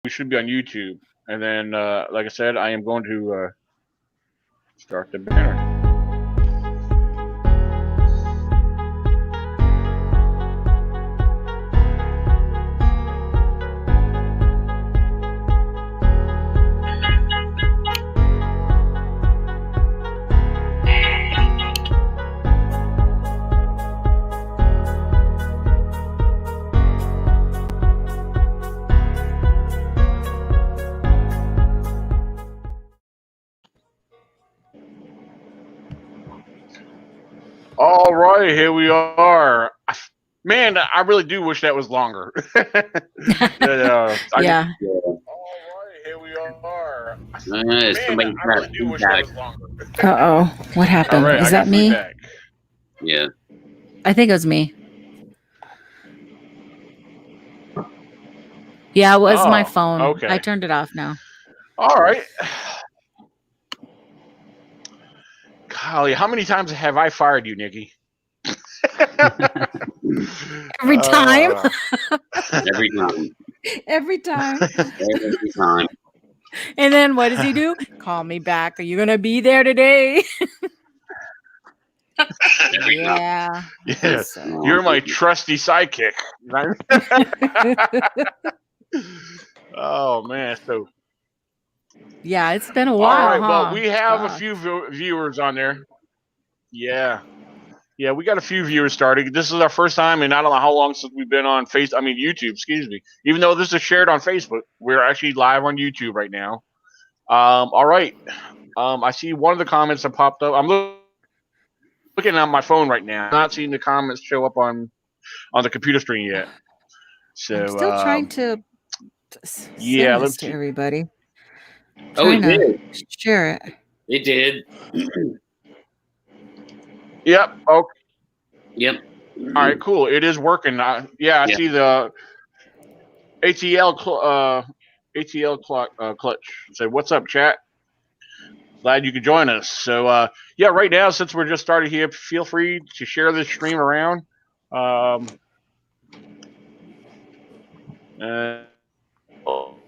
we should be on YouTube. And then, like I said, I am going to start the banner. All right, here we are. Man, I really do wish that was longer. I just. Yeah. All right, here we are. Man, Somebody I got really do wish that feedback. was longer. Uh-oh. What All happened? right, Is I that got me? feedback. Yeah. I think it was me. Yeah, it was my Oh, phone. okay. I turned it off now. All right. Golly, how many times have I fired you, Nikki? Every time. Every time. Every time. Every time. And then what does he do? Call me back. Are you going to be there today? Yeah. Yeah, So. you're my trusty sidekick. Oh man, so Yeah, it's been a all while, right. huh? Well, we have a Gosh. few viewers on there. Yeah, yeah, we got a few viewers started. This is our first time, and I don't know how long since we've been on YouTube. Excuse me. Even though this is shared on Facebook, we're actually live on YouTube right now. All right. I see one of the comments that popped up. I'm looking on my phone right now. I'm not seeing the comments show up on the computer screen yet. So I'm still trying to send yeah, this let's to see. everybody. Oh, it Trying did. to share it. It did. Yep. Okay. Yep. All right. Cool. It is working. Yeah, I see the ATL clutch. Say, what's up, chat? Glad you could join us. So, yeah, right now, since we're just started here, feel free to share this stream around.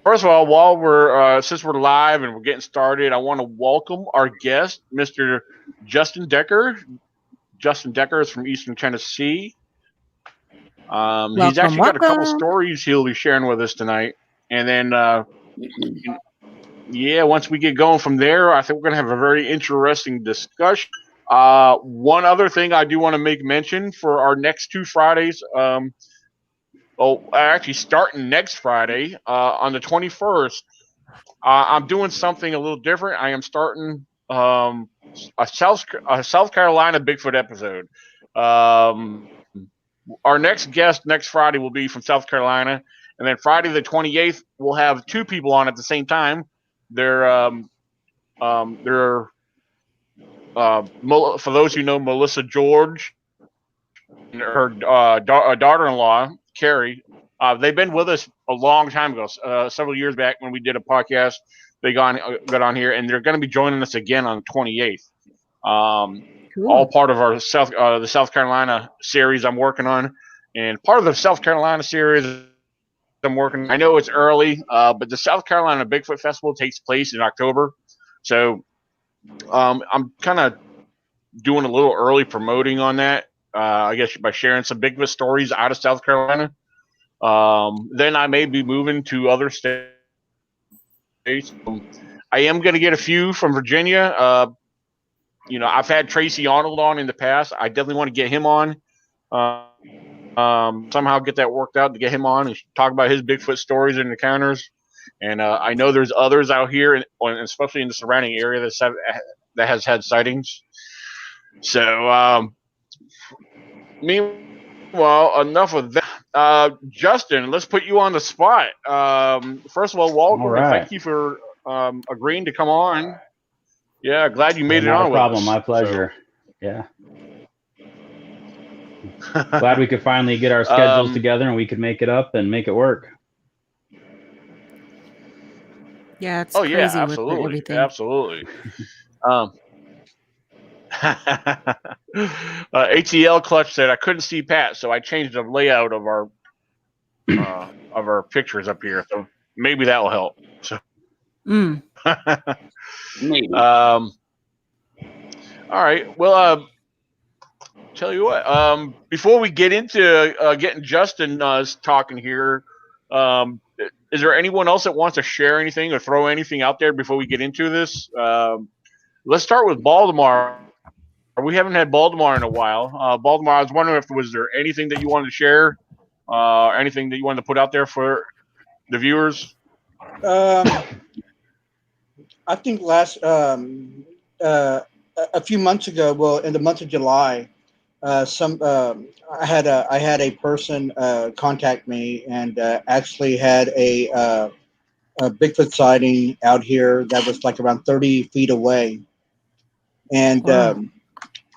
First of all, while since we're live and we're getting started, I want to welcome our guest, Mr. Justin Decker. Justin Decker is from Eastern Tennessee. He's actually got a couple stories he'll be sharing with us tonight, and then yeah, once we get going from there, I think we're going to have a very interesting discussion. One other thing I do want to make mention for our next 2 Fridays, actually starting next Friday on the 21st, I'm doing something a little different. I am starting a South Carolina Bigfoot episode. Our next guest next Friday will be from South Carolina, and then Friday the 28th we'll have 2 people on at the same time. They're for those who know Melissa George and her daughter-in-law Carrie. They've been with us a long time ago, several years back when we did a podcast. They got on here, and they're going to be joining us again on the 28th. Cool. All part of our the South Carolina series I'm working on, and part of the South Carolina series I'm working. I know it's early, but the South Carolina Bigfoot Festival takes place in October, so I'm kind of doing a little early promoting on that. I guess by sharing some Bigfoot stories out of South Carolina. Then I may be moving to other states. I am going to get a few from Virginia. I've had Tracy Arnold on in the past. I definitely want to get him on. Somehow get that worked out to get him on and talk about his Bigfoot stories and encounters. And I know there's others out here, especially in the surrounding area that has had sightings. So, meanwhile, enough of that. Justin, let's put you on the spot. First of all, welcome and thank you for agreeing to come on. Yeah, glad you made it on with us. No problem. My pleasure. So. Yeah. Glad we could finally get our schedules together and we could make it up and make it work. Yeah, it's crazy absolutely, with everything. Absolutely. ATL Clutch said I couldn't see Pat, so I changed the layout of our pictures up here. So maybe that will help. So, Maybe. all right. Well, tell you what. Before we get into getting Justin talking here, is there anyone else that wants to share anything or throw anything out there before we get into this? Let's start with Baltimore. We haven't had Baltimore in a while. Baltimore, I was wondering if was there anything that you wanted to share, anything that you wanted to put out there for the viewers. I think a few months ago, well, in the month of July, I had a person contact me and actually had a Bigfoot sighting out here that was like around 30 feet away, and Wow.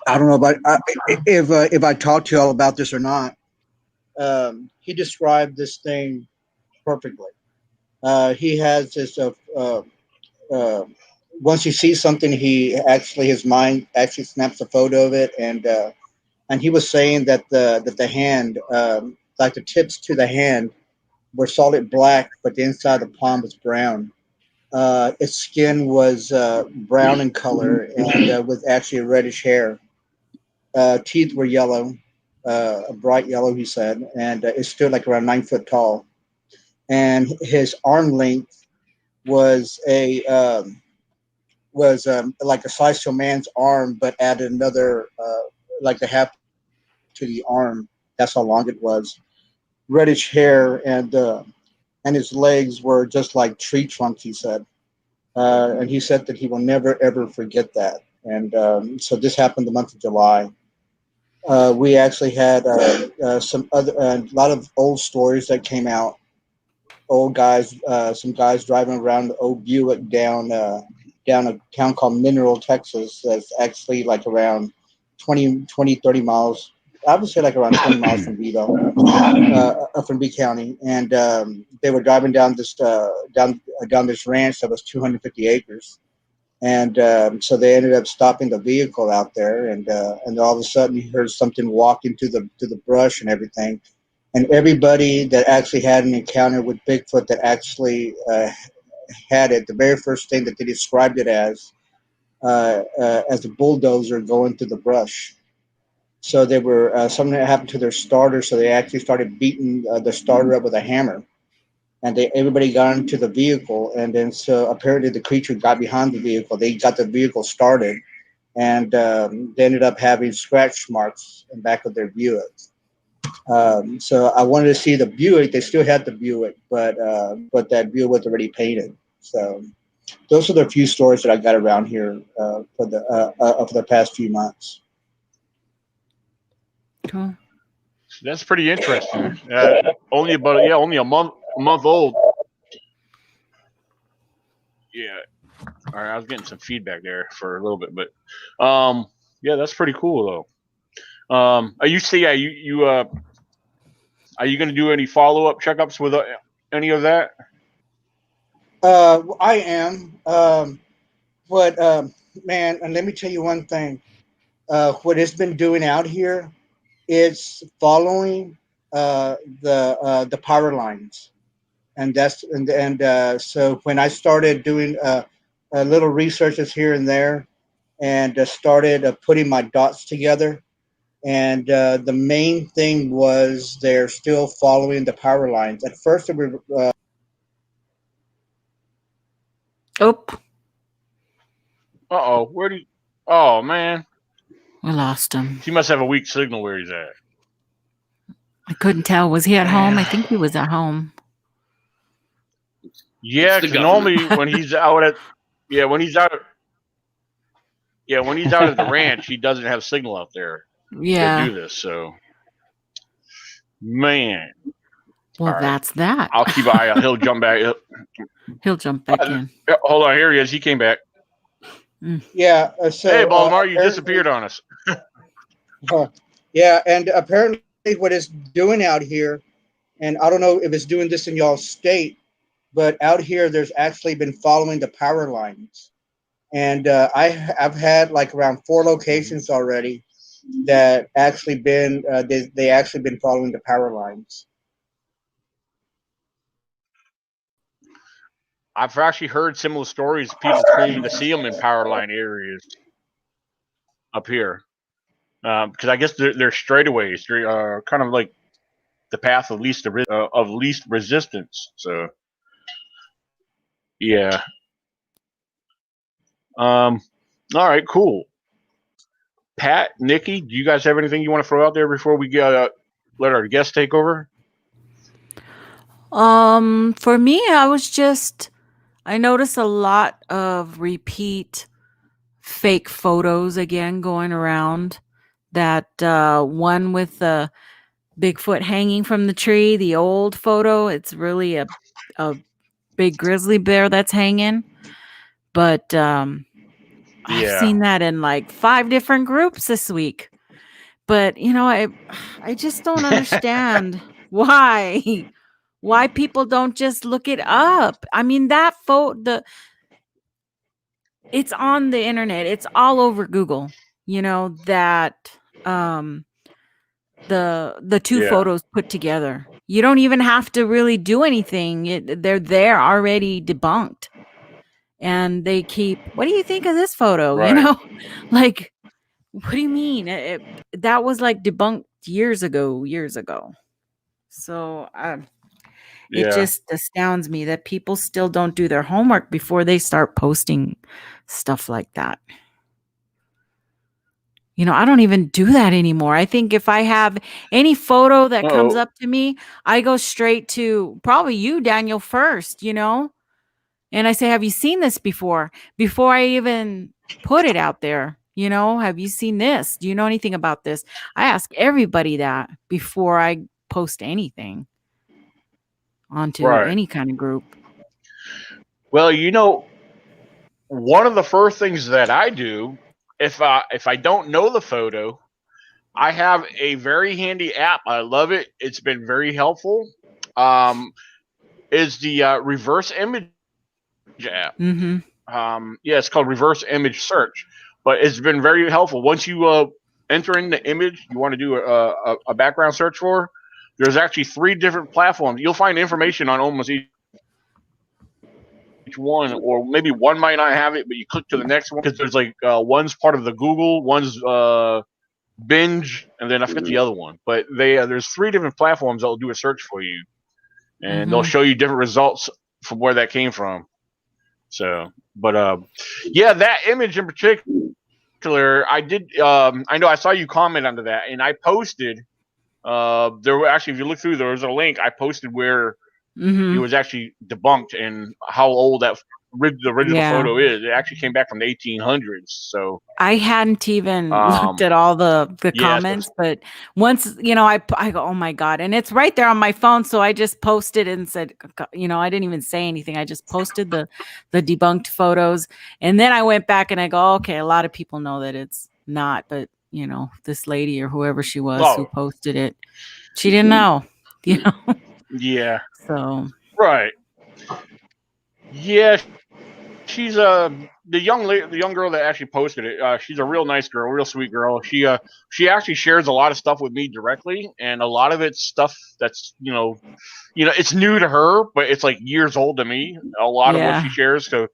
I don't know about if I talked to you all about this or not. He described this thing perfectly. He has this. Once he sees something, his mind actually snaps a photo of it, and he was saying that the hand, like the tips to the hand, were solid black, but the inside of the palm was brown. Its skin was brown in color and with actually reddish hair. Teeth were yellow, a bright yellow, he said, and it stood like around 9 foot tall. And his arm length was like the size to a man's arm, but added another like the half to the arm. That's how long it was. Reddish hair, and his legs were just like tree trunks. He said, and he said that he will never ever forget that. And so this happened the month of July. We actually had a lot of old stories that came out. Old guys, some guys driving around the old Buick down a town called Mineral, Texas. That's actually like around 30 miles. I would say like around 20 miles from Vito, from B County. And they were driving down down this ranch that was 250 acres. And so they ended up stopping the vehicle out there, and all of a sudden he heard something walk into the brush and everything. And everybody that actually had an encounter with Bigfoot that actually had it, the very first thing that they described it as a bulldozer going through the brush. So they were something that happened to their starter, so they actually started beating the starter up with a hammer, and everybody got into the vehicle, and then so apparently the creature got behind the vehicle. They got the vehicle started, and they ended up having scratch marks in the back of their Buick. So I wanted to see the Buick. They still had the Buick, but that Buick was already painted. So those are the few stories that I got around here for the past few months. Cool. That's pretty interesting. Only a month old. Yeah. All right, I was getting some feedback there for a little bit, but yeah, that's pretty cool though. Are you are you going to do any follow up checkups with any of that? I am, but man, and let me tell you one thing. What it's been doing out here, it's following the power lines, so when I started doing little researches here and there, and started putting my dots together, and the main thing was they're still following the power lines. At first, it were Oh, Where do you? Oh man, we lost him. he must have a weak signal where he's at. I couldn't tell. Was he at home? I think he was at home. Yeah, because normally when he's out at when he's out at the ranch, he doesn't have signal out there Yeah. to do this. So, man. Well, right. that's that. I'll keep an eye out. He'll jump back. He'll jump back in. Hold on, here he is. He came back. Yeah. So, hey, Baltimore, you disappeared on us. Yeah, and apparently what it's doing out here, and I don't know if it's doing this in y'all's state, but out here there's actually been following the power lines. And I've had like around 4 locations already that actually been they actually been following the power lines. I've actually heard similar stories. People claiming to see them in power line areas up here, because I guess they're straightaways. They're kind of like the path of least resistance. So yeah. All right, cool. Pat, Nikki, do you guys have anything you want to throw out there before we let our guest take over? For me, I noticed a lot of repeat fake photos again going around. That one with the Bigfoot hanging from the tree, the old photo, it's really a big grizzly bear that's hanging. But I've Yeah. seen that in like 5 different groups this week. But I just don't understand why people don't just look it up. I mean, that it's on the internet. It's all over Google. That the two Yeah. photos put together. You don't even have to really do anything. They're there already debunked. And they keep, what do you think of this photo? Right. Like, what do you mean? That was like debunked years ago. So it Yeah. just astounds me that people still don't do their homework before they start posting stuff like that. I don't even do that anymore. I think if I have any photo that comes Uh-oh. up to me, I go straight to probably you, Daniel, first, and I say, have you seen this before? Before I even put it out there, have you seen this? Do you know anything about this? I ask everybody that before I post anything onto Right. any kind of group. Well, one of the first things that I do, if I don't know the photo, I have a very handy app. I love it. It's been very helpful. Is the reverse image app. Mm-hmm. Yeah, it's called reverse image search, but it's been very helpful. Once you enter in the image you want to do a background search for, there's actually 3 different platforms. You'll find information on almost each one, or maybe one might not have it, but you click to the next one because there's like one's part of the Google, one's Binge, and then I forget the other one. But there's 3 different platforms that will do a search for you, and they'll show you different results from where that came from. So, but yeah, that image in particular, I did. I know I saw you comment under that, and I posted. There were actually, if you look through, there was a link I posted where it was actually debunked and how old the original photo is. It actually came back from the 1800s. So I hadn't even looked at all the comments, but once, I go, oh my God. And it's right there on my phone. So I just posted and said, I didn't even say anything. I just posted the debunked photos. And then I went back and I go, okay, a lot of people know that it's not, but this lady or whoever she was who posted it, she didn't know, Yeah. So. Right. Yeah. She's the young girl that actually posted it. She's a real nice girl, real sweet girl. She actually shares a lot of stuff with me directly, and a lot of it's stuff that's it's new to her, but it's like years old to me. A lot of what she shares, so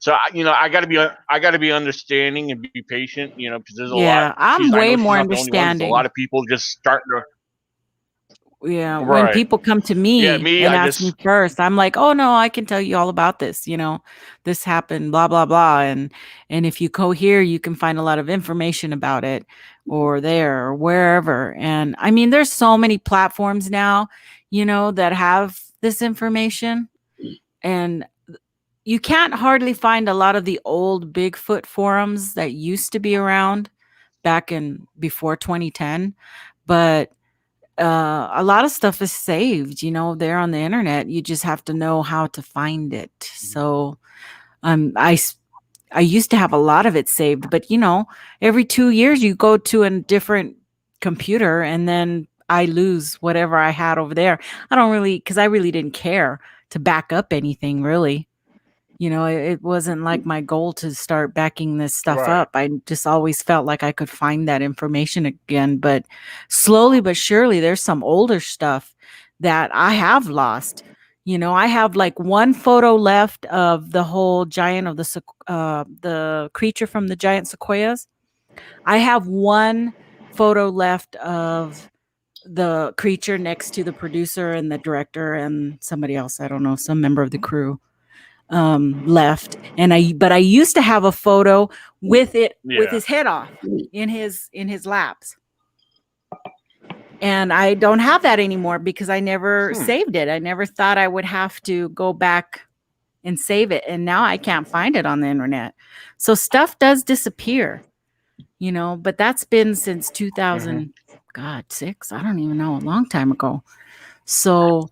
I gotta be understanding and be patient, because there's a lot. I'm way more understanding. A lot of people just starting to. Yeah, when people come to me, and ask me first, I'm like, oh no, I can tell you all about this. This happened, blah blah blah, and if you go here, you can find a lot of information about it, or there, or wherever. And I mean, there's so many platforms now, that have this information, and you can't hardly find a lot of the old Bigfoot forums that used to be around back in before 2010, but a lot of stuff is saved, there on the internet. You just have to know how to find it. So I used to have a lot of it saved, but every 2 years you go to a different computer and then I lose whatever I had over there. Because I really didn't care to back up anything, really. It wasn't like my goal to start backing this stuff up. I just always felt like I could find that information again. But slowly but surely, there's some older stuff that I have lost, You know, I have like one photo left of the whole giant of the creature from the giant sequoias. I have one photo left of the creature next to the producer and the director and somebody else. I don't know, some member of the crew left. But I used to have a photo with his head off in his laps. And I don't have that anymore because I never saved it. I never thought I would have to go back and save it. And now I can't find it on the internet. So stuff does disappear, you know, but that's been since 2006. I don't even know, a long time ago. So,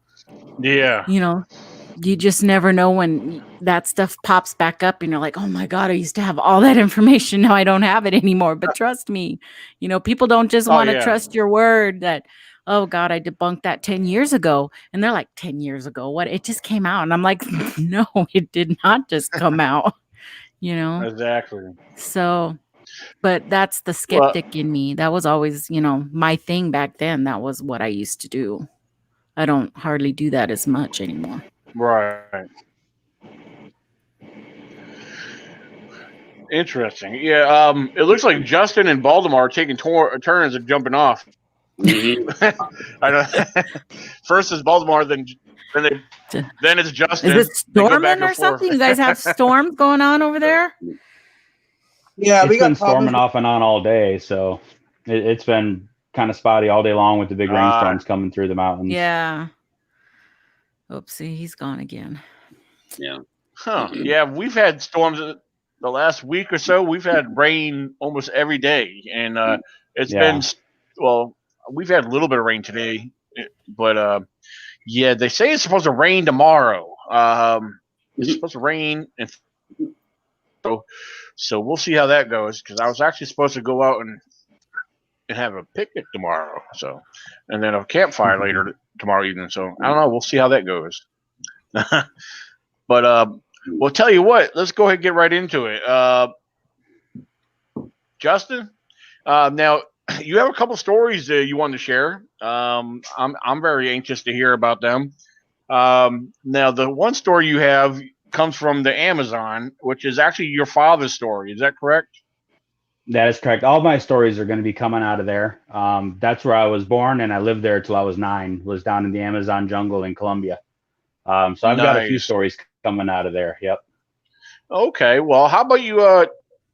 yeah, you know, you just never know when that stuff pops back up and you're like, oh my God, I used to have all that information. Now I don't have it anymore. But trust me, you know, people don't just want to trust your word that, oh God, I debunked that 10 years ago. And they're like, 10 years ago, what? It just came out. And I'm like, no, it did not just come out, you know? Exactly. So, but that's the skeptic in me. That was always, you know, my thing back then. That was what I used to do. I don't hardly do that as much anymore. Right. Interesting. Yeah. It looks like Justin and Baltimore are taking turns at jumping off. I don't. First is Baltimore, then it's Justin. Is it storming or something? You guys have storms going on over there? Yeah, we been storming off and on all day, so it's been kind of spotty all day long with the big rainstorms coming through the mountains. Yeah. Oopsie, he's gone again. Yeah. Huh. Yeah, we've had storms the last week or so. We've had rain almost every day, and it's been we've had a little bit of rain today, but yeah, they say it's supposed to rain tomorrow. It's supposed to rain, and so we'll see how that goes. Because I was actually supposed to go out and have a picnic tomorrow, so and then a campfire later tomorrow evening. So I don't know. We'll see how that goes. But we'll tell you what. Let's go ahead and get right into it. Justin, now you have a couple stories that you wanted to share. I'm very anxious to hear about them. Now, the one story you have comes from the Amazon, which is actually your father's story. Is that correct? That is correct. All my stories are going to be coming out of there. That's where I was born, and I lived there till I was 9. Was down in the Amazon jungle in Colombia. So I've got a few stories coming out of there. Yep. Okay. Well, how about you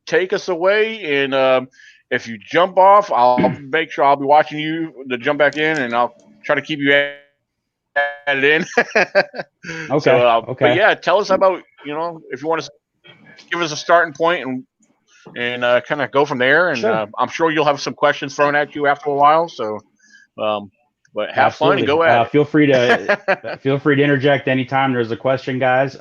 take us away, and if you jump off, I'll make sure I'll be watching you to jump back in, and I'll try to keep you added in. Okay. So, okay. But yeah, tell us about, if you want to give us a starting point and kind of go from there. And sure. I'm sure you'll have some questions thrown at you after a while. So, but have fun and go at it. Feel free to interject anytime there's a question, guys.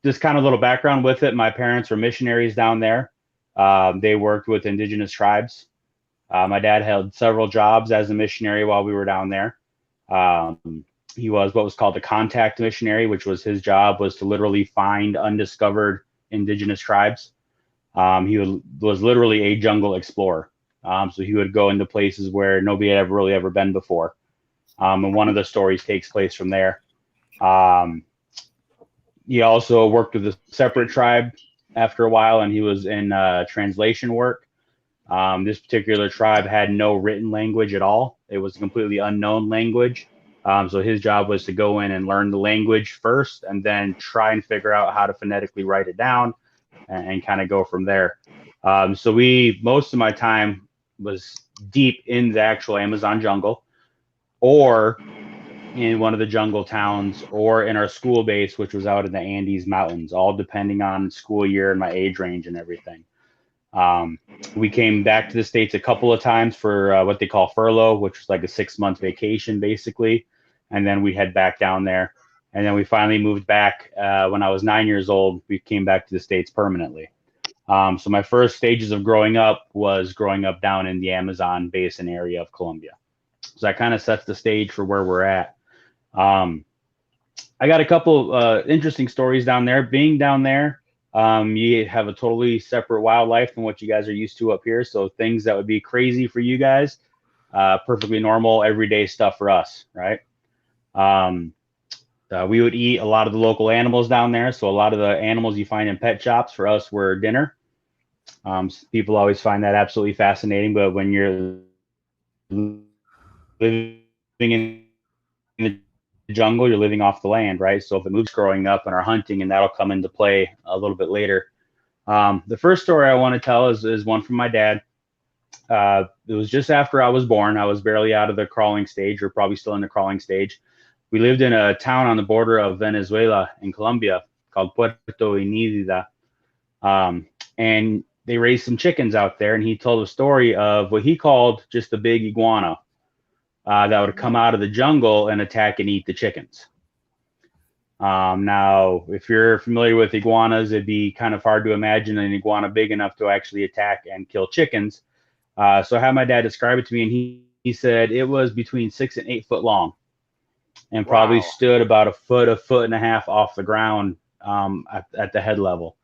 Just kind of a little background with it. My parents were missionaries down there. They worked with indigenous tribes. My dad held several jobs as a missionary while we were down there. He was what was called a contact missionary, which was his job was to literally find undiscovered indigenous tribes. He was literally a jungle explorer. So he would go into places where nobody had ever been before. And one of the stories takes place from there. He also worked with a separate tribe after a while, and he was in translation work. This particular tribe had no written language at all. It was a completely unknown language. So his job was to go in and learn the language first, and then try and figure out how to phonetically write it down and kind of go from there. So most of my time was deep in the actual Amazon jungle, or in one of the jungle towns, or in our school base, which was out in the Andes Mountains, all depending on school year and my age range and everything. We came back to the States a couple of times for what they call furlough, which was like a 6-month vacation, basically. And then we head back down there. And then we finally moved back when I was 9 years old. We came back to the States permanently. So my first stages of growing up was growing up down in the Amazon basin area of Colombia. So that kind of sets the stage for where we're at. I got a couple interesting stories down there. Being down there, you have a totally separate wildlife than what you guys are used to up here. So things that would be crazy for you guys, perfectly normal, everyday stuff for us, right? We would eat a lot of the local animals down there. So a lot of the animals you find in pet shops for us were dinner. People always find that absolutely fascinating. But when you're living in the jungle, you're living off the land, right? So if it moves growing up and are hunting, and that'll come into play a little bit later. The first story I want to tell is one from my dad. It was just after I was born. I was barely out of the crawling stage, or probably still in the crawling stage. We lived in a town on the border of Venezuela in Colombia called Puerto Inidida. And they raised some chickens out there, and he told a story of what he called just a big iguana that would come out of the jungle and attack and eat the chickens. Now, if you're familiar with iguanas, it'd be kind of hard to imagine an iguana big enough to actually attack and kill chickens. So I had my dad describe it to me, and he said it was between 6 and 8 foot long, and probably stood about a foot and a half off the ground at the head level.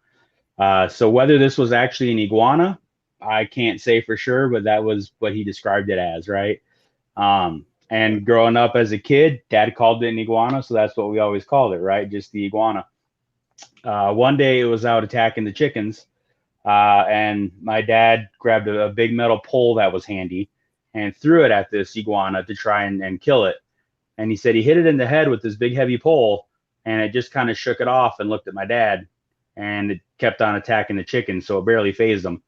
So whether this was actually an iguana, I can't say for sure, but that was what he described it as, right? And growing up as a kid, Dad called it an iguana, so that's what we always called it, right? Just the iguana. One day it was out attacking the chickens, and my dad grabbed a big metal pole that was handy and threw it at this iguana to try and kill it. And he said he hit it in the head with this big heavy pole, and it just kind of shook it off and looked at my dad, and it kept on attacking the chickens, so it barely fazed them.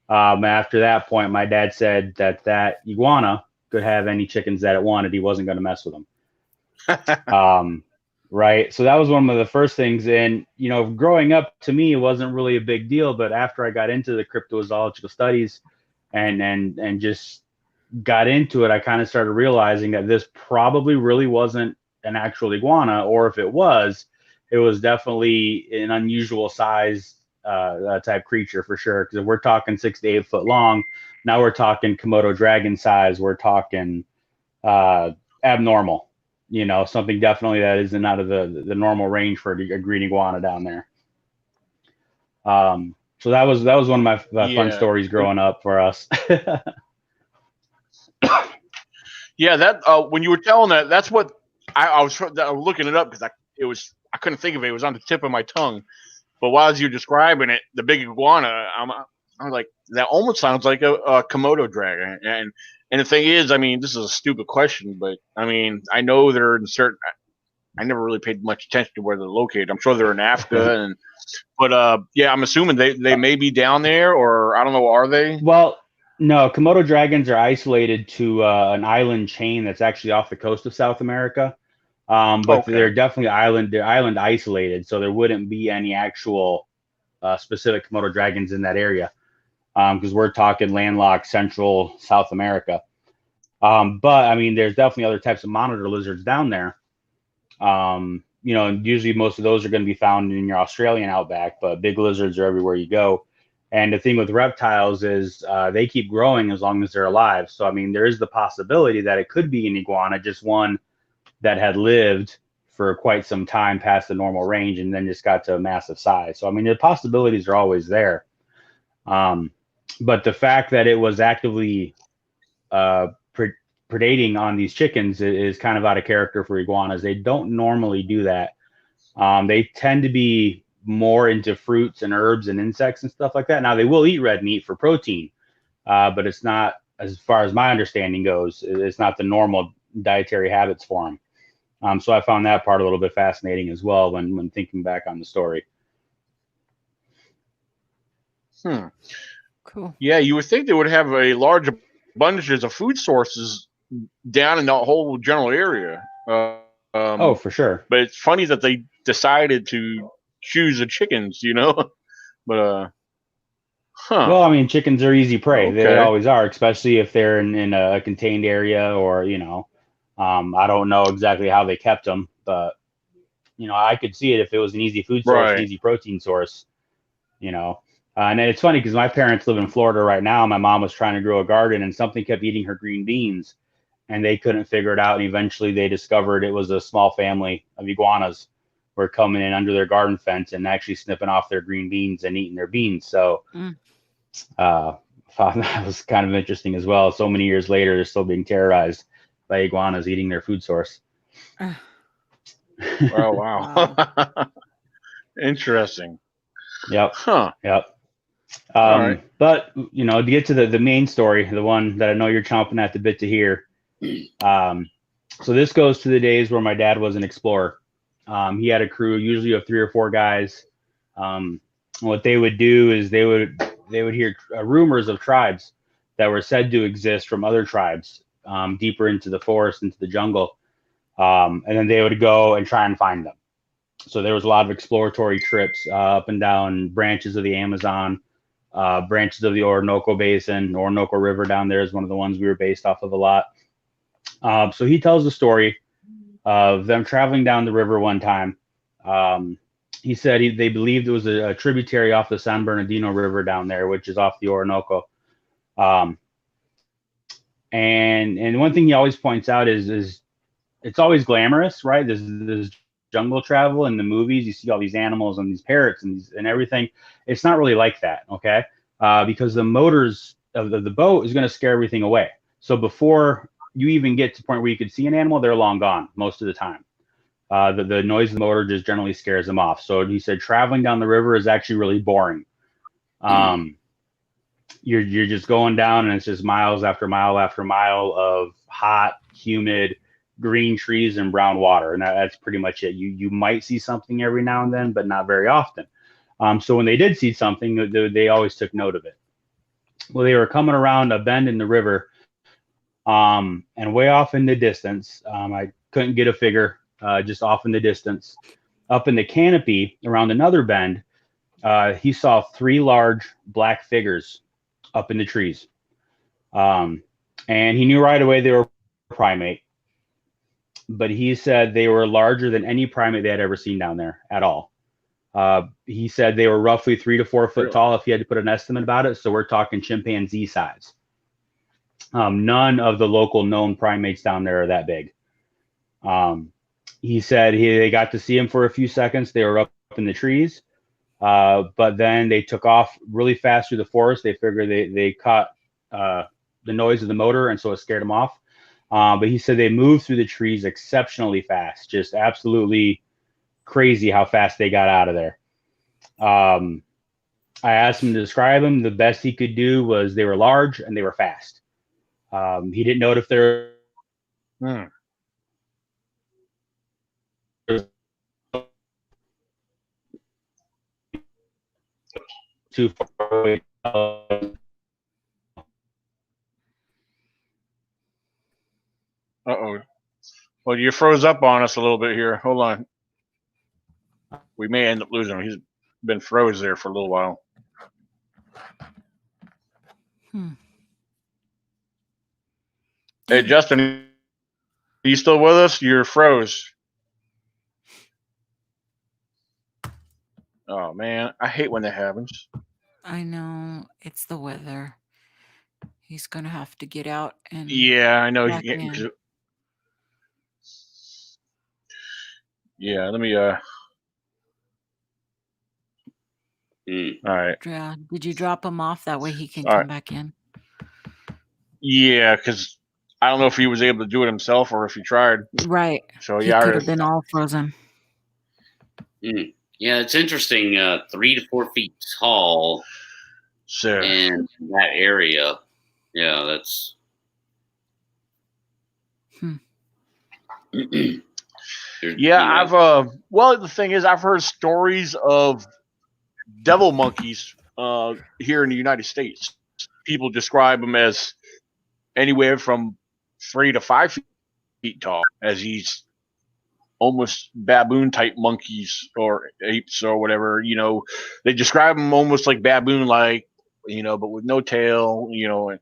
After that point, my dad said that iguana could have any chickens that it wanted. He wasn't going to mess with them. Right. So that was one of the first things. And, you know, growing up, to me, it wasn't really a big deal. But after I got into the cryptozoological studies and just got into it, I kind of started realizing that this probably really wasn't an actual iguana, or if it was definitely an unusual size type creature for sure. Because if we're talking 6 to 8 foot long, now we're talking Komodo dragon size. We're talking abnormal, you know, something definitely that isn't out of the normal range for a green iguana down there. So that was one of my fun stories growing up for us. Yeah, that when you were telling that, that's what I was looking it up because I couldn't think of it. It was on the tip of my tongue. But while you were describing it, the big iguana, I'm like, that almost sounds like a Komodo dragon. And the thing is, I mean, this is a stupid question, but I mean, I know they're in certain. I never really paid much attention to where they're located. I'm sure they're in Africa, but yeah, I'm assuming they may be down there, or I don't know, are they? Well, no, Komodo dragons are isolated to an island chain that's actually off the coast of South America. But they're definitely island isolated, so there wouldn't be any actual specific Komodo dragons in that area, because we're talking landlocked central South America. But I mean, there's definitely other types of monitor lizards down there. You know, and usually most of those are going to be found in your Australian outback, but big lizards are everywhere you go. And the thing with reptiles is they keep growing as long as they're alive. So I mean, there is the possibility that it could be an iguana, just one that had lived for quite some time past the normal range and then just got to a massive size. So, I mean, the possibilities are always there. But the fact that it was actively predating on these chickens is kind of out of character for iguanas. They don't normally do that. They tend to be more into fruits and herbs and insects and stuff like that. Now, they will eat red meat for protein, but it's not, as far as my understanding goes, it's not the normal dietary habits for them. So I found that part a little bit fascinating as well when thinking back on the story. Cool. Yeah, you would think they would have a large abundance of food sources down in the whole general area. Oh, for sure. But it's funny that they decided to choose the chickens, you know? But well, I mean, chickens are easy prey. Okay. They always are, especially if they're in a contained area, or, you know, I don't know exactly how they kept them, but, you know, I could see it if it was an easy food source, an easy protein source, you know. And it's funny because my parents live in Florida right now. My mom was trying to grow a garden and something kept eating her green beans, and they couldn't figure it out. And eventually they discovered it was a small family of iguanas were coming in under their garden fence and actually snipping off their green beans and eating their beans. So thought that was kind of interesting as well. So many years later, they're still being terrorized by iguanas eating their food source. Oh wow. Interesting. Yep. Huh. Yep. All right. But to get to the main story, the one that I know you're chomping at the bit to hear. So this goes to the days where my dad was an explorer. He had a crew, usually of 3 or 4 guys. What they would do is they would hear rumors of tribes that were said to exist from other tribes deeper into the forest, into the jungle, and then they would go and try and find them. So there was a lot of exploratory trips up and down branches of the Amazon, branches of the Orinoco Basin. Orinoco River down there is one of the ones we were based off of a lot. So he tells the story of them traveling down the river one time. He said they believed it was a tributary off the San Bernardino River down there, which is off the Orinoco. And one thing he always points out is it's always glamorous, right? There's jungle travel in the movies. You see all these animals and these parrots and everything. It's not really like that, okay? Because the motors of the boat is going to scare everything away. So before you even get to the point where you could see an animal, they're long gone most of the time. The noise of the motor just generally scares them off. So he said traveling down the river is actually really boring. You're just going down and it's just miles after mile after mile of hot, humid, green trees and brown water, and that's pretty much it. You might see something every now and then, but not very often. So when they did see something, they always took note of it. Well, they were coming around a bend in the river, and way off in the distance, I couldn't get a figure, just off in the distance, up in the canopy around another bend, he saw 3 large black figures up in the trees. And he knew right away they were primate. But he said they were larger than any primate they had ever seen down there at all. He said they were roughly 3 to 4 foot tall if he had to put an estimate about it. So we're talking chimpanzee size. None of the local known primates down there are that big. He said they got to see him for a few seconds. They were up in the trees, but then they took off really fast through the forest. They figured they caught the noise of the motor, and so it scared them off. But he said they moved through the trees exceptionally fast, just absolutely crazy how fast they got out of there. I asked him to describe them. The best he could do was they were large and they were fast. He didn't know if they're too far away. Uh-oh. Well, you froze up on us a little bit here. Hold on. We may end up losing him. He's been froze there for a little while. Hey, Justin, are you still with us? You're froze. Oh, man. I hate when that happens. I know. It's the weather. He's going to have to get out and... Yeah, I know. Yeah, let me... All right. Yeah. Did you drop him off? That way he can come back in. Yeah, because I don't know if he was able to do it himself or if he tried. Right. So he could have been all frozen. Yeah, it's interesting. 3 to 4 feet tall, in that area. Yeah, that's. Yeah, well, the thing is, I've heard stories of devil monkeys here in the United States. People describe them as anywhere from 3 to 5 feet tall, as these almost baboon type monkeys or apes or whatever. They describe them almost like baboon like, but with no tail, and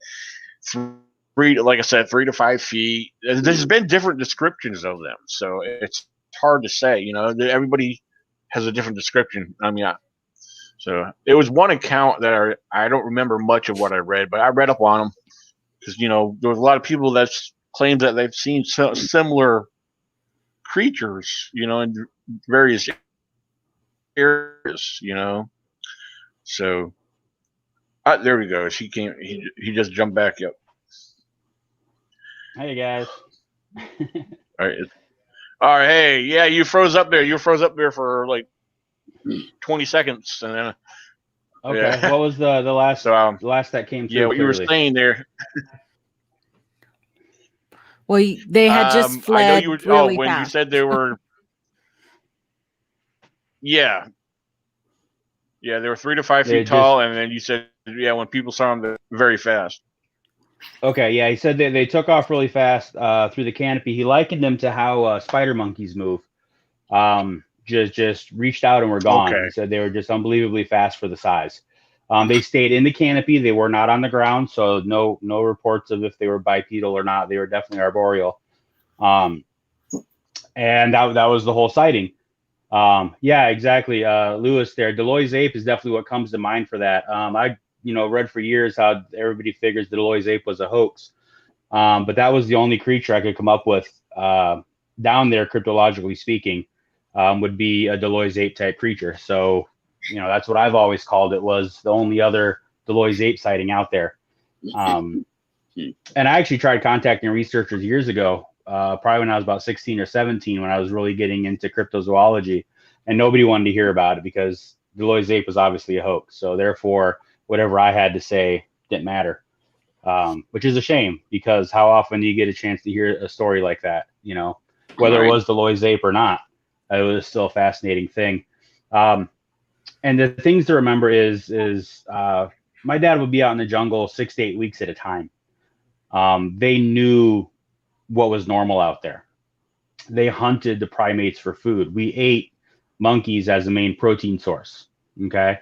like I said, 3 to 5 feet. There's been different descriptions of them, so it's hard to say. Everybody has a different description. So it was one account that I don't remember much of what I read, but I read up on them because there was a lot of people that claimed that they've seen similar creatures, in various areas, So there we go. He came. He just jumped back up. Hey guys. All right. All right, hey, yeah, you froze up there. You froze up there for like 20 seconds, and then. Okay, yeah. What was the last the last that came through? Yeah, what you were saying there. Well, they had just fled. I know you were. Really when fast. You said they were. Yeah. Yeah, they were 3 to 5 feet tall, and then you said, when people saw them, they're very fast. Okay, yeah, he said they took off really fast through the canopy. He likened them to how spider monkeys move. Just reached out and were gone. Okay. He said they were just unbelievably fast for the size. They stayed in the canopy. They were not on the ground, so no reports of if they were bipedal or not. They were definitely arboreal. And that was the whole sighting. Yeah, exactly. Lewis there. Deloy's ape is definitely what comes to mind for that. I read for years how everybody figures Deloy's ape was a hoax. But that was the only creature I could come up with down there, cryptologically speaking, would be a Deloy's ape type creature. So, that's what I've always called it, was the only other Deloy's ape sighting out there. And I actually tried contacting researchers years ago, probably when I was about 16 or 17, when I was really getting into cryptozoology, and nobody wanted to hear about it because Deloy's ape was obviously a hoax. So therefore, whatever I had to say didn't matter, which is a shame, because how often do you get a chance to hear a story like that? Whether it was Deloy's ape or not, it was still a fascinating thing. And the things to remember is my dad would be out in the jungle 6 to 8 weeks at a time. They knew what was normal out there. They hunted the primates for food. We ate monkeys as the main protein source. Okay.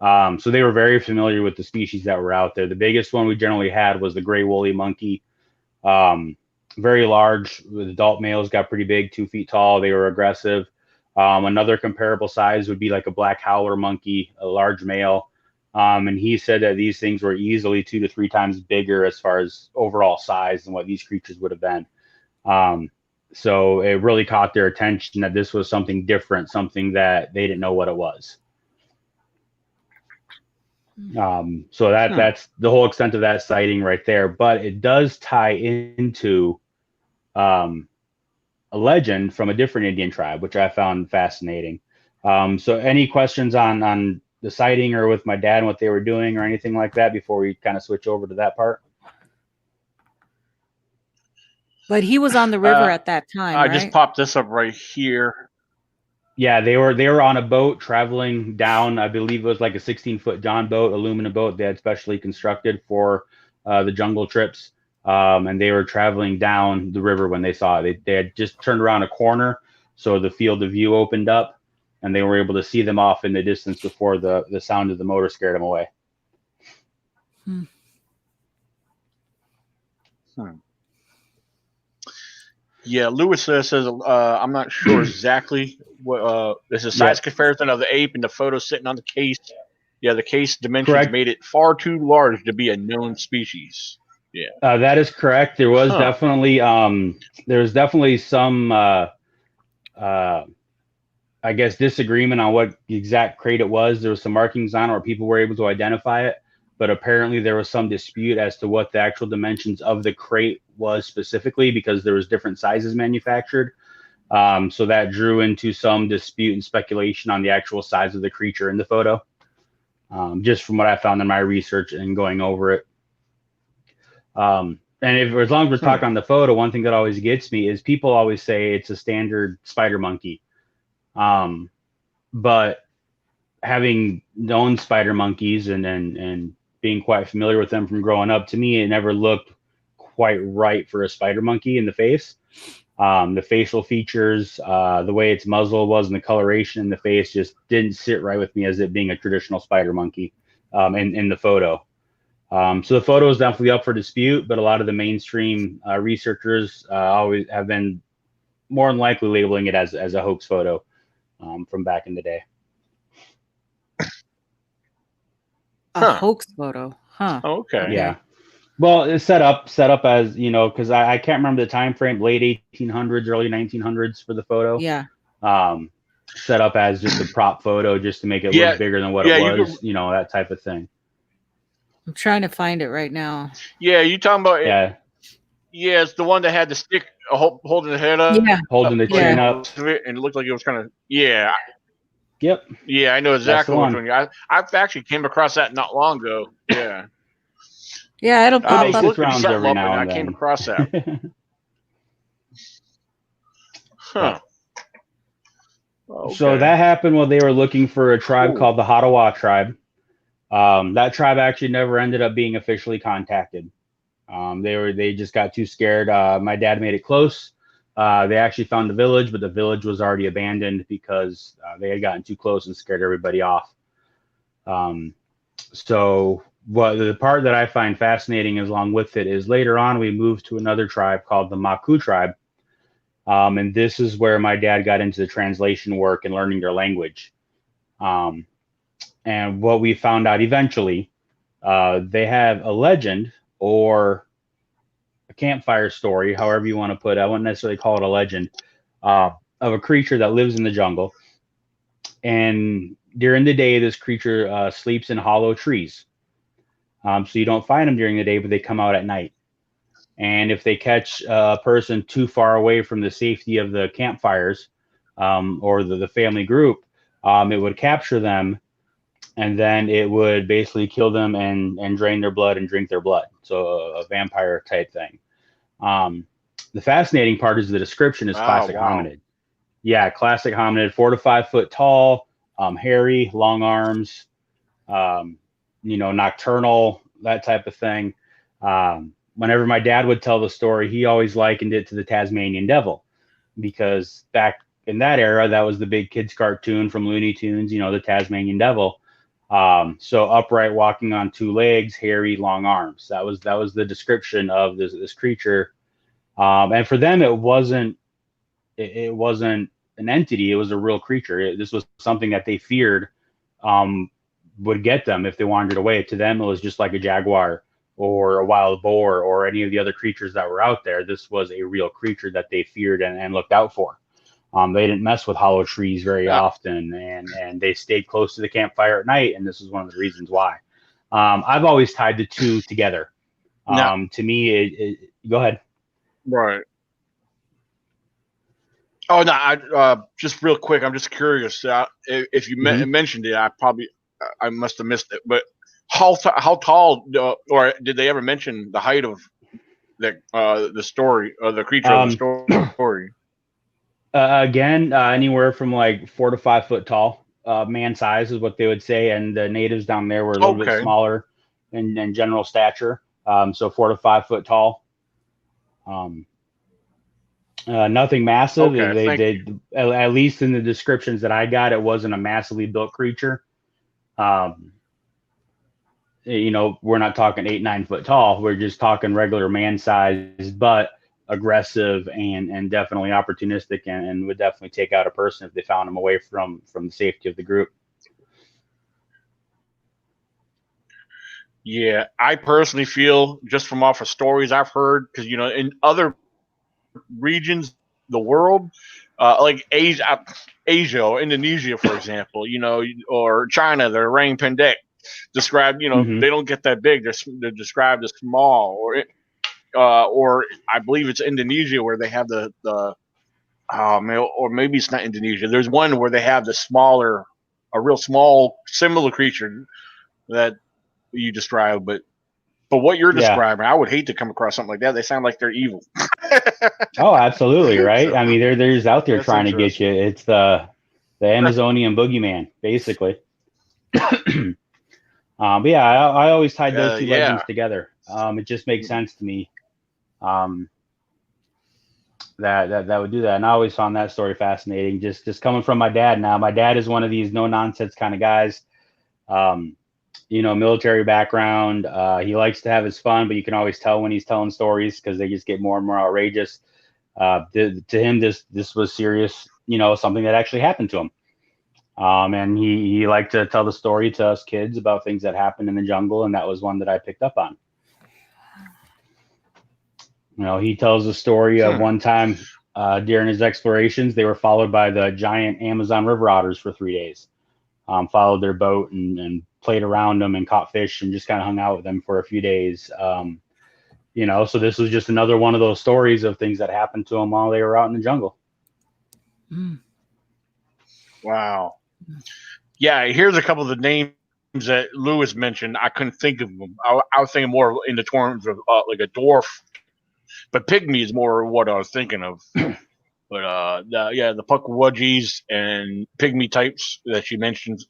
So they were very familiar with the species that were out there. The biggest one we generally had was the gray woolly monkey. Very large. The adult males got pretty big, 2 feet tall. They were aggressive. Another comparable size would be like a black howler monkey, a large male. And he said that these things were easily 2 to 3 times bigger as far as overall size than what these creatures would have been. So it really caught their attention that this was something different, something that they didn't know what it was. So that's the whole extent of that sighting right there. But it does tie into a legend from a different Indian tribe, which I found fascinating. So any questions on the sighting or with my dad and what they were doing or anything like that before we kind of switch over to that part? But he was on the river at that time, I just popped this up right here. Yeah, they were on a boat traveling down. I believe it was like a 16-foot John boat, aluminum boat they had specially constructed for the jungle trips. And they were traveling down the river when they saw it. They had just turned around a corner, so the field of view opened up, and they were able to see them off in the distance before the sound of the motor scared them away. Yeah, Lewis says I'm not sure exactly what there's a size comparison of the ape and the photo sitting on the case. Yeah, the case dimensions made it far too large to be a known species. Yeah, that is correct. There was definitely some I guess disagreement on what the exact crate it was. There was some markings on it where people were able to identify it, but apparently there was some dispute as to what the actual dimensions of the crate was specifically, because there was different sizes manufactured. So that drew into some dispute and speculation on the actual size of the creature in the photo, just from what I found in my research and going over it. And as long as we're talking on the photo, one thing that always gets me is people always say it's a standard spider monkey. But having known spider monkeys and being quite familiar with them from growing up, to me, it never looked quite right for a spider monkey in the face. The facial features, the way its muzzle was, and the coloration in the face just didn't sit right with me as it being a traditional spider monkey in the photo. So the photo is definitely up for dispute, but a lot of the mainstream researchers always have been more than likely labeling it as a hoax photo from back in the day. A hoax photo, huh? Okay. Yeah. Well, it's set up as, because I can't remember the time frame, late 1800s, early 1900s for the photo. Yeah. Set up as just a prop photo, just to make it look bigger than what it was, that type of thing. I'm trying to find it right now. Yeah, you talking about? Yeah. Yeah, it's the one that had the stick. holding the head up. Yeah. Holding the chin up. And it looked like it was kind of, yeah. Yep. Yeah, I know exactly which one. I've actually came across that not long ago. Yeah. Yeah, it'll pop up. Its rounds every now and I came across that. Huh. Okay. So that happened while they were looking for a tribe called the Hadawa tribe. That tribe actually never ended up being officially contacted. They just got too scared. My dad made it close. They actually found the village, but the village was already abandoned because they had gotten too close and scared everybody off. So the part that I find fascinating along with it is later on we moved to another tribe called the Maku tribe. And this is where my dad got into the translation work and learning their language. And what we found out eventually, they have a legend or a campfire story, however you want to put it. I wouldn't necessarily call it a legend, of a creature that lives in the jungle. And during the day, this creature sleeps in hollow trees. So you don't find them during the day, but they come out at night. And if they catch a person too far away from the safety of the campfires or the family group, it would capture them, and then it would basically kill them and drain their blood and drink their blood. So a vampire type thing. The fascinating part is the description is classic hominid. Yeah, classic hominid, 4 to 5 foot tall, hairy, long arms, nocturnal, that type of thing. Whenever my dad would tell the story, he always likened it to the Tasmanian Devil, because back in that era, that was the big kids cartoon from Looney Tunes, the Tasmanian Devil. So upright, walking on 2 legs, hairy, long arms. That was the description of this creature. And for them, it wasn't an entity. It was a real creature. This was something that they feared would get them if they wandered away. To them, it was just like a jaguar or a wild boar or any of the other creatures that were out there. This was a real creature that they feared and looked out for. They didn't mess with hollow trees very often, and they stayed close to the campfire at night, and this is one of the reasons why. I've always tied the two together. To me, go ahead. Right. Oh, no, just real quick, I'm just curious. If you mentioned it, I must have missed it, but how tall, or did they ever mention the height of the story, the creature of the story? Again, anywhere from like 4 to 5 foot tall, man size is what they would say, and the natives down there were a little bit smaller in general stature, so 4 to 5 foot tall. Nothing massive. They at least in the descriptions that I got, it wasn't a massively built creature. We're not talking 8-9 foot tall. We're just talking regular man size, but aggressive and definitely opportunistic, and would definitely take out a person if they found them away from the safety of the group. Yeah, I personally feel, just from off of stories I've heard, because in other regions, the world, like Asia or Indonesia, for example, or China, the orang pendek described, they don't get that big. They're described as small, or I believe it's Indonesia where they have the or maybe it's not Indonesia. There's one where they have a real small, similar creature that you describe, but what you're describing, I would hate to come across something like that. They sound like they're evil. Oh, absolutely, right? I mean, they're just out there trying to get you. It's the Amazonian boogeyman, basically. But yeah, I always tied those two legends together. It just makes sense to me. That would do that, and I always found that story fascinating. Just coming from my dad. Now, my dad is one of these no nonsense kind of guys. Military background. He likes to have his fun, but you can always tell when he's telling stories because they just get more and more outrageous. To him, this was serious. Something that actually happened to him. And he liked to tell the story to us kids about things that happened in the jungle, and that was one that I picked up on. He tells a story of one time during his explorations, they were followed by the giant Amazon river otters for 3 days. Followed their boat and played around them and caught fish and just kind of hung out with them for a few days. You know, so this was just another one of those stories of things that happened to them while they were out in the jungle. Wow. Yeah, here's a couple of the names that Lewis mentioned. I couldn't think of them. I was thinking more in the terms of like a dwarf, but pygmy is more what I was thinking of. But the Pukwudgies and pygmy types that he mentioned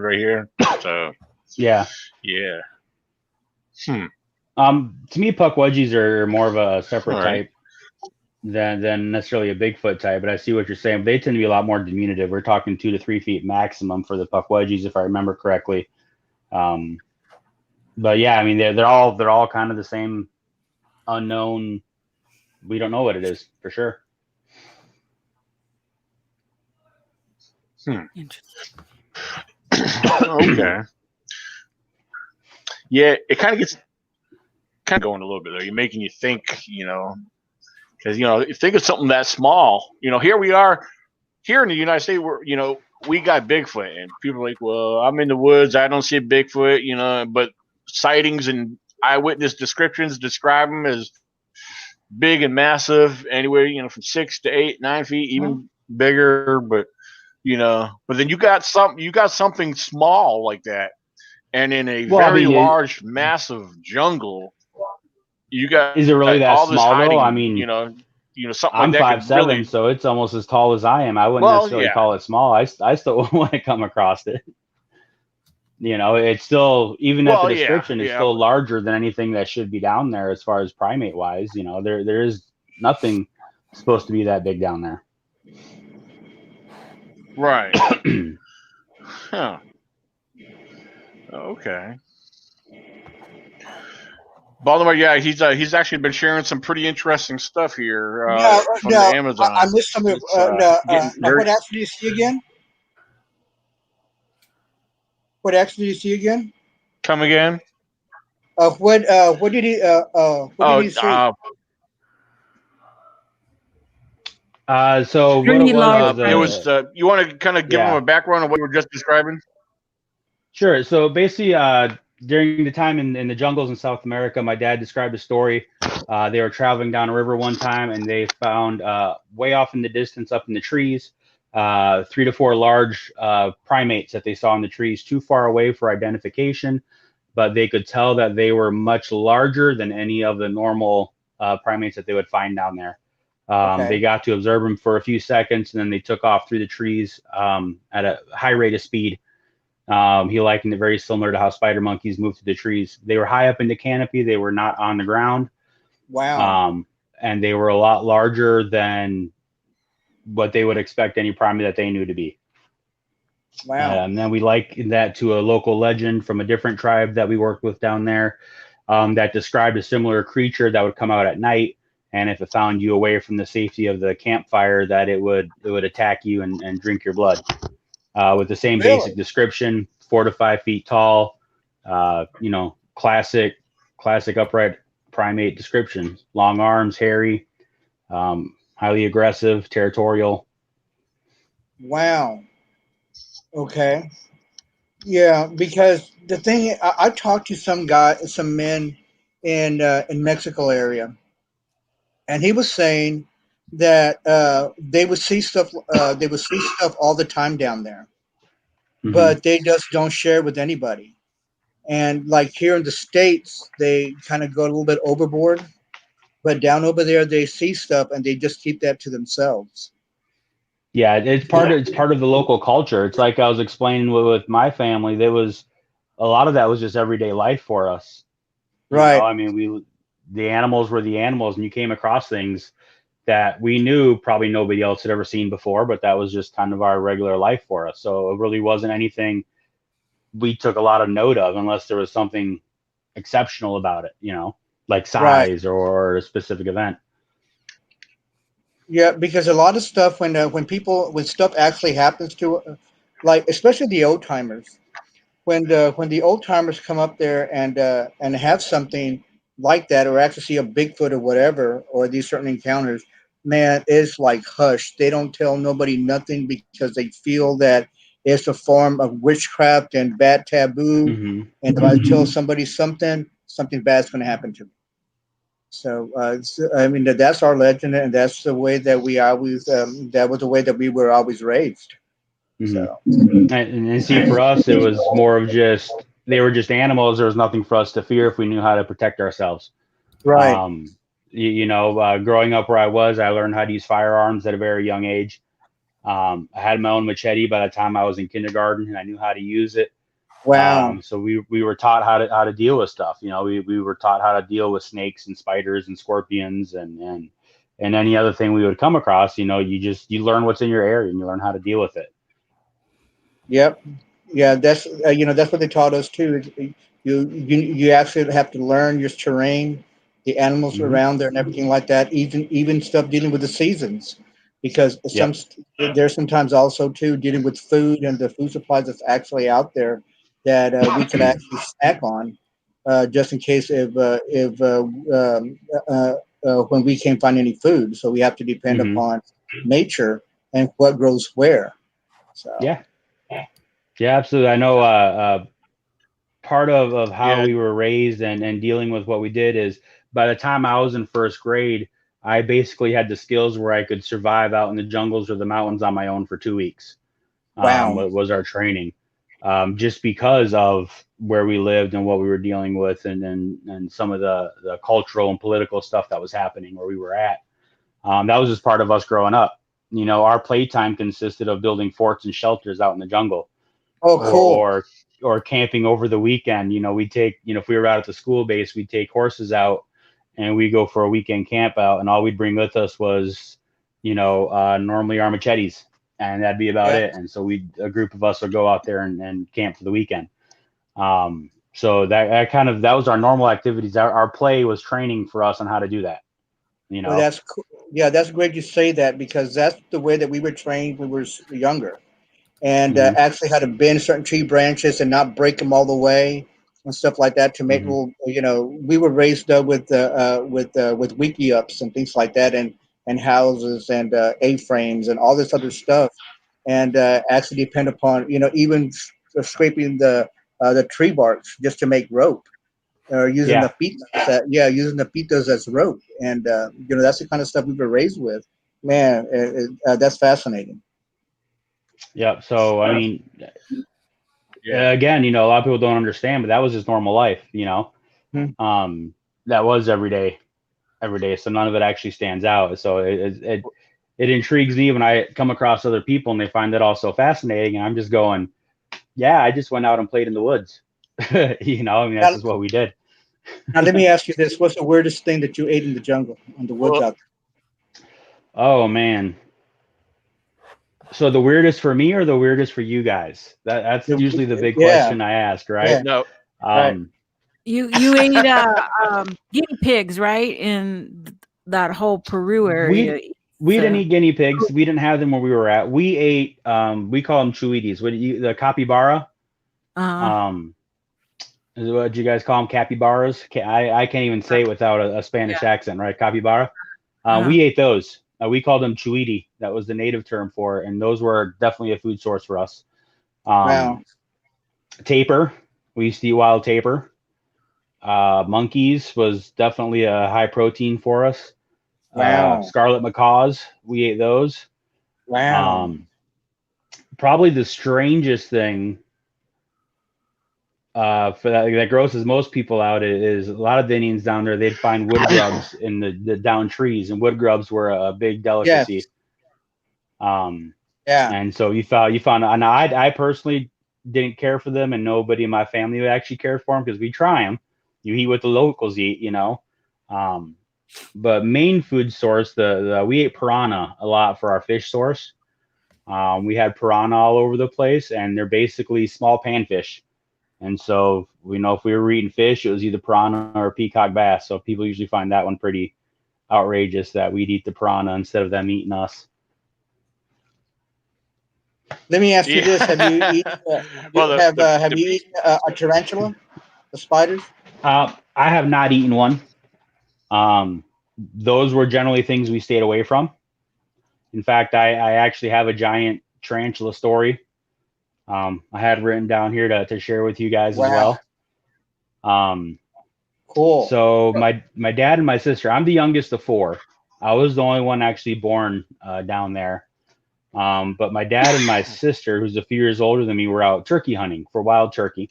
right here. So yeah. To me, Pukwudgies are more of a separate type than necessarily a Bigfoot type. But I see what you're saying. They tend to be a lot more diminutive. We're talking 2 to 3 feet maximum for the Pukwudgies, if I remember correctly. But yeah, I mean they're all kind of the same unknown. We don't know what it is for sure. Interesting. Okay. Yeah, it kind of gets going a little bit though. You're making you think, because you think of something that small. Here we are, here in the United States, we got Bigfoot, and people are like, well, I'm in the woods, I don't see Bigfoot, but sightings and eyewitness descriptions describe them as big and massive, anywhere from 6 to 8, 9 feet, even bigger. But but then you got something small like that, and in a large, massive jungle, you got. Is it really that all small hiding, though? I mean, something I'm like that 5'7", really, so it's almost as tall as I am. I wouldn't necessarily call it small. I still want to come across it. It's still, even at the description, it's still larger than anything that should be down there as far as primate wise. There is nothing supposed to be that big down there. Right. Huh. Okay. Baltimore, he's actually been sharing some pretty interesting stuff here from the Amazon. I missed some of what else do you see again? What else did you see again? Come again? What did he see? So what it was you want to kind of give them a background of what you were just describing? Sure. So basically, during the time in the jungles in South America, my dad described a story. They were traveling down a river one time, and they found way off in the distance, up in the trees, 3 to 4 large primates that they saw in the trees, too far away for identification, but they could tell that they were much larger than any of the normal primates that they would find down there. They got to observe them for a few seconds, and then they took off through the trees at a high rate of speed. He likened it very similar to how spider monkeys move through the trees. They were high up in the canopy. They were not on the ground. Wow. And they were a lot larger than what they would expect any primate that they knew to be. Wow. And then we likened that to a local legend from a different tribe that we worked with down there that described a similar creature that would come out at night. And if it found you away from the safety of the campfire, that it would attack you and drink your blood. With the same basic description, 4 to 5 feet tall, classic upright primate description, long arms, hairy, highly aggressive, territorial. Wow. Okay. Yeah, because the thing, I talked to some men in Mexico area, and he was saying that they would see stuff. They would see stuff all the time down there, but they just don't share with anybody. And like here in the States, they kind of go a little bit overboard, but down over there, they see stuff and they just keep that to themselves. Yeah, it's part of the local culture. It's like I was explaining with my family. There was a lot of that was just everyday life for us. Right. I mean, the animals were the animals, and you came across things that we knew probably nobody else had ever seen before, but that was just kind of our regular life for us. So it really wasn't anything we took a lot of note of unless there was something exceptional about it, like size or a specific event. Yeah, because a lot of stuff when stuff actually happens to, like especially the old timers, when the old timers come up there and have something like that, or actually see a Bigfoot or whatever, or these certain encounters, man, it's like hush. They don't tell nobody nothing because they feel that it's a form of witchcraft and bad taboo. And if I tell somebody something bad's going to happen to me. So, I mean, that's our legend, and that's the way that we always, that was the way that we were always raised. So, and see, for us, it was more of just, they were just animals. There was nothing for us to fear if we knew how to protect ourselves. right. Growing up where I was, I learned how to use firearms at a very young age. I had my own machete by the time I was in kindergarten, and I knew how to use it. Wow. So we were taught how to deal with stuff. We were taught how to deal with snakes and spiders and scorpions and any other thing we would come across. You learn what's in your area and you learn how to deal with it. Yep. Yeah, that's that's what they taught us too. You actually have to learn your terrain, the animals around there, and everything like that. Even stuff dealing with the seasons, because there's sometimes also too dealing with food and the food supplies that's actually out there that we could actually snack on, just in case if when we can't find any food. So we have to depend upon nature and what grows where. So yeah, absolutely. I know part of how we were raised and dealing with what we did is, by the time I was in first grade, I basically had the skills where I could survive out in the jungles or the mountains on my own for 2 weeks. Wow. Was our training, just because of where we lived and what we were dealing with, and some of the cultural and political stuff that was happening where we were at. That was just part of us growing up. Our playtime consisted of building forts and shelters out in the jungle. Oh, cool. Or camping over the weekend. We'd take, if we were out at the school base, we'd take horses out and we'd go for a weekend camp out, and all we'd bring with us was, normally our machetes, and that'd be about it. And so a group of us would go out there and camp for the weekend. So that was our normal activities. Our play was training for us on how to do that. Well, that's cool. Yeah, that's great you say that, because that's the way that we were trained when we were younger. And actually had to bend certain tree branches and not break them all the way and stuff like that to make we were raised up with wiki ups and things like that, and houses and A-frames and all this other stuff, and actually depend upon even scraping the tree barks just to make rope, or using the pitas as rope, and that's the kind of stuff we were raised with. Man, that's fascinating. Yeah. So, I mean, again, a lot of people don't understand, but that was just normal life, that was every day. So none of it actually stands out. So it intrigues me when I come across other people and they find that all so fascinating. And I'm just going, yeah, I just went out and played in the woods. That's just what we did. Now, let me ask you this. What's the weirdest thing that you ate in the jungle, in the woods out there? Oh, man. So the weirdest for me or the weirdest for you guys? That's usually the big question I ask, right? Yeah. No. Right. You ate guinea pigs, right? In that whole Peru area. We didn't eat guinea pigs. We didn't have them where we were at. We ate we call them chuitis. The capybara? What you guys call them, capybaras? I can't even say it without a Spanish accent, right? Capybara. We ate those. We called them chuiti. That was the native term for it, and those were definitely a food source for us. Wow. Tapir. We used to eat wild tapir. Monkeys was definitely a high protein for us. Wow. Scarlet macaws. We ate those. Wow. Probably the strangest thing for that grosses most people out is a lot of the Indians down there, they'd find wood grubs in the down trees, and wood grubs were a big delicacy. And so you found, and I personally didn't care for them, and nobody in my family would actually care for them, because we try them. You eat what the locals eat, but main food source, we ate piranha a lot for our fish source. We had piranha all over the place, and they're basically small panfish. And so if we were eating fish, it was either piranha or peacock bass. So people usually find that one pretty outrageous, that we'd eat the piranha instead of them eating us. Let me ask you this: have you eaten a tarantula, the spiders? I have not eaten one. Those were generally things we stayed away from. In fact, I actually have a giant tarantula story. I had written down here to share with you guys as well. Cool. So my dad and my sister, I'm the youngest of four. I was the only one actually born down there. But my dad and my sister, who's a few years older than me, were out turkey hunting for wild turkey.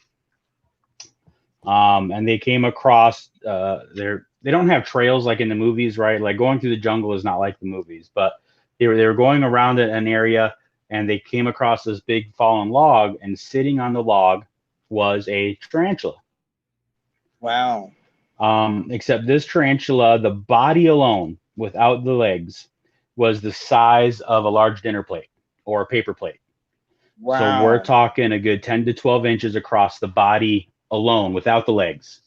And they came across they don't have trails like in the movies, right? Like going through the jungle is not like the movies, but they were going around an area and they came across this big fallen log, and sitting on the log was a tarantula. Wow. Except this tarantula, the body alone, without the legs, was the size of a large dinner plate or a paper plate. Wow. So we're talking a good 10 to 12 inches across the body alone without the legs.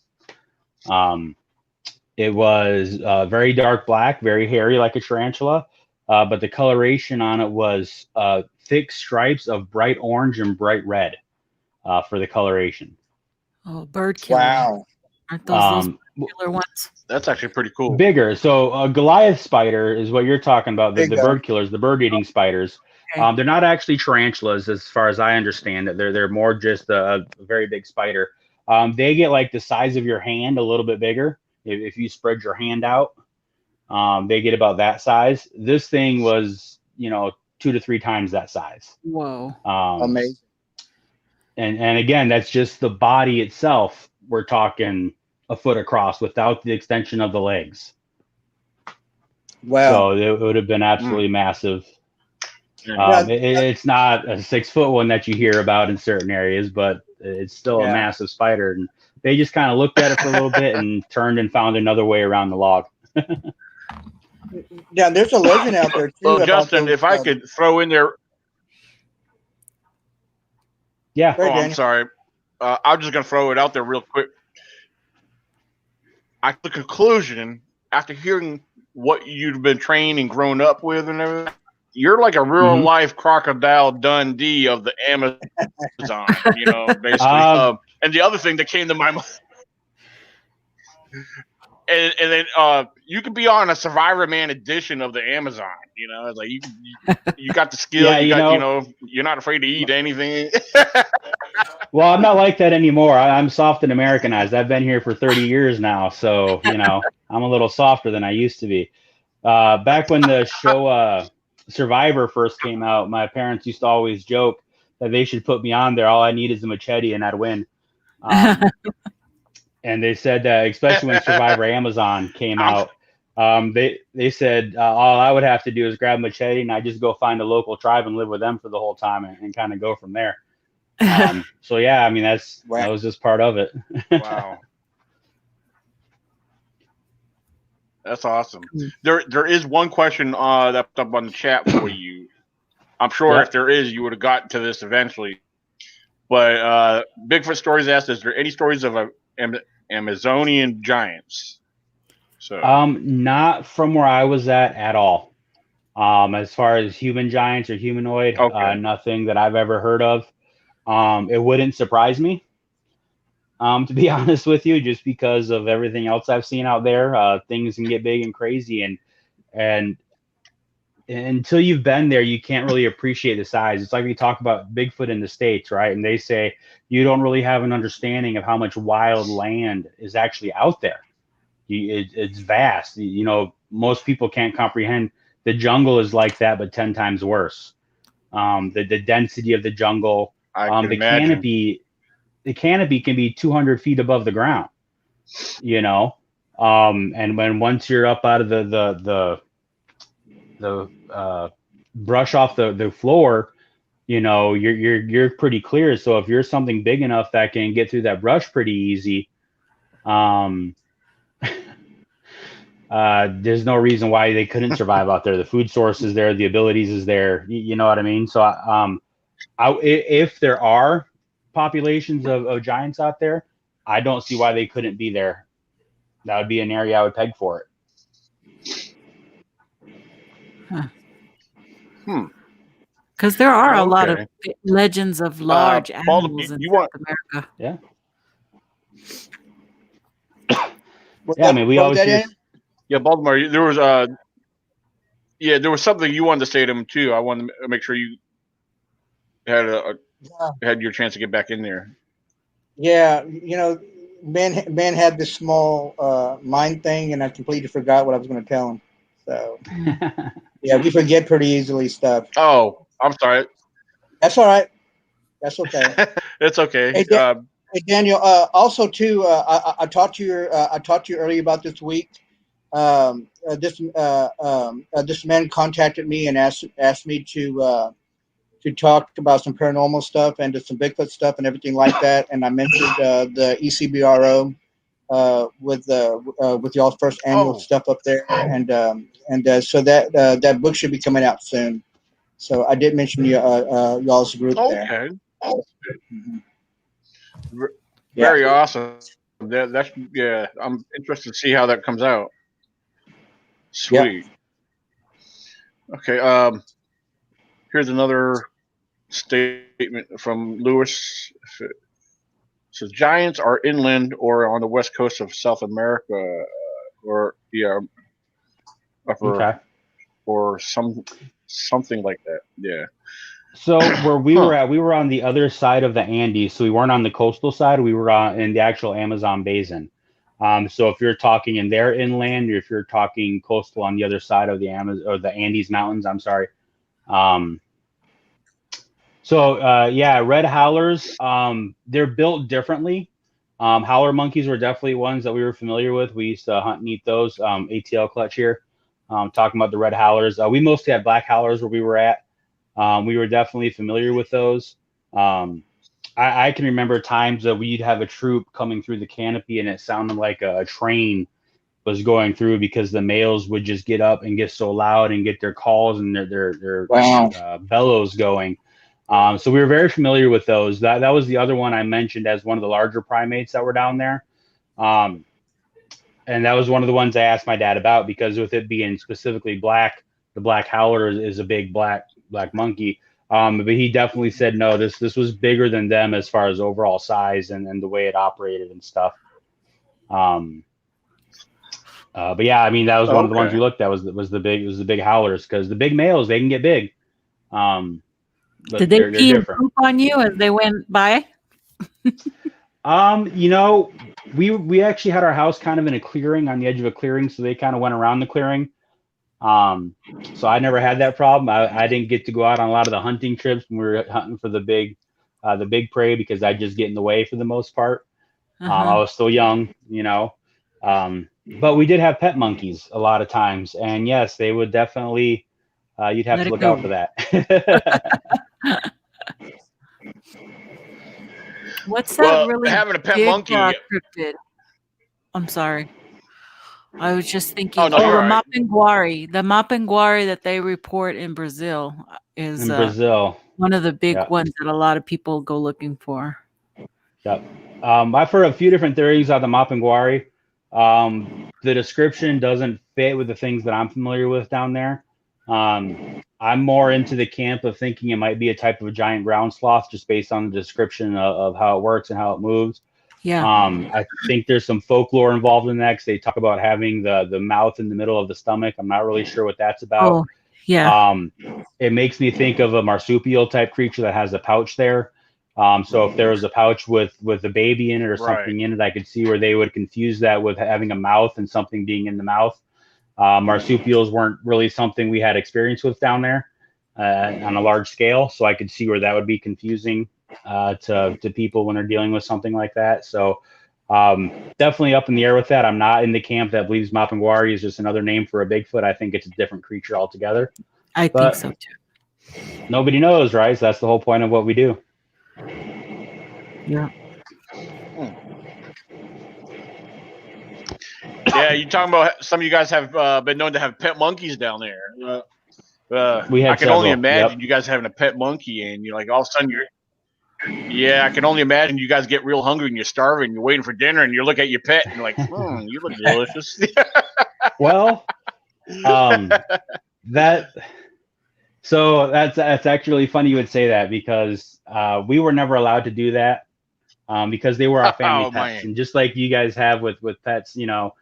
It was very dark black, very hairy like a tarantula, but the coloration on it was thick stripes of bright orange and bright red for the coloration. Oh, bird killer. Wow. Aren't those killer ones? That's actually pretty cool. Bigger. So a Goliath spider is what you're talking about, the bird killers, the bird-eating spiders. Okay. They're not actually tarantulas as far as I understand it. They're more just a very big spider. They get like the size of your hand, a little bit bigger. If you spread your hand out, they get about that size. This thing was, 2 to 3 times that size. Whoa. Amazing. And again, that's just the body itself. We're talking a foot across without the extension of the legs. Wow. So it would have been absolutely massive. It's not a 6 foot one that you hear about in certain areas, but it's still a massive spider. And they just kind of looked at it for a little bit and turned and found another way around the log. Yeah, there's a legend out there too. Well, Justin, if I could throw in there. Yeah. Oh, I'm sorry. I'm just going to throw it out there real quick. The conclusion, after hearing what you've been trained and grown up with and everything, you're like a real life Crocodile Dundee of the Amazon, basically. And the other thing that came to my mind, and then you could be on a Survivor Man edition of the Amazon. It's like you got the skill. You're not afraid to eat anything. Well, I'm not like that anymore. I'm soft and Americanized. I've been here for 30 years now, so I'm a little softer than I used to be. Back when the show Survivor first came out, my parents used to always joke that they should put me on there. All I need is a machete and I'd win. And they said that, especially when Survivor Amazon came out, they said all I would have to do is grab a machete and I just go find a local tribe and live with them for the whole time and kind of go from there. So yeah, that was just part of it. Wow. That's awesome. There is one question that's up on the chat for you. I'm sure if there is, you would have gotten to this eventually. But Bigfoot Stories asked, is there any stories of Amazonian giants? So not from where I was at all. As far as human giants or humanoid, nothing that I've ever heard of. It wouldn't surprise me, to be honest with you, just because of everything else I've seen out there. Things can get big and crazy, and until you've been there, you can't really appreciate the size. It's like we talk about Bigfoot in the States, right? And they say you don't really have an understanding of how much wild land is actually out there. It's vast. Most people can't comprehend. The jungle is like that, but 10 times worse. The density of the jungle. The canopy can be 200 feet above the ground, and once you're up out of the brush off the floor, you're pretty clear. So if you're something big enough that can get through that brush pretty easy, there's no reason why they couldn't survive out there. The food source is there, the abilities is there. You know what I mean? So if there are populations of giants out there, I don't see why they couldn't be there. That would be an area I would peg for it. Because there are a lot of legends of large animals in South America. Yeah. We always hear. Yeah, Baltimore. There was there was something you wanted to say to him too. I wanted to make sure you had had your chance to get back in there. Yeah, Ben had this small mind thing, and I completely forgot what I was going to tell him. So, yeah, we forget pretty easily stuff. Oh, I'm sorry. That's all right. That's okay. It's okay. Hey, Daniel. Also, too, I talked to you. I talked to you earlier about this week. This man contacted me and asked me to talk about some paranormal stuff and some Bigfoot stuff and everything like that. And I mentioned the ECBRO with y'all's first annual stuff up there, and so that book should be coming out soon. So I did mention y'all's group there. Mm-hmm. Very awesome. That's yeah. I'm interested to see how that comes out. Sweet. Yep. Okay. Here's another statement from Lewis. It says giants are inland or on the west coast of South America, or upper, or something like that. Yeah. So where we were at, we were on the other side of the Andes, so we weren't on the coastal side. We were in the actual Amazon basin. So if you're talking in their inland, or if you're talking coastal on the other side of the Amazon or the Andes Mountains, I'm sorry. Red howlers, they're built differently. Howler monkeys were definitely ones that we were familiar with. We used to hunt and eat those. ATL clutch here. Talking about the red howlers. We mostly had black howlers where we were at. We were definitely familiar with those. I can remember times that we'd have a troop coming through the canopy and it sounded like a train was going through because the males would just get up and get so loud and get their calls and their bellows going. So we were very familiar with those. That was the other one I mentioned as one of the larger primates that were down there. And that was one of the ones I asked my dad about because with it being specifically black, the black howler is a big black monkey. But he definitely said, no, this was bigger than them as far as overall size and the way it operated and stuff. But yeah, I mean, that was one of the ones we looked at was the big howlers because the big males, they can get big. But did they pee and poop on you as they went by? We actually had our house kind of in a clearing on the edge of a clearing, so they kind of went around the clearing. So I never had that problem. I didn't get to go out on a lot of the hunting trips when we were hunting for the big prey because I just get in the way for the most part. I was still young, but we did have pet monkeys a lot of times, and yes, they would definitely. You'd have to look out for that. What's that really having a pet monkey? Cryptid? I'm sorry. I was just thinking, the Mapinguari. The Mapinguari that they report in Brazil is one of the big ones that a lot of people go looking for. Yep. I've heard a few different theories on the Mapinguari. The description doesn't fit with the things that I'm familiar with down there. I'm more into the camp of thinking it might be a type of a giant ground sloth just based on the description of how it works and how it moves. Yeah. I think there's some folklore involved in that because they talk about having the mouth in the middle of the stomach. I'm not really sure what that's about. Oh, yeah. It makes me think of a marsupial type creature that has a pouch there. So if there was a pouch with a baby in it or something in it, I could see where they would confuse that with having a mouth and something being in the mouth. Marsupials weren't really something we had experience with down there on a large scale. So I could see where that would be confusing to people when they're dealing with something like that. So definitely up in the air with that. I'm not in the camp that believes Mapinguari is just another name for a Bigfoot. I think it's a different creature altogether. I think so too. Nobody knows, right? So that's the whole point of what we do. Yeah. Yeah, you're talking about some of you guys have been known to have pet monkeys down there. I can only imagine you guys having a pet monkey and you're like all of a sudden I can only imagine you guys get real hungry and you're starving, you're waiting for dinner and you look at your pet and you're like, you look delicious. Well, that's actually funny you would say that because we were never allowed to do that because they were our family pets. And just like you guys have with pets, so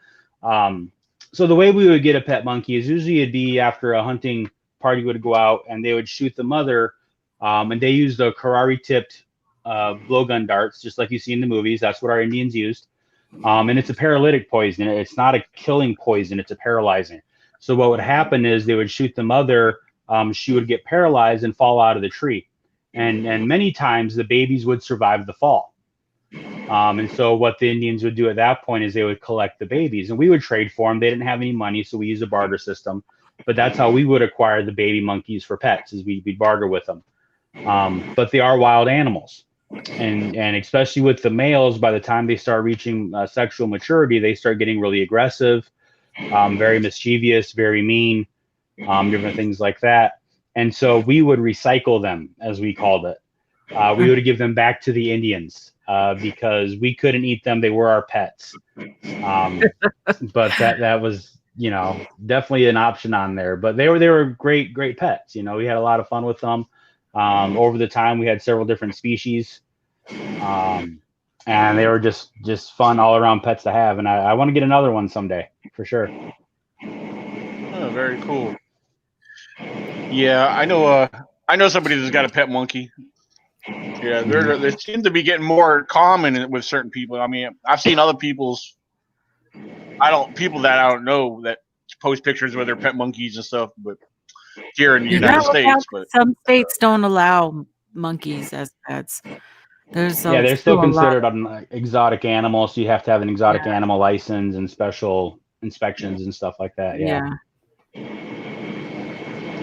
the way we would get a pet monkey is usually it'd be after a hunting party would go out and they would shoot the mother and they used the Karari tipped blowgun darts, just like you see in the movies. That's what our Indians used. And it's a paralytic poison. It's not a killing poison. It's a paralyzing. So what would happen is they would shoot the mother. She would get paralyzed and fall out of the tree. And many times the babies would survive the fall. And so what the Indians would do at that point is they would collect the babies, and we would trade for them. They didn't have any money, so we used a barter system. But that's how we would acquire the baby monkeys for pets, is we'd barter with them. But they are wild animals. And especially with the males, by the time they start reaching sexual maturity, they start getting really aggressive, very mischievous, very mean, different things like that. And so we would recycle them, as we called it. We would give them back to the Indians because we couldn't eat them. They were our pets. But that was, definitely an option on there. But they were great pets. We had a lot of fun with them. Over the time, we had several different species. And they were just fun all around pets to have. And I want to get another one someday for sure. Oh, very cool. Yeah, I know somebody that's got a pet monkey. Yeah, they seem to be getting more common with certain people. I mean, I've seen other people that I don't know that post pictures with their pet monkeys and stuff, but here in the United States. But some states don't allow monkeys as pets. They're still considered an exotic animal, so you have to have an exotic animal license and special inspections and stuff like that. Yeah.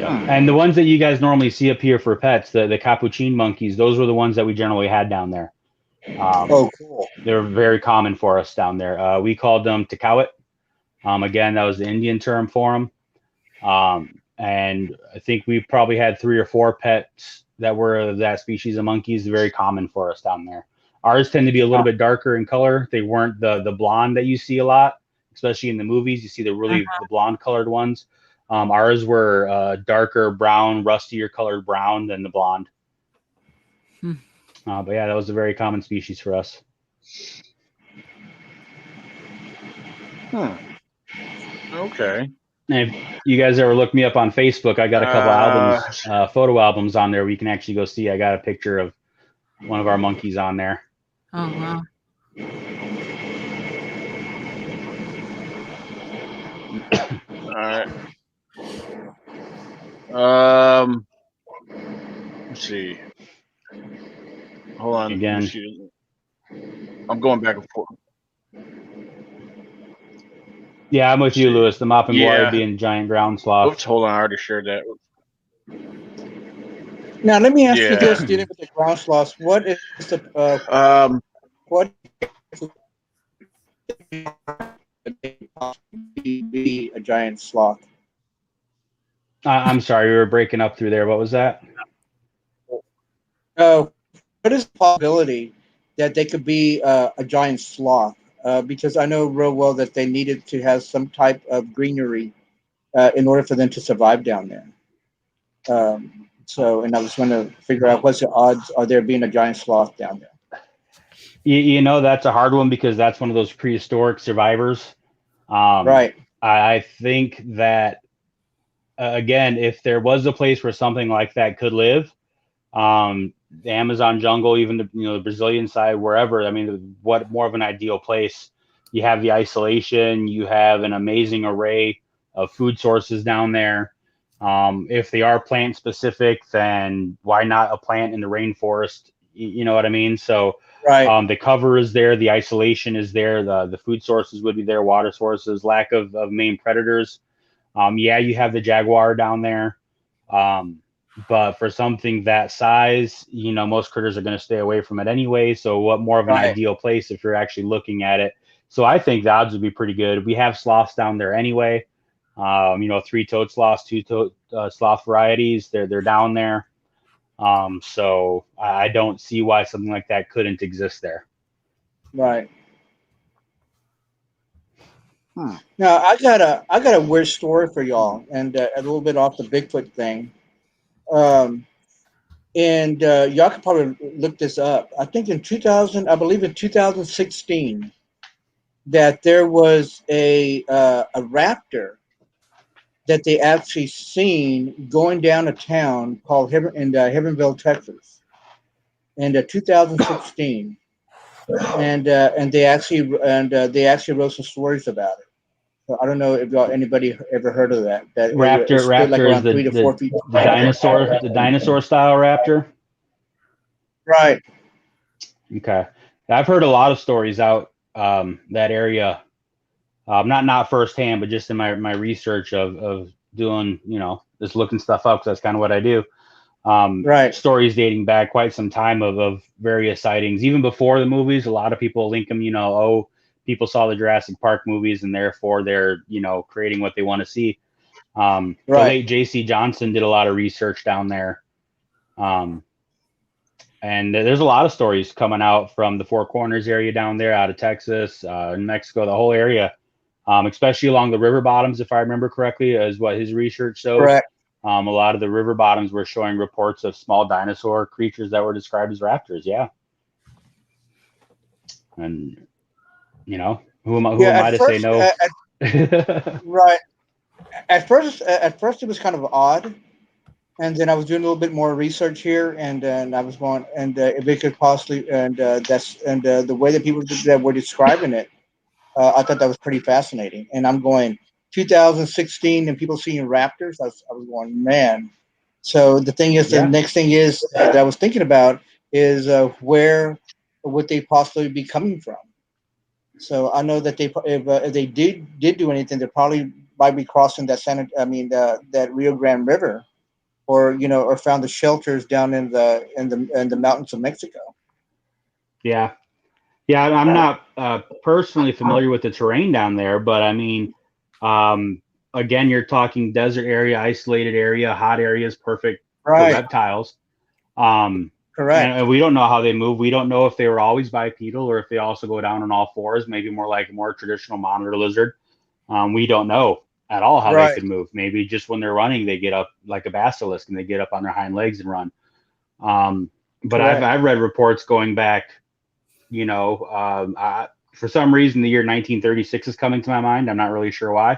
And the ones that you guys normally see up here for pets, the capuchin monkeys, those were the ones that we generally had down there. Cool. They were very common for us down there. We called them takawit. Again, that was the Indian term for them. And I think we probably had 3 or 4 pets that were that species of monkeys. Very common for us down there. Ours tend to be a little bit darker in color. They weren't the blonde that you see a lot, especially in the movies. You see the blonde colored ones. Ours were darker brown, rustier colored brown than the blonde. But yeah, that was a very common species for us. Okay. And if you guys ever look me up on Facebook, I got a couple albums, photo albums on there where you can actually go see. I got a picture of one of our monkeys on there. Oh, wow. All right. Let's see. Hold on. Again. I'm going back and forth. Yeah, I'm with you, Lewis. The mop and guar being giant ground sloth. Oops, hold on. I already shared that. Now, let me ask you this, dealing with the ground sloths. What is the what be a giant sloth? I'm sorry, we were breaking up through there. What was that? What is the possibility that they could be a giant sloth? Because I know real well that they needed to have some type of greenery in order for them to survive down there. And I was going to figure out what's the odds are there being a giant sloth down there. That's a hard one because that's one of those prehistoric survivors. Right. I think that, again, if there was a place where something like that could live, the Amazon jungle, even the Brazilian side, wherever, I mean, what more of an ideal place? You have the isolation, you have an amazing array of food sources down there. If they are plant specific, then why not a plant in the rainforest? You know what I mean? So right. The cover is there, the isolation is there, the food sources would be there, water sources, lack of main predators. You have the jaguar down there. But for something that size, most critters are going to stay away from it anyway. So what more of an ideal place if you're actually looking at it? So I think the odds would be pretty good. We have sloths down there anyway. 3-toed sloths, 2-toed sloth varieties. They're down there. So I don't see why something like that couldn't exist there. Right. Now I got a weird story for y'all, and a little bit off the Bigfoot thing. And y'all could probably look this up. I think in 2016, that there was a raptor that they actually seen going down a town called Heavenville, Texas, in 2016. and they actually wrote some stories about it. So I don't know if anybody ever heard of that. That it stood like raptor is around 3 to 4 feet. the dinosaur style raptor. Right. Okay, I've heard a lot of stories out that area. Not firsthand, but just in my research of doing, just looking stuff up, because that's kind of what I do. Right. Stories dating back quite some time of various sightings, even before the movies. A lot of people link them, people saw the Jurassic Park movies and therefore they're, creating what they want to see. The late J.C. Johnson did a lot of research down there. And there's a lot of stories coming out from the Four Corners area down there, out of Texas, Mexico, the whole area, especially along the river bottoms, if I remember correctly, is what his research shows. Correct. A lot of the river bottoms were showing reports of small dinosaur creatures that were described as raptors. Yeah. And, who am I to say no? Right. At first it was kind of odd. And then I was doing a little bit more research here, and I was going, and if it could possibly, the way that people that were describing it, I thought that was pretty fascinating. And I'm going 2016, and people seeing raptors. I was going, man. So the thing is, the next thing is that I was thinking about is where would they possibly be coming from? So I know that if they did do anything, they probably might be crossing that Rio Grande River. Or found the shelters down in the mountains of Mexico. Yeah. I'm not personally familiar with the terrain down there, but I mean, again, you're talking desert area, isolated area, hot areas, perfect for reptiles. Correct. And we don't know how they move. We don't know if they were always bipedal or if they also go down on all fours, maybe more like a more traditional monitor lizard. We don't know at all how they could move. Maybe just when they're running, they get up like a basilisk and they get up on their hind legs and run. But I've read reports going back, for some reason, the year 1936 is coming to my mind. I'm not really sure why.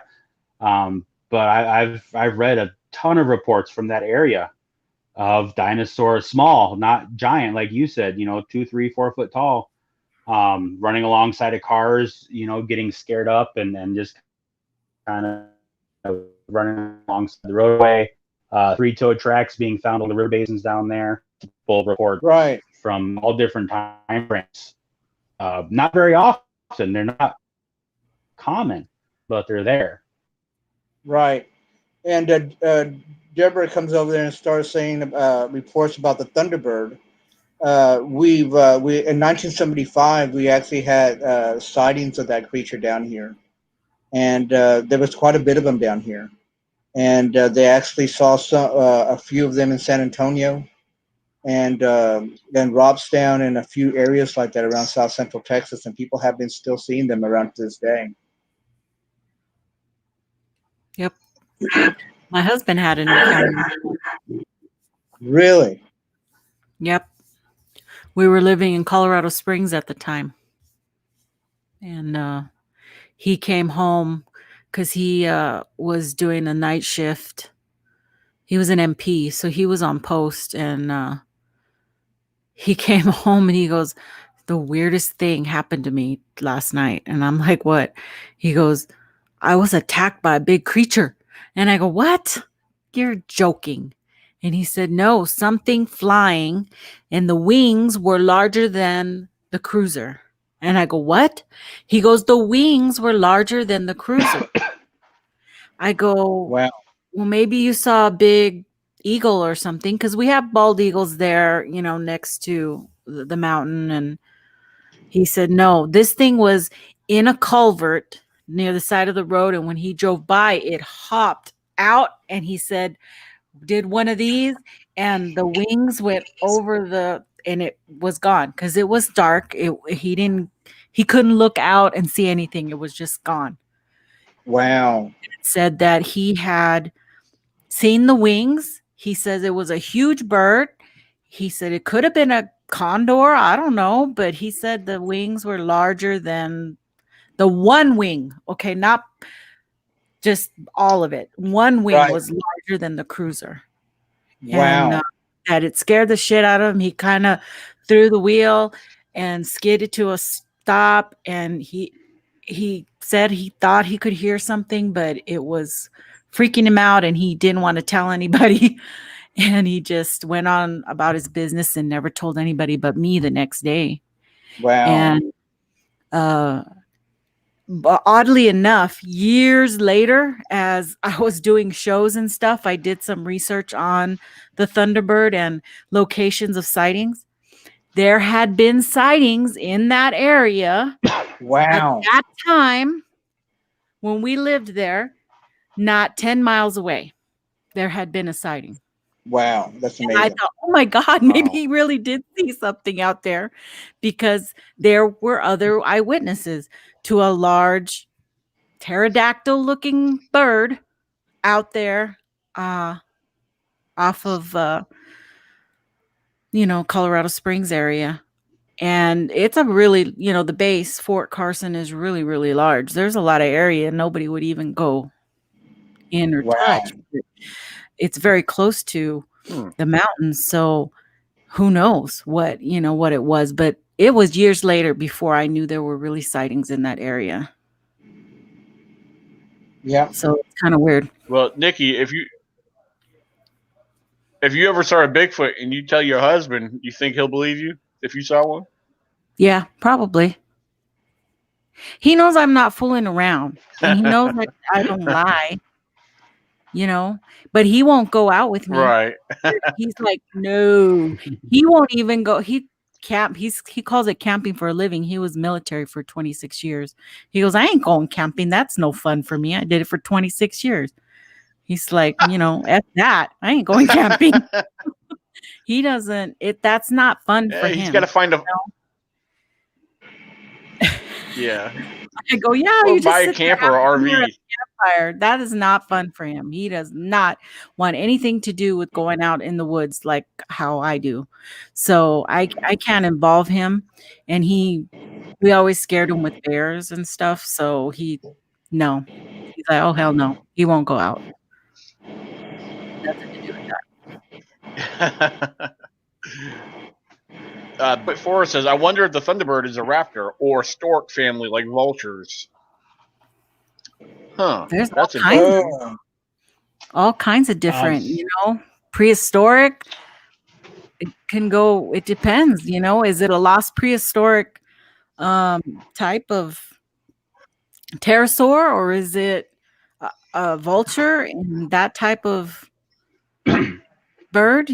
But I've read a ton of reports from that area of dinosaurs, small, not giant, like you said, 2, 3, 4 foot tall, running alongside of cars, getting scared up and just kind of running alongside the roadway, 3-toed tracks being found on the river basins down there. People report from all different time frames. Not very often. They're not common, but they're there. Right. And Deborah comes over there and starts saying reports about the Thunderbird. We in 1975 we actually had sightings of that creature down here, and there was quite a bit of them down here. And they actually saw a few of them in San Antonio, and then Robstown and a few areas like that around South Central Texas, and people have been still seeing them around to this day. Yep. My husband had an encounter. Really? Yep. We were living in Colorado Springs at the time, and he came home because he was doing a night shift. He was an MP, so he was on post, and he came home and he goes, the weirdest thing happened to me last night. And I'm like, what? He goes, I was attacked by a big creature. And I go, what? You're joking. And he said, no, something flying, and the wings were larger than the cruiser. And I go, what? He goes, the wings were larger than the cruiser. I go, wow. Well, maybe you saw a big eagle or something, because we have bald eagles there, next to the mountain. And he said, no, this thing was in a culvert near the side of the road. And when he drove by, it hopped out. And he said, did one of these, and the wings went over and it was gone because it was dark. He couldn't look out and see anything. It was just gone. Wow. It said that he had seen the wings. He says it was a huge bird. He said it could have been a condor. I don't know. But he said the wings were larger than the one wing. Okay, not just all of it. One wing was larger than the cruiser. Wow. And that it scared the shit out of him. He kind of threw the wheel and skidded to a stop. And he said he thought he could hear something, but it was freaking him out and he didn't want to tell anybody. And he just went on about his business and never told anybody but me the next day. Wow. And but oddly enough, years later, as I was doing shows and stuff, I did some research on the Thunderbird and locations of sightings. There had been sightings in that area. Wow. At that time, when we lived there, not 10 miles away, there had been a sighting. Wow, that's amazing. And I thought, oh my God, maybe he really did see something out there, because there were other eyewitnesses to a large pterodactyl-looking bird out there off of, Colorado Springs area. And it's a really, the base, Fort Carson, is really, really large. There's a lot of area nobody would even go in or touch. It's very close to the mountains, so who knows what it was. But it was years later before I knew there were really sightings in that area. Yeah. So it's kind of weird. Well, Nikki, if you ever saw a Bigfoot and you tell your husband, you think he'll believe you if you saw one? Yeah, probably. He knows I'm not fooling around, and he knows that I don't lie, but he won't go out with me. Right. He's like, no, he won't even go. He calls it camping for a living. He was military for 26 years. He goes, I ain't going camping. That's no fun for me. I did it for 26 years. He's like, F that. I ain't going camping. He doesn't. That's not fun for him. He's got to find a. Yeah. I go, yeah. Or you just buy a camper or RV. Campfire. That is not fun for him. He does not want anything to do with going out in the woods like how I do. So I can't involve him. And we always scared him with bears and stuff. So he's like, oh hell no, he won't go out. Nothing to do with that. But Forrest says, I wonder if the Thunderbird is a raptor or stork family like vultures. Huh. There's all kinds of different, prehistoric. It can go, it depends, is it a lost prehistoric type of pterosaur, or is it a vulture and that type of bird?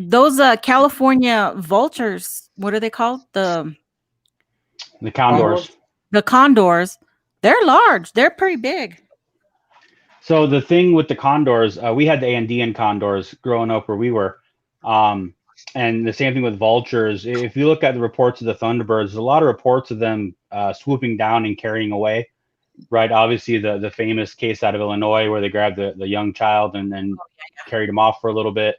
Those California vultures, what are they called? The condors. The condors, they're large. They're pretty big. So the thing with the condors, we had the Andean condors growing up where we were. And the same thing with vultures. If you look at the reports of the Thunderbirds, there's a lot of reports of them swooping down and carrying away. Right. Obviously, the famous case out of Illinois where they grabbed the young child and then carried him off for a little bit.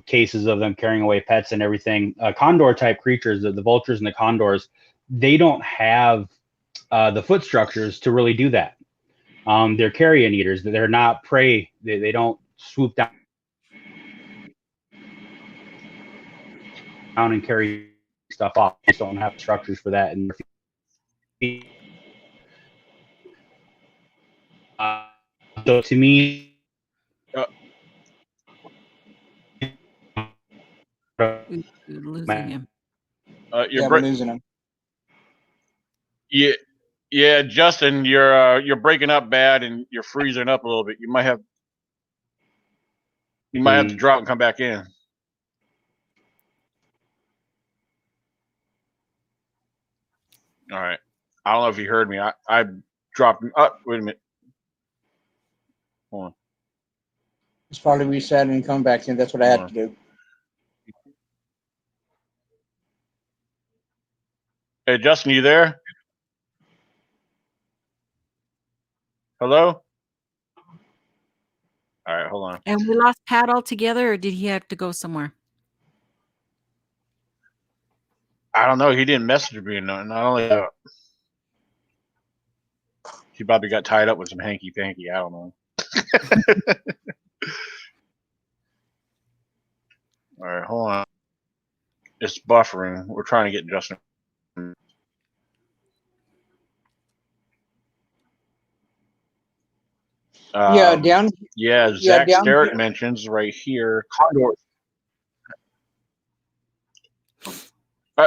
Cases of them carrying away pets and everything. Condor type creatures, the vultures and the condors, they don't have the foot structures to really do that. They're carrion eaters. They're not prey. They don't swoop down and carry stuff off. They just don't have structures for that. And so to me, losing him. We're losing him. Yeah, Justin, you're breaking up bad and you're freezing up a little bit. You might have to drop and come back in. All right. I don't know if you heard me. I dropped him. Oh, wait a minute. Hold on. It's probably reset and come back in. That's what I had to do. Hey, Justin, you there? Hello? All right, hold on. And we lost Pat altogether, or did he have to go somewhere? I don't know. He didn't message me. Not only that, he probably got tied up with some hanky-panky. I don't know. All right, hold on. It's buffering. We're trying to get Justin. Down. Yeah, Zach Sterritt mentions right here condor.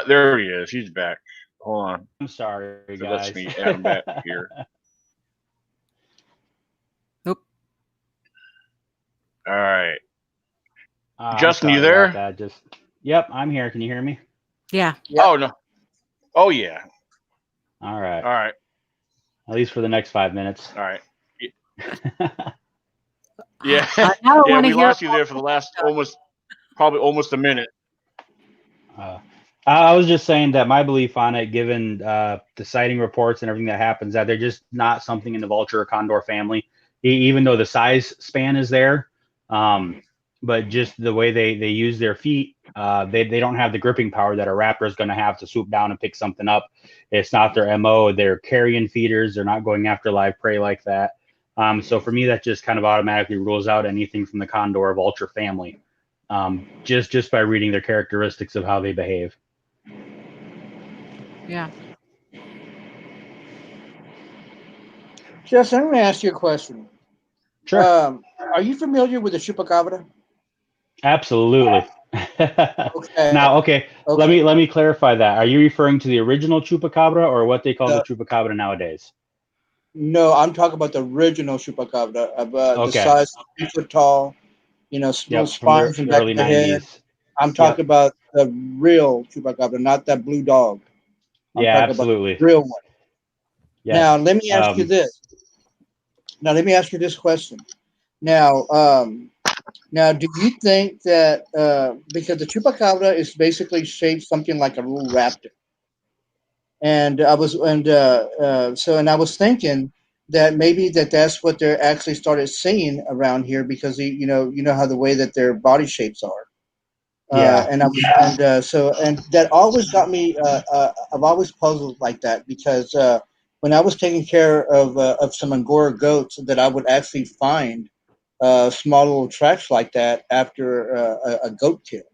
There he is. He's back. Hold on. I'm sorry, so guys. Let me add him back here. Nope. All right. Justin, you there? Yep, I'm here. Can you hear me? Yeah. Yep. Oh no. Oh yeah. All right. All right. At least for the next 5 minutes. All right. Yeah. Yeah, we lost you there for the last probably almost a minute. I was just saying that my belief on it, given the sighting reports and everything that happens, that they're just not something in the vulture or condor family, even though the size span is there. But just the way they use their feet, they don't have the gripping power that a raptor is going to have to swoop down and pick something up. It's not their MO. They're carrion feeders. They're not going after live prey like that. So for me, that just kind of automatically rules out anything from the condor or vulture family, just by reading their characteristics of how they behave. Yeah. Justin, I'm going to ask you a question. Sure. Are you familiar with the chupacabra? Absolutely. Okay. Now, okay. Let me clarify that. Are you referring to the original chupacabra or what they call the chupacabra nowadays? No, I'm talking about the original chupacabra, the size 3 foot tall, small spines and back of the head. I'm talking about the real chupacabra, not that blue dog. I'm talking absolutely. about the real one. Yes. Now, let me ask you this. Now, let me ask you this question. Now, do you think that because the chupacabra is basically shaped something like a little raptor, and I was thinking that maybe that's what they're actually started seeing around here because you know how the way that their body shapes are. And that always got me. I've always puzzled like that because when I was taking care of some Angora goats, that I would actually find small little tracks like that after a goat kill,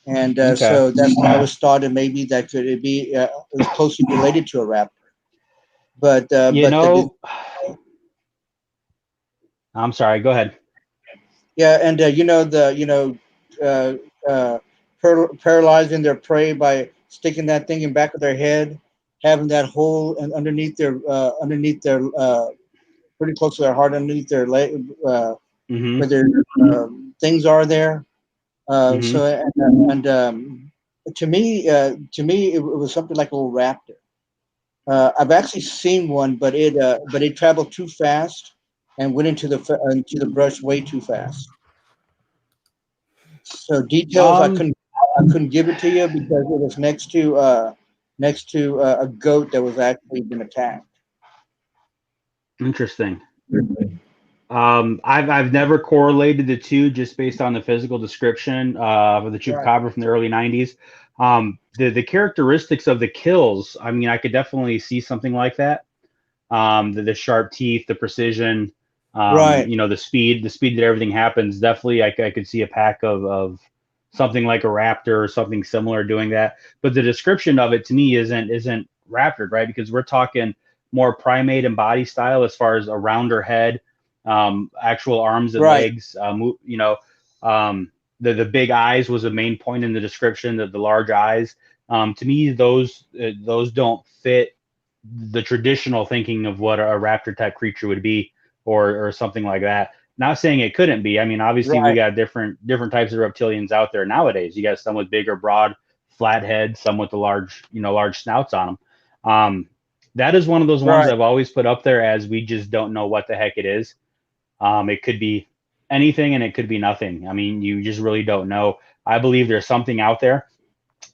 and so that's why I always thought that maybe that could be it was closely related to a raptor. But I'm sorry. Go ahead. Yeah, and paralyzing their prey by sticking that thing in back of their head, having that hole and underneath their pretty close to their heart, underneath their leg, where their things are there. So to me, it was something like a little raptor. I've actually seen one, but it traveled too fast and went into the brush way too fast. So details I couldn't give it to you because it was next to a goat that was actually been attacked. Interesting. I've never correlated the two just based on the physical description of the chupacabra from the early 90s. The characteristics of the kills, I mean, I could definitely see something like that. The sharp teeth, the precision, the speed that everything happens. Definitely, I could see a pack of something like a raptor or something similar doing that. But the description of it to me isn't raptored, right? Because we're talking more primate and body style as far as a rounder head, actual arms and legs. The big eyes was a main point in the description. The large eyes. To me, those don't fit the traditional thinking of what a raptor type creature would be, or something like that. Not saying it couldn't be. I mean, obviously we got different types of reptilians out there nowadays. You got some with bigger, broad, flat heads, some with the large snouts on them. That is one of those ones I've always put up there as we just don't know what the heck it is. It could be anything and it could be nothing. I mean, you just really don't know. I believe there's something out there.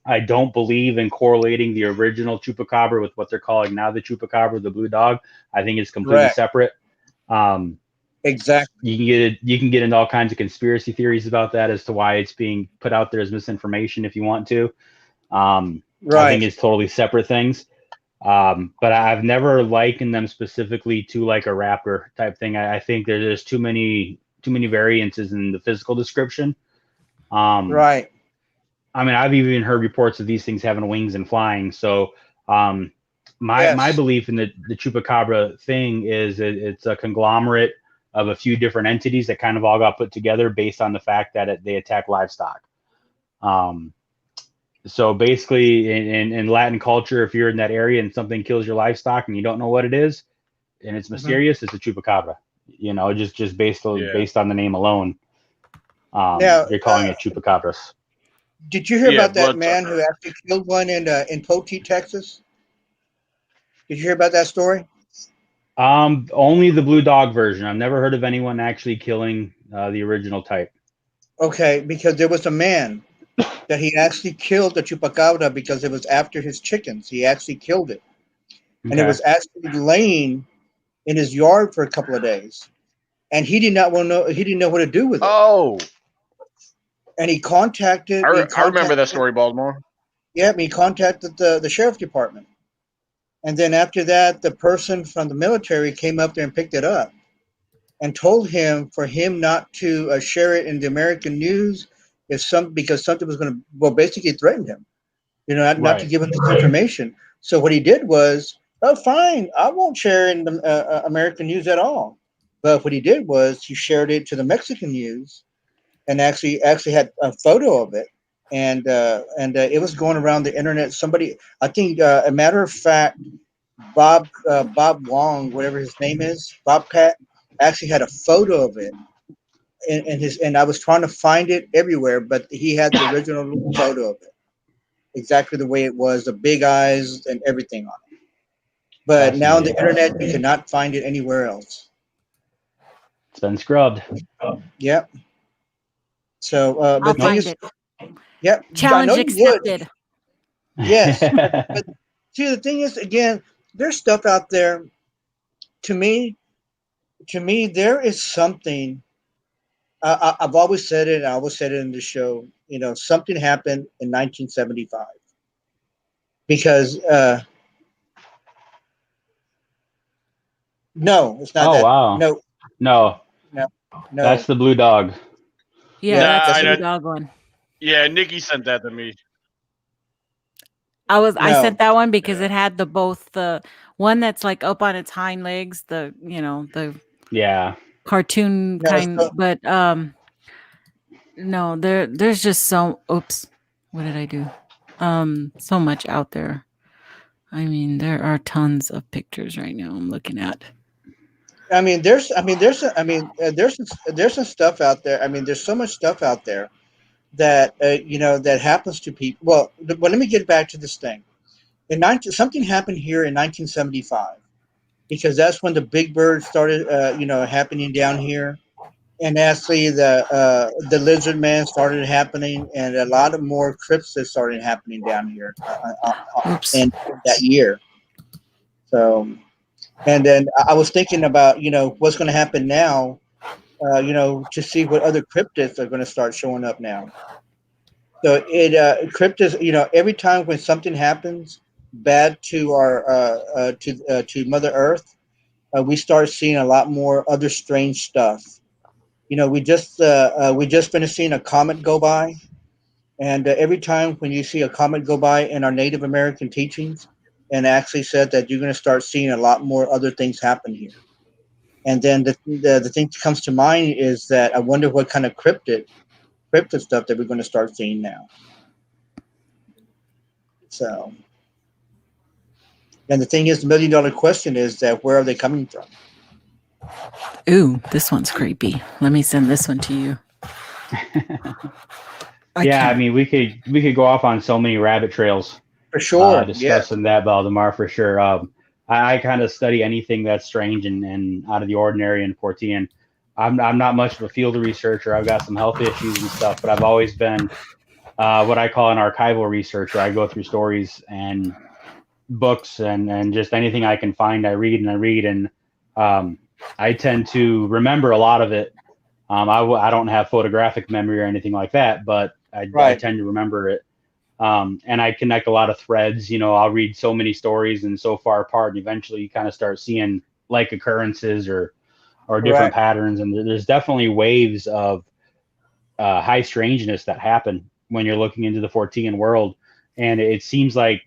I don't believe in correlating the original chupacabra with what they're calling now the chupacabra, the blue dog. I think it's completely separate. Exactly. You can get into all kinds of conspiracy theories about that as to why it's being put out there as misinformation if you want to. I think it's totally separate things. But I've never likened them specifically to like a raptor type thing. I think there's too many variances in the physical description. I mean, I've even heard reports of these things having wings and flying. So my belief in the chupacabra thing is it's a conglomerate of a few different entities that kind of all got put together based on the fact that they attack livestock. So basically, in Latin culture, if you're in that area and something kills your livestock and you don't know what it is, and it's mysterious, it's a chupacabra. You know, just based on the name alone, they're calling it chupacabras. Did you hear about that man who actually killed one in Poteet, Texas? Did you hear about that story? Only the blue dog version. I've never heard of anyone actually killing the original type. Okay, because there was a man that he actually killed the chupacabra because it was after his chickens. He actually killed it. Okay. And it was actually laying in his yard for a couple of days. And he did not want to know, he didn't know what to do with it. Oh. And he contacted I remember that story, Baltimore. Yeah, he contacted the sheriff's department. And then after that, the person from the military came up there and picked it up and told him for him not to share it in the American news because something was going to, well, basically threatened him, not to give him this information. So what he did was, oh, fine, I won't share in the American news at all. But what he did was he shared it to the Mexican news and actually had a photo of it. And it was going around the internet. Somebody, I think, a matter of fact, Bob Wong, whatever his name is, Bobcat, actually had a photo of it, and I was trying to find it everywhere, but he had the original photo of it, exactly the way it was, the big eyes and everything on it. But now on the internet, you cannot find it anywhere else. It's been scrubbed. Yep. So, I'll find it. Yep. Challenge accepted. Yes. But see, the thing is, again, there's stuff out there. To me, there is something. I've always said it. I always said it in the show. Something happened in 1975 because. No, it's not. Oh, that. Wow! No. That's the blue dog. Yeah, that's the blue dog one. Yeah, Nikki sent that to me. I sent that one because it had the one that's like up on its hind legs, the cartoon kind, but no, there's just so oops, what did I do? So much out there. I mean, there are tons of pictures right now I'm looking at. There's some stuff out there. There's so much stuff out there that that happens to people. Well, let me get back to this thing. Something happened here in 1975 because that's when the big bird started happening down here, and actually the lizard man started happening, and a lot of more cryptids started happening down here in that year. So, and then I was thinking about what's going to happen now, to see what other cryptids are going to start showing up now. So cryptids, every time when something happens bad to our to Mother Earth, we start seeing a lot more other strange stuff. We just finished seeing a comet go by, and every time when you see a comet go by in our Native American teachings, and actually said that you're going to start seeing a lot more other things happen here. And then the thing that comes to mind is that I wonder what kind of cryptid stuff that we're going to start seeing now. So, and the thing is, the $1 million question is that where are they coming from? Ooh, this one's creepy. Let me send this one to you. We could go off on so many rabbit trails. For sure. Discussing that, Valdemar, for sure. I kind of study anything that's strange and out of the ordinary in Portian. I'm not much of a field researcher. I've got some health issues and stuff, but I've always been what I call an archival researcher. I go through stories and books and just anything I can find, I read. And I tend to remember a lot of it. I don't have photographic memory or anything like that, but I tend to remember it. And I connect a lot of threads. I'll read so many stories and so far apart, and eventually you kind of start seeing like occurrences or different patterns. And there's definitely waves of high strangeness that happen when you're looking into the Fortean world. And it seems like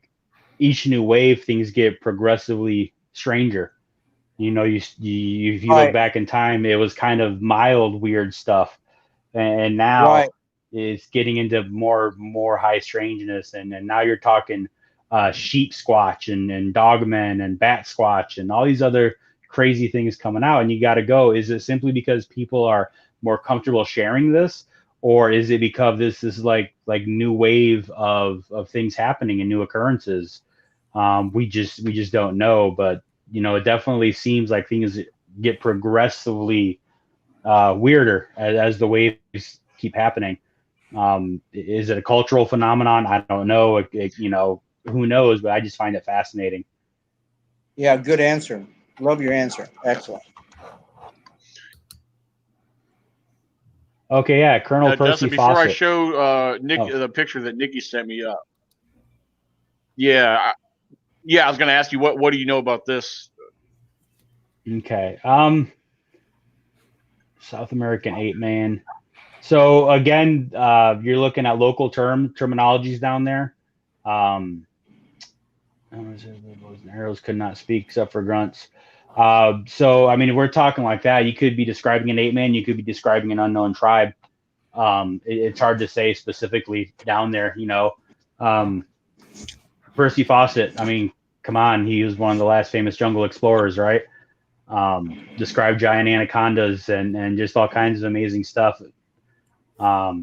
each new wave, things get progressively stranger. You know, if you look back in time, it was kind of mild, weird stuff. And now it's getting into more high strangeness. And now you're talking sheep squatch and dogmen and bat squatch and all these other crazy things coming out. And you got to go, is it simply because people are more comfortable sharing this? Or is it because this is like new wave of things happening and new occurrences? We just don't know. But, you know, it definitely seems like things get progressively weirder as the waves keep happening. Is it a cultural phenomenon? I don't know. You know, who knows? But I just find it fascinating. Yeah, good answer. Love your answer. Excellent. Okay, yeah, Colonel Percy Justin, before Fawcett. I show Nick the picture that Nikki sent me up. Yeah, I was going to ask you what do you know about this? Okay, South American ape-man. So again, you're looking at local terminologies down there. Arrows could not speak except for grunts. So I mean, if we're talking like that, you could be describing an ape-man, you could be describing an unknown tribe. It's hard to say specifically down there, you know. Percy Fawcett, I mean, come on, he was one of the last famous jungle explorers, right? Described giant anacondas and just all kinds of amazing stuff. Let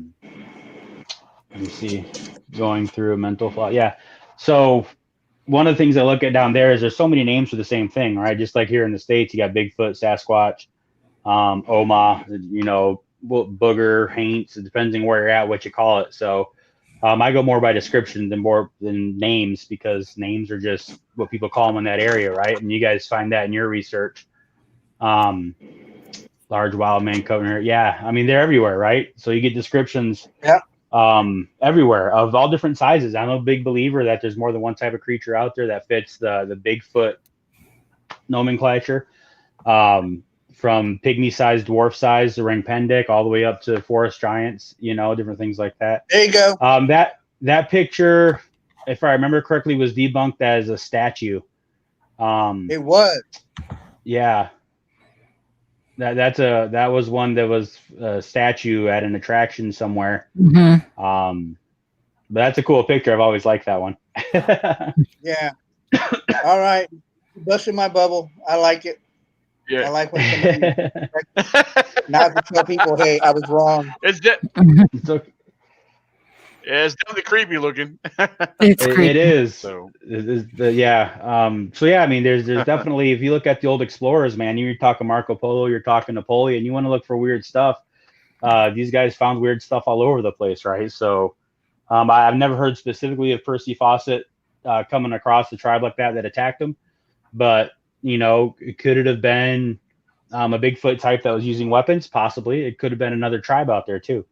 me see, going through a mental flaw. Yeah. So one of the things I look at down there is there's so many names for the same thing, right? Just like here in the States, you got Bigfoot, Sasquatch, Oma, you know, booger, haints. It depends on where you're at, what you call it. So I go more by description than names, because names are just what people call them in that area, right? And you guys find that in your research. Large wild man covenant. Yeah, I mean, they're everywhere, right? So you get descriptions everywhere of all different sizes. I'm a big believer that there's more than one type of creature out there that fits the Bigfoot nomenclature. From pygmy size, dwarf size, the ring pendic, all the way up to forest giants, you know, different things like that. There you go. That picture, if I remember correctly, was debunked as a statue. It was. Yeah. That was one that was a statue at an attraction somewhere. Mm-hmm. But that's a cool picture. I've always liked that one. Yeah. All right. Busting my bubble. I like it. Yeah. I like when somebody not to tell people, hey, I was wrong. It's definitely creepy looking. It's creepy. It is. So yeah. I mean, there's definitely, if you look at the old explorers, man, you're talking Marco Polo, you're talking Napoleon, you want to look for weird stuff. These guys found weird stuff all over the place, right? So I've never heard specifically of Percy Fawcett coming across a tribe like that attacked him, but you know, could it have been a Bigfoot type that was using weapons? Possibly. It could have been another tribe out there too.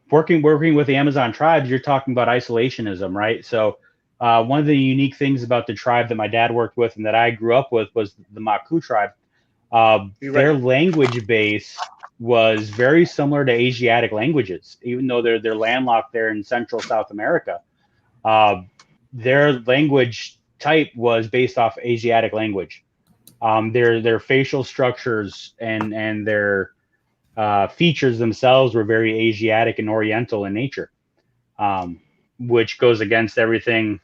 Working with the Amazon tribes, you're talking about isolationism, right? So one of the unique things about the tribe that my dad worked with and that I grew up with was the Maku tribe. Their language base was very similar to Asiatic languages, even though they're landlocked there in Central South America. Their language type was based off Asiatic language. Their facial structures and their features themselves were very Asiatic and Oriental in nature, which goes against everything,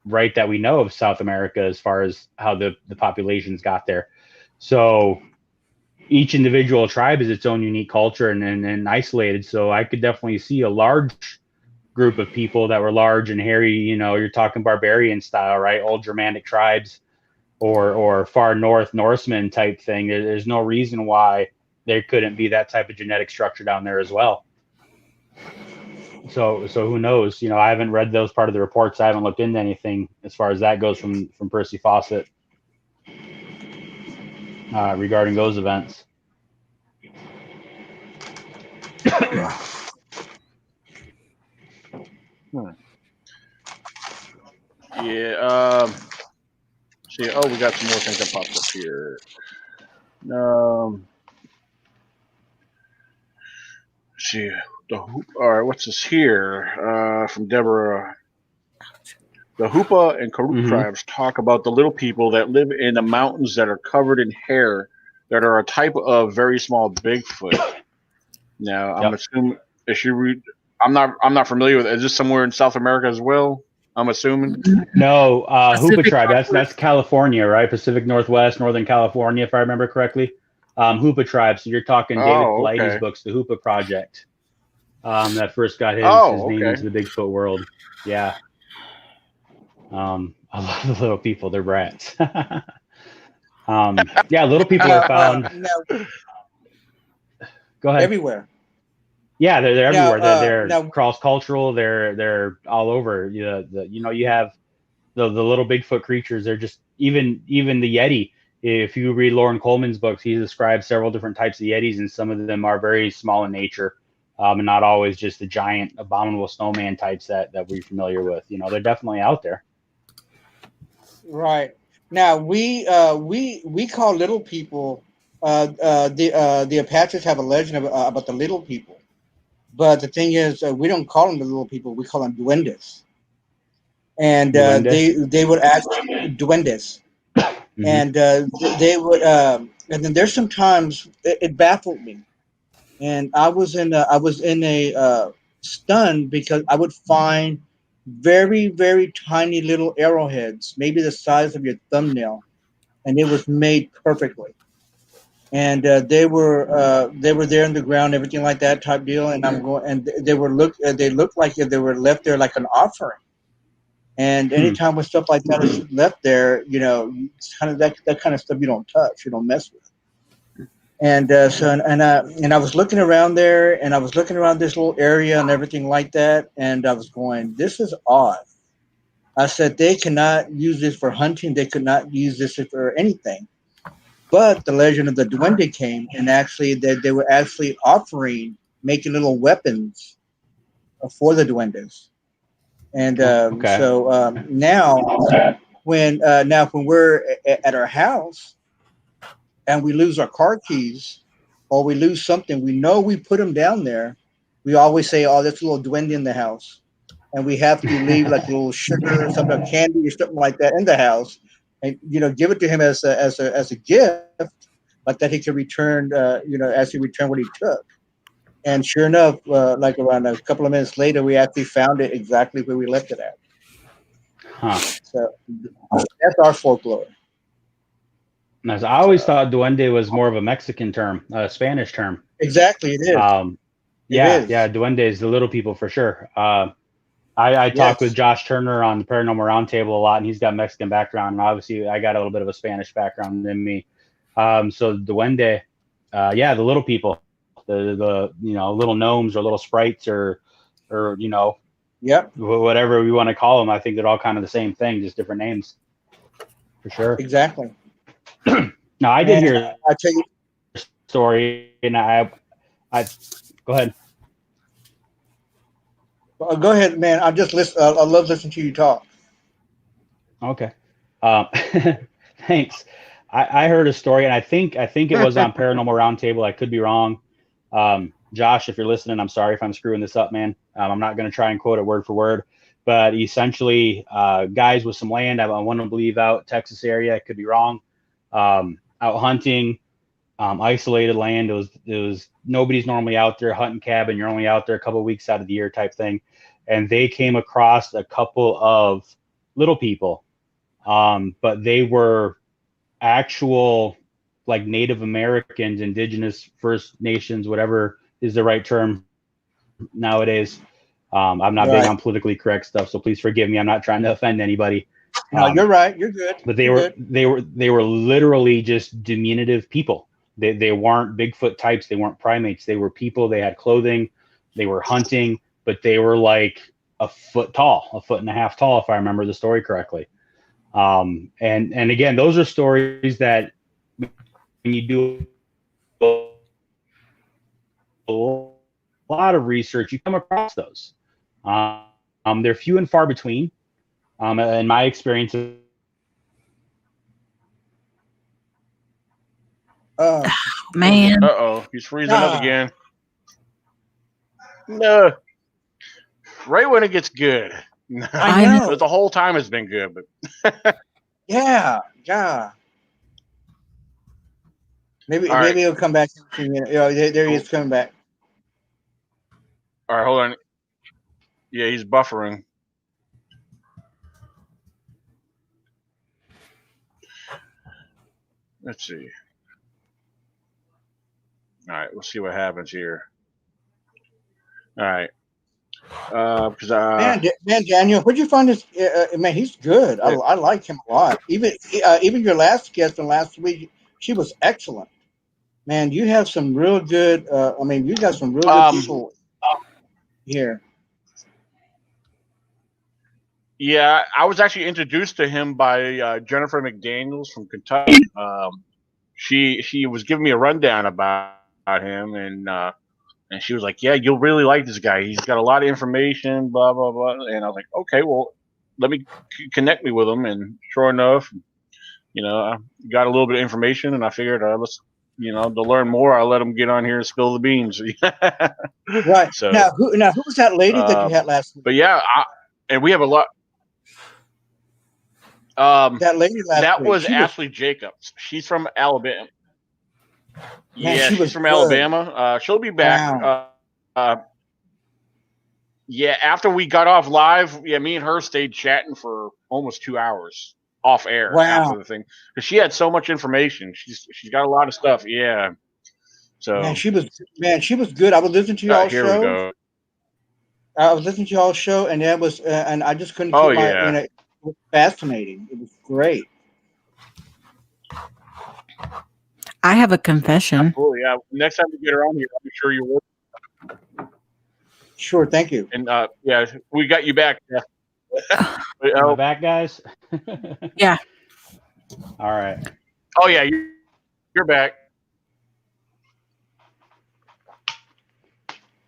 right, that we know of South America as far as how the populations got there. So each individual tribe is its own unique culture and isolated. So I could definitely see a large group of people that were large and hairy. You know, you're talking barbarian style, right? Old Germanic tribes or far north Norseman type thing. There's no reason why there couldn't be that type of genetic structure down there as well. So who knows? You know, I haven't read those part of the reports. I haven't looked into anything as far as that goes from Percy Fawcett regarding those events. Yeah. See, we got some more things that popped up here. See, what's this here from Deborah? The Hoopa and Karuk tribes talk about the little people that live in the mountains that are covered in hair that are a type of very small Bigfoot. Now, I'm assuming I'm not familiar with it. Is this somewhere in South America as well? I'm assuming. No, Hoopa tribe. That's California, right? Pacific Northwest, Northern California, if I remember correctly. Hoopa tribe. So you're talking David Paulides' books, the Hoopa Project. That first got his name into the Bigfoot world. Yeah. I love the little people. They're brats. Little people are found. Go ahead. Everywhere. Yeah, they're everywhere. They're cross-cultural. They're all over. You have the little Bigfoot creatures. They're just even the Yeti. If you read Lauren Coleman's books, he describes several different types of Yetis, and some of them are very small in nature, and not always just the giant abominable snowman types that we're familiar with. They're definitely out there. Right. Now we call little people the Apaches have a legend about the little people, but the thing is we don't call them the little people. We call them duendes, and they would ask duendes, and they would and then there's sometimes it baffled me, and I was in a stun because I would find very, very tiny little arrowheads, maybe the size of your thumbnail, and it was made perfectly. And they were there in the ground, everything like that type deal. And I'm going, and they looked like they were left there like an offering. And anytime when stuff like that is left there, it's kind of that kind of stuff you don't touch, you don't mess with. And I was looking around there, and I was looking around this little area and everything like that, and I was going, this is odd. I said, they cannot use this for hunting. They could not use this for anything. But the legend of the Duende came, and actually they were actually making little weapons for the Duendes. And so now when we're at our house and we lose our car keys or we lose something, we know we put them down there. We always say, oh, there's a little Duende in the house. And we have to leave like a little sugar or something, candy or something like that in the house, and give it to him as a gift, like that he can return, as he returned what he took. And sure enough, like around a couple of minutes later, we actually found it exactly where we left it at. Huh. So that's our folklore. Nice. I always thought Duende was more of a Mexican term, a Spanish term. Exactly, it is. Duende is the little people for sure. I talked with Josh Turner on the Paranormal Roundtable a lot, and he's got Mexican background, and obviously I got a little bit of a Spanish background in me. So Duende, the little people, the little gnomes or little sprites or whatever we want to call them. I think they're all kind of the same thing, just different names, for sure. Exactly. Now I did hear a story, and I go ahead. Go ahead, man. I love listening to you talk. Okay. Thanks. I heard a story, and I think it was on Paranormal Roundtable. I could be wrong. Josh, if you're listening, I'm sorry if I'm screwing this up, man. I'm not going to try and quote it word for word, but essentially, guys with some land, I want to believe out Texas area. I could be wrong. Out hunting, isolated land. It was nobody's normally out there hunting cabin. You're only out there a couple of weeks out of the year type thing. And they came across a couple of little people, but they were actual like Native Americans, indigenous First Nations, whatever is the right term nowadays. I'm not big on politically correct stuff, so please forgive me. I'm not trying to offend anybody. No, you're right. You're good. But they were literally just diminutive people. They weren't Bigfoot types. They weren't primates. They were people. They had clothing. They were hunting, but they were like a foot tall, a foot and a half tall, if I remember the story correctly. And again, those are stories that when you do a lot of research, you come across those. They're few and far between. In my experience. Man. Uh-oh, he's freezing up again. No, right when it gets good. I know. But the whole time has been good, but yeah. Maybe he'll come back. There he is coming back. All right, hold on. Yeah, he's buffering. Let's see. All right, we'll see what happens here. All right. Because man, Daniel, where'd you find this? Man, he's good. I like him a lot. Even your last guest from last week, she was excellent. Man, you have some real good. You got some real good people here. Yeah, I was actually introduced to him by Jennifer McDaniels from Kentucky. She was giving me a rundown about him, and she was like, "Yeah, you'll really like this guy. He's got a lot of information, blah blah blah." And I was like, "Okay, well, let me connect me with him." And sure enough, I got a little bit of information, and I figured, let's, to learn more, I'll let him get on here and spill the beans. Right. So now, who was that lady that you had last week? But yeah, and we have a lot. That lady last week. Was Ashley Jacobs. She's from Alabama. Man, she's from Alabama. She'll be back. Wow. Yeah, after we got off live, me and her stayed chatting for almost 2 hours off air after the thing, because she had so much information. She's got a lot of stuff. Yeah. So man, she was good. I was listening to y'all's show. Here we go. I was listening to y'all's show, and that was, and I just couldn't keep my. It was fascinating. It was great. I have a confession. Absolutely, yeah. Next time we get her on here, I'll be sure you're working. Sure, thank you. And yeah, we got you back. Yeah. Am I back, guys? Yeah. All right. Oh yeah, you're back.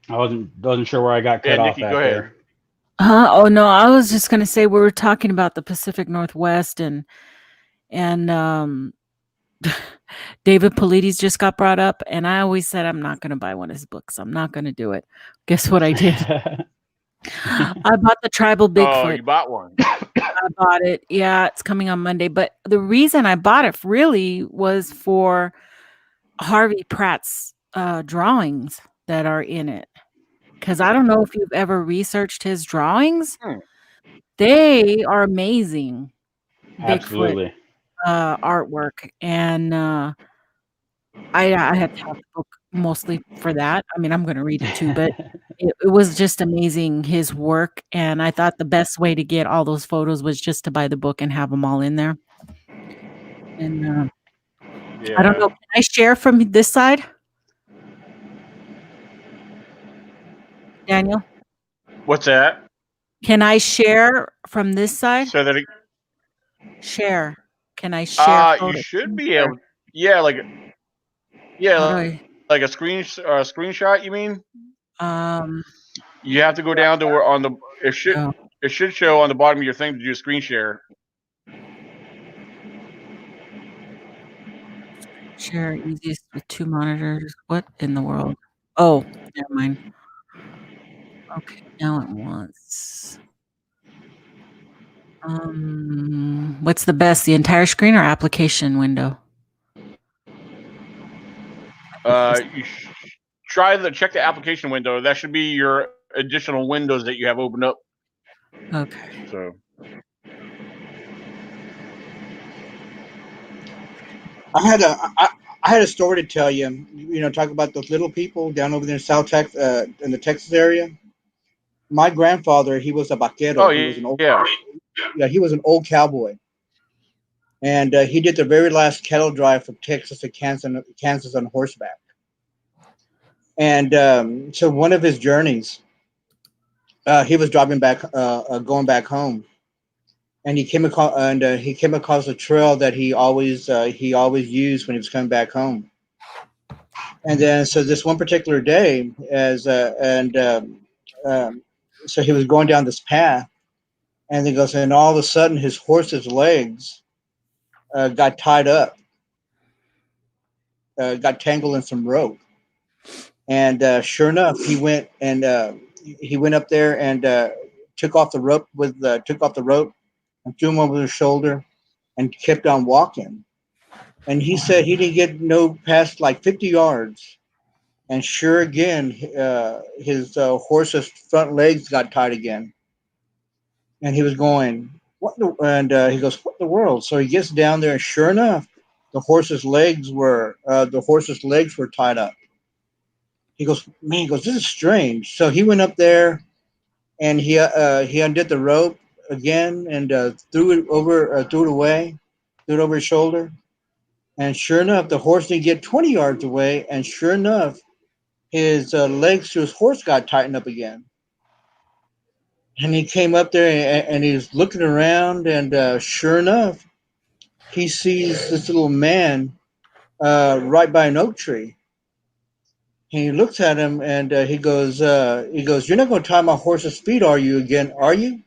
I wasn't sure where I got cut off Nikki, back go ahead. there. Oh no, I was just gonna say we were talking about the Pacific Northwest and David Paulides just got brought up, and I always said I'm not gonna buy one of his books. I'm not gonna do it. Guess what I did? I bought the Tribal Bigfoot. Oh, you bought one. I bought it. Yeah, it's coming on Monday. But the reason I bought it really was for Harvey Pratt's drawings that are in it. Because I don't know if you've ever researched his drawings. They are amazing. Absolutely. Bigfoot artwork. And I have to have the book mostly for that. I mean, I'm going to read it too, but it was just amazing, his work. And I thought the best way to get all those photos was just to buy the book and have them all in there. And I don't know. Can I share from this side? Daniel? What's that? Can I share from this side? So that share. Can I share? You should be able. Yeah, like like a screenshot. You mean? You have to go down to where on the it should show on the bottom of your thing to do a screen share. Share easiest with 2 monitors. What in the world? Oh, never mind. Okay, now it wants. What's the best? The entire screen or application window? You check the application window. That should be your additional windows that you have opened up. Okay. So. I had a story to tell you. Talk about those little people down over there in South Texas, in the Texas area. My grandfather, he was a vaquero. Oh, he was an old he was an old cowboy, and he did the very last cattle drive from Texas to Kansas on horseback. And so one of his journeys, he was driving back, going back home, and he came across a trail that he always used when he was coming back home. And then so this one particular day, so he was going down this path, and he goes, and all of a sudden his horse's legs got tied up, got tangled in some rope. And sure enough, he went up there and took off the rope and threw him over his shoulder and kept on walking. And he said he didn't get no past like 50 yards. And sure again, his horse's front legs got tied again. And he was going, he goes, what in the world? So he gets down there, and sure enough, the horse's legs were tied up. He goes, this is strange. So he went up there, and he undid the rope again and threw it away, threw it over his shoulder. And sure enough, the horse didn't get 20 yards away. And sure enough, his legs to his horse got tightened up again. And he came up there and he's looking around, and sure enough, he sees this little man right by an oak tree. And he looks at him and he goes, "You're not going to tie my horse's feet, are you again? Are you?"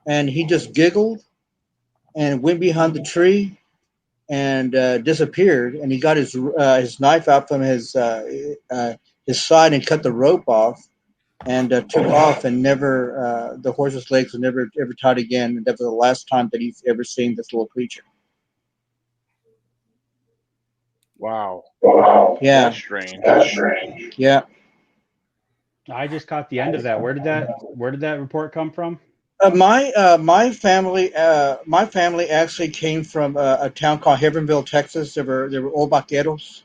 And he just giggled and went behind the tree and disappeared. And he got his knife out from his side and cut the rope off. And took off, and never the horse's legs were never ever tied again. And that was the last time that he's ever seen this little creature. Wow. Yeah. That's strange. Yeah. I just caught the end of that. Where did that report come from? My family actually came from a town called Heavenville, Texas. They were old vaqueros.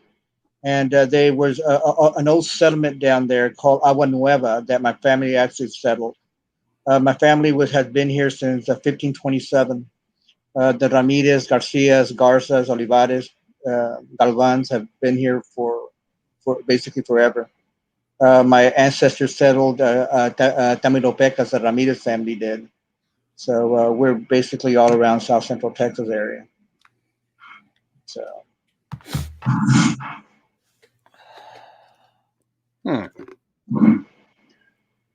And there was an old settlement down there called Agua Nueva that my family actually settled. My family has been here since 1527. The Ramirez, Garcias, Garzas, Olivares, Galvans have been here for basically forever. My ancestors settled Tamilopecas, the Ramirez family did. So we're basically all around South Central Texas area. So.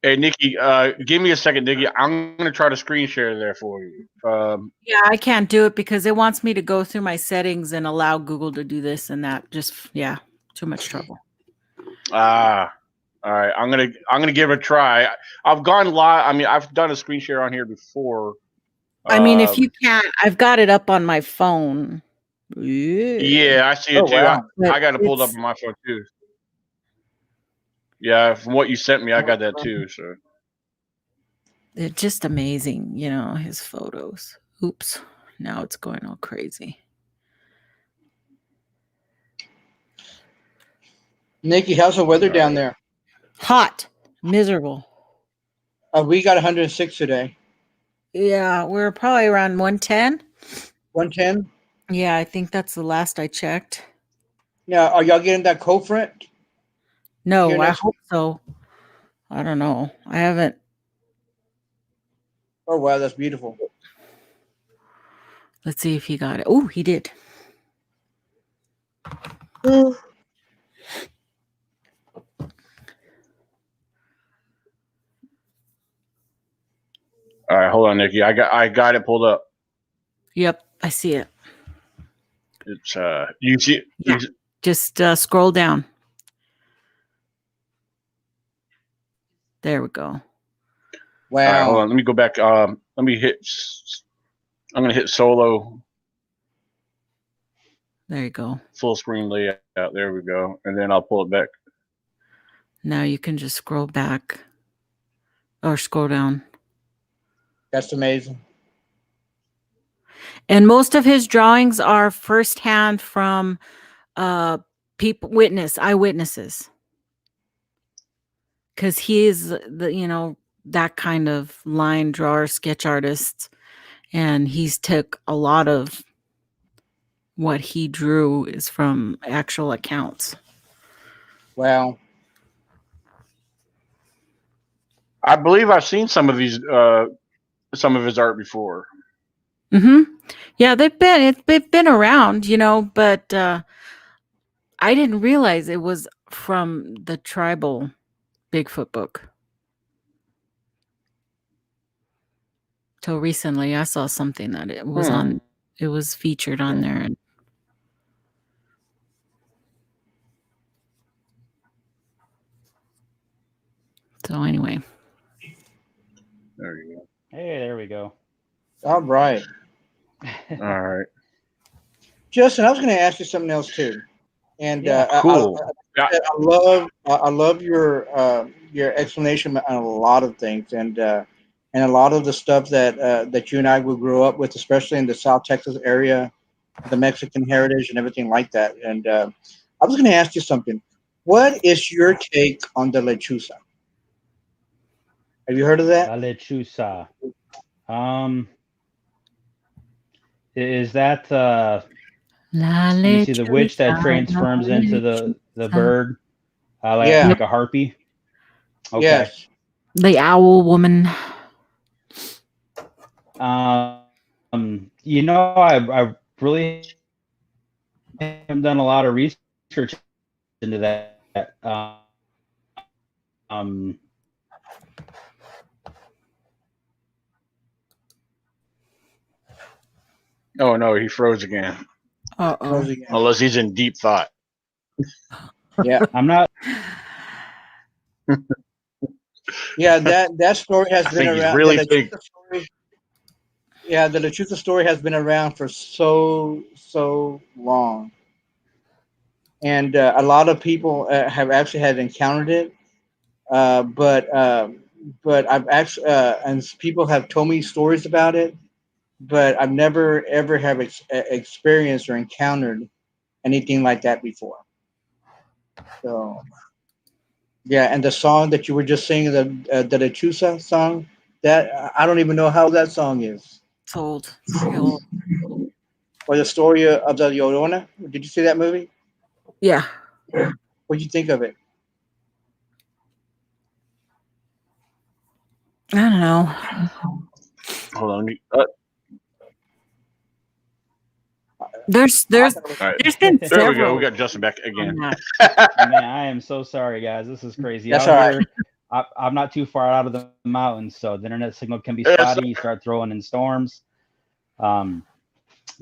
Hey, Nikki, give me a second, Nikki. I'm going to try to screen share there for you. Yeah, I can't do it because it wants me to go through my settings and allow Google to do this and that. Just, too much trouble. All right. I'm gonna give it a try. I've gone live. I mean, I've done a screen share on here before. I mean, if you can't, I've got it up on my phone. Yeah, I see it too. Wow. I got it pulled up on my phone too. Yeah, from what you sent me, I got that too. So they're just amazing, his photos. Oops, now it's going all crazy. Nikki, how's the weather down there? Hot, miserable. We got 106 today. Yeah, we're probably around 110. 110? Yeah, I think that's the last I checked. Now, are y'all getting that cold front? No, I hope so. I don't know. I haven't. Oh, wow, that's beautiful. Let's see if he got it. Oh, he did. All right, hold on, Nikki. I got it pulled up. Yep, I see it. It's you see. Yeah. Just scroll down. There we go. Wow. All right, hold on. Let me go back. Let me hit. I'm gonna hit solo. There you go. Full screen layout. There we go. And then I'll pull it back. Now you can just scroll back or scroll down. That's amazing. And most of his drawings are firsthand from eyewitnesses. Because he is that kind of line drawer, sketch artist, and he's took a lot of what he drew is from actual accounts. Wow. I believe I've seen some of these, some of his art before. Mm-hmm. Yeah, they've been around, but I didn't realize it was from the tribal Bigfoot book. Till recently, I saw something that it was on. It was featured on there. So anyway. There you go. Hey, there we go. All right. All right. Justin, I was going to ask you something else too. And cool. I love your explanation on a lot of things, and a lot of the stuff that you and I would grow up with, especially in the South Texas area, the Mexican heritage and everything like that. And I was going to ask you something. What is your take on the lechuza? Have you heard of that? La lechuza. Is that let me see, the witch that transforms into the bird, like a harpy? Okay. Yes. The owl woman. You know, I really haven't done a lot of research into that. Oh no, he froze again. Unless he's in deep thought. Yeah, I'm not. Yeah, that story has been around. Really big. Yeah, the lechuza story has been around for so long, and a lot of people have actually had encountered it. But I've actually and people have told me stories about it, but I've never ever have experienced or encountered anything like that before. So yeah, and the song that you were just singing, the lechuza song, that I don't even know how that song is. It's old. Very old. Or the story of the Llorona. Did you see that movie? Yeah. What'd you think of it? I don't know. Hold on. There's right. been there several. we go. We got Justin back again. Man, I am so sorry, guys. This is crazy. That's all right. I'm not too far out of the mountains, so the internet signal can be spotty. You start throwing in storms. But I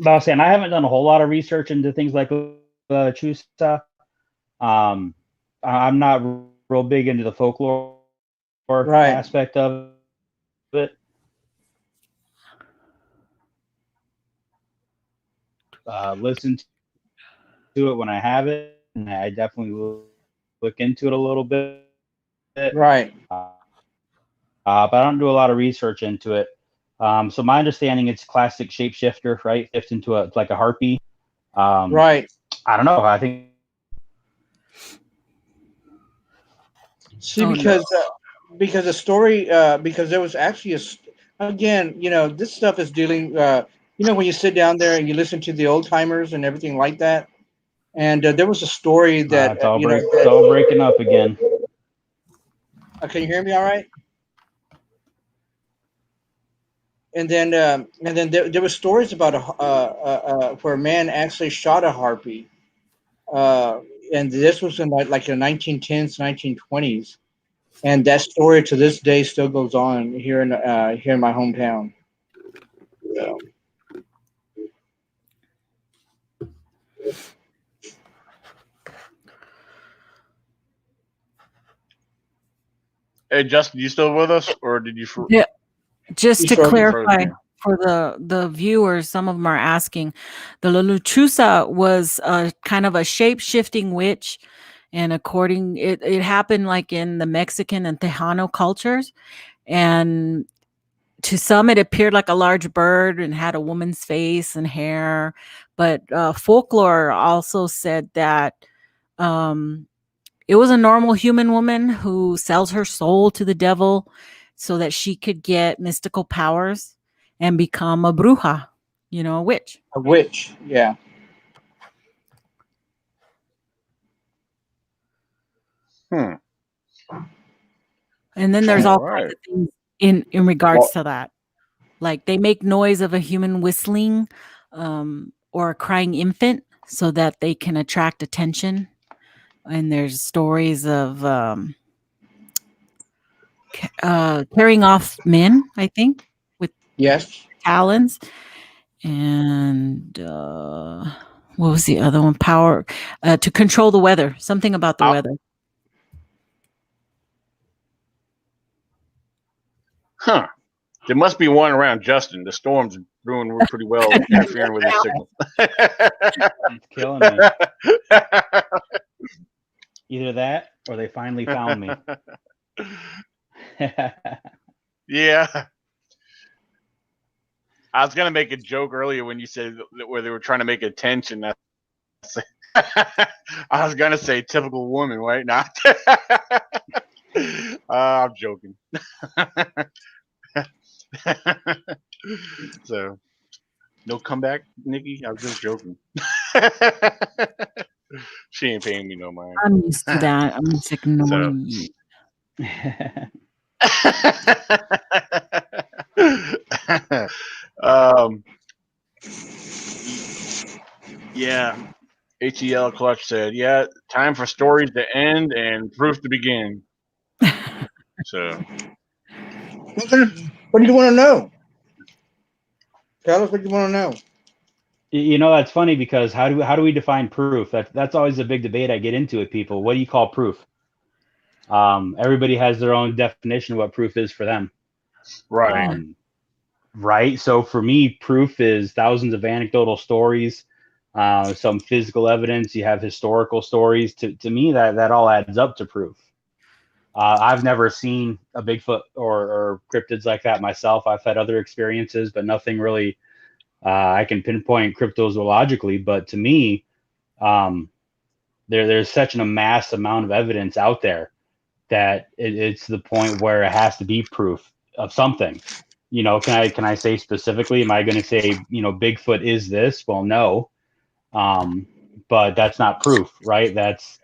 was saying, I haven't done a whole lot of research into things like Chusa. I'm not real big into the folklore aspect of it. Listen to it when I have it, and I definitely will look into it a little bit. Right. But I don't do a lot of research into it. So my understanding, it's classic shapeshifter, right? Flipped into like a harpy. Right. I don't know. I think. See, because the story, because there was actually again, this stuff is dealing, when you sit down there and you listen to the old timers and everything like that, and there was a story that it's all breaking up again. Can you hear me all right? And then there were stories about where a man actually shot a harpy, and this was in like the 1910s, 1920s, and that story to this day still goes on here in my hometown. So. Hey, Justin, you still with us, or did you? Yeah. Just to clarify for the viewers, some of them are asking, the lechuza was kind of a shape-shifting witch, and according it happened like in the Mexican and Tejano cultures, and to some it appeared like a large bird and had a woman's face and hair, but folklore also said that it was a normal human woman who sells her soul to the devil so that she could get mystical powers and become a bruja, a witch. A witch, yeah. And then there's all kinds of things in regards to that. Like they make noise of a human whistling or a crying infant so that they can attract attention. And there's stories of carrying off men, I think, with talons. And what was the other one? Power to control the weather. Something about the weather. Huh. There must be one around Justin. The storm's doing pretty well, interfering with his signal. It's killing me. Either that, or they finally found me. Yeah. I was gonna make a joke earlier when you said where they were trying to make attention. I was gonna say typical woman, right? Not. I'm joking. So, no comeback, Nikki. I was just joking. She ain't paying me no mind. I'm used to that. I'm just ignoring you. Yeah. ATL Clutch said, "Yeah, time for stories to end and proof to begin." So, what do you want to know? Tell us what you want to know. You know, that's funny because how do we define proof? That's always a big debate I get into with people. What do you call proof? Everybody has their own definition of what proof is for them. Right. Right. So for me, proof is thousands of anecdotal stories, some physical evidence. You have historical stories. To me, that all adds up to proof. I've never seen a Bigfoot or cryptids like that myself. I've had other experiences, but nothing really I can pinpoint cryptozoologically. But to me, there's such a mass amount of evidence out there that it's the point where it has to be proof of something. You know, can I say specifically? Am I going to say, you know, Bigfoot is this? Well, no, but that's not proof, right? That's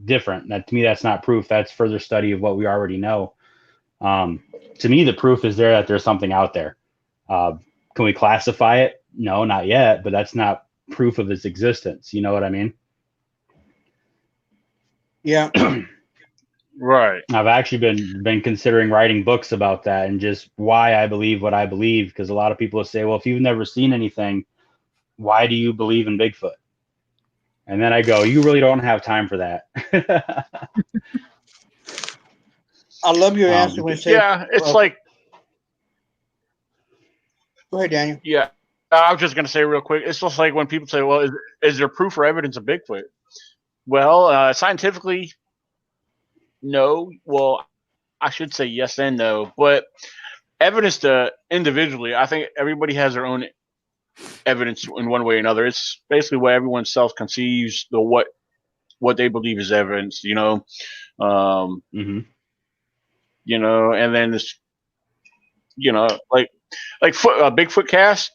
different. That to me, that's not proof. That's further study of what we already know. To me, the proof is there that there's something out there. Can we classify it? No, not yet. But that's not proof of its existence. You know what I mean? Yeah. Right. I've actually been considering writing books about that and just why I believe what I believe, because a lot of people will say, well, if you've never seen anything, why do you believe in Bigfoot? And then I go, you really don't have time for that. I love your answer when you say, yeah, it's like. Go ahead, Daniel. Yeah, I was just gonna say real quick. It's just like when people say, "Well, is there proof or evidence of Bigfoot?" Well, scientifically, no. Well, I should say yes and no. But evidence to individually, I think everybody has their own evidence in one way or another. It's basically what everyone self-conceives what they believe is evidence. You know, you know, and then this, you know, like Bigfoot cast.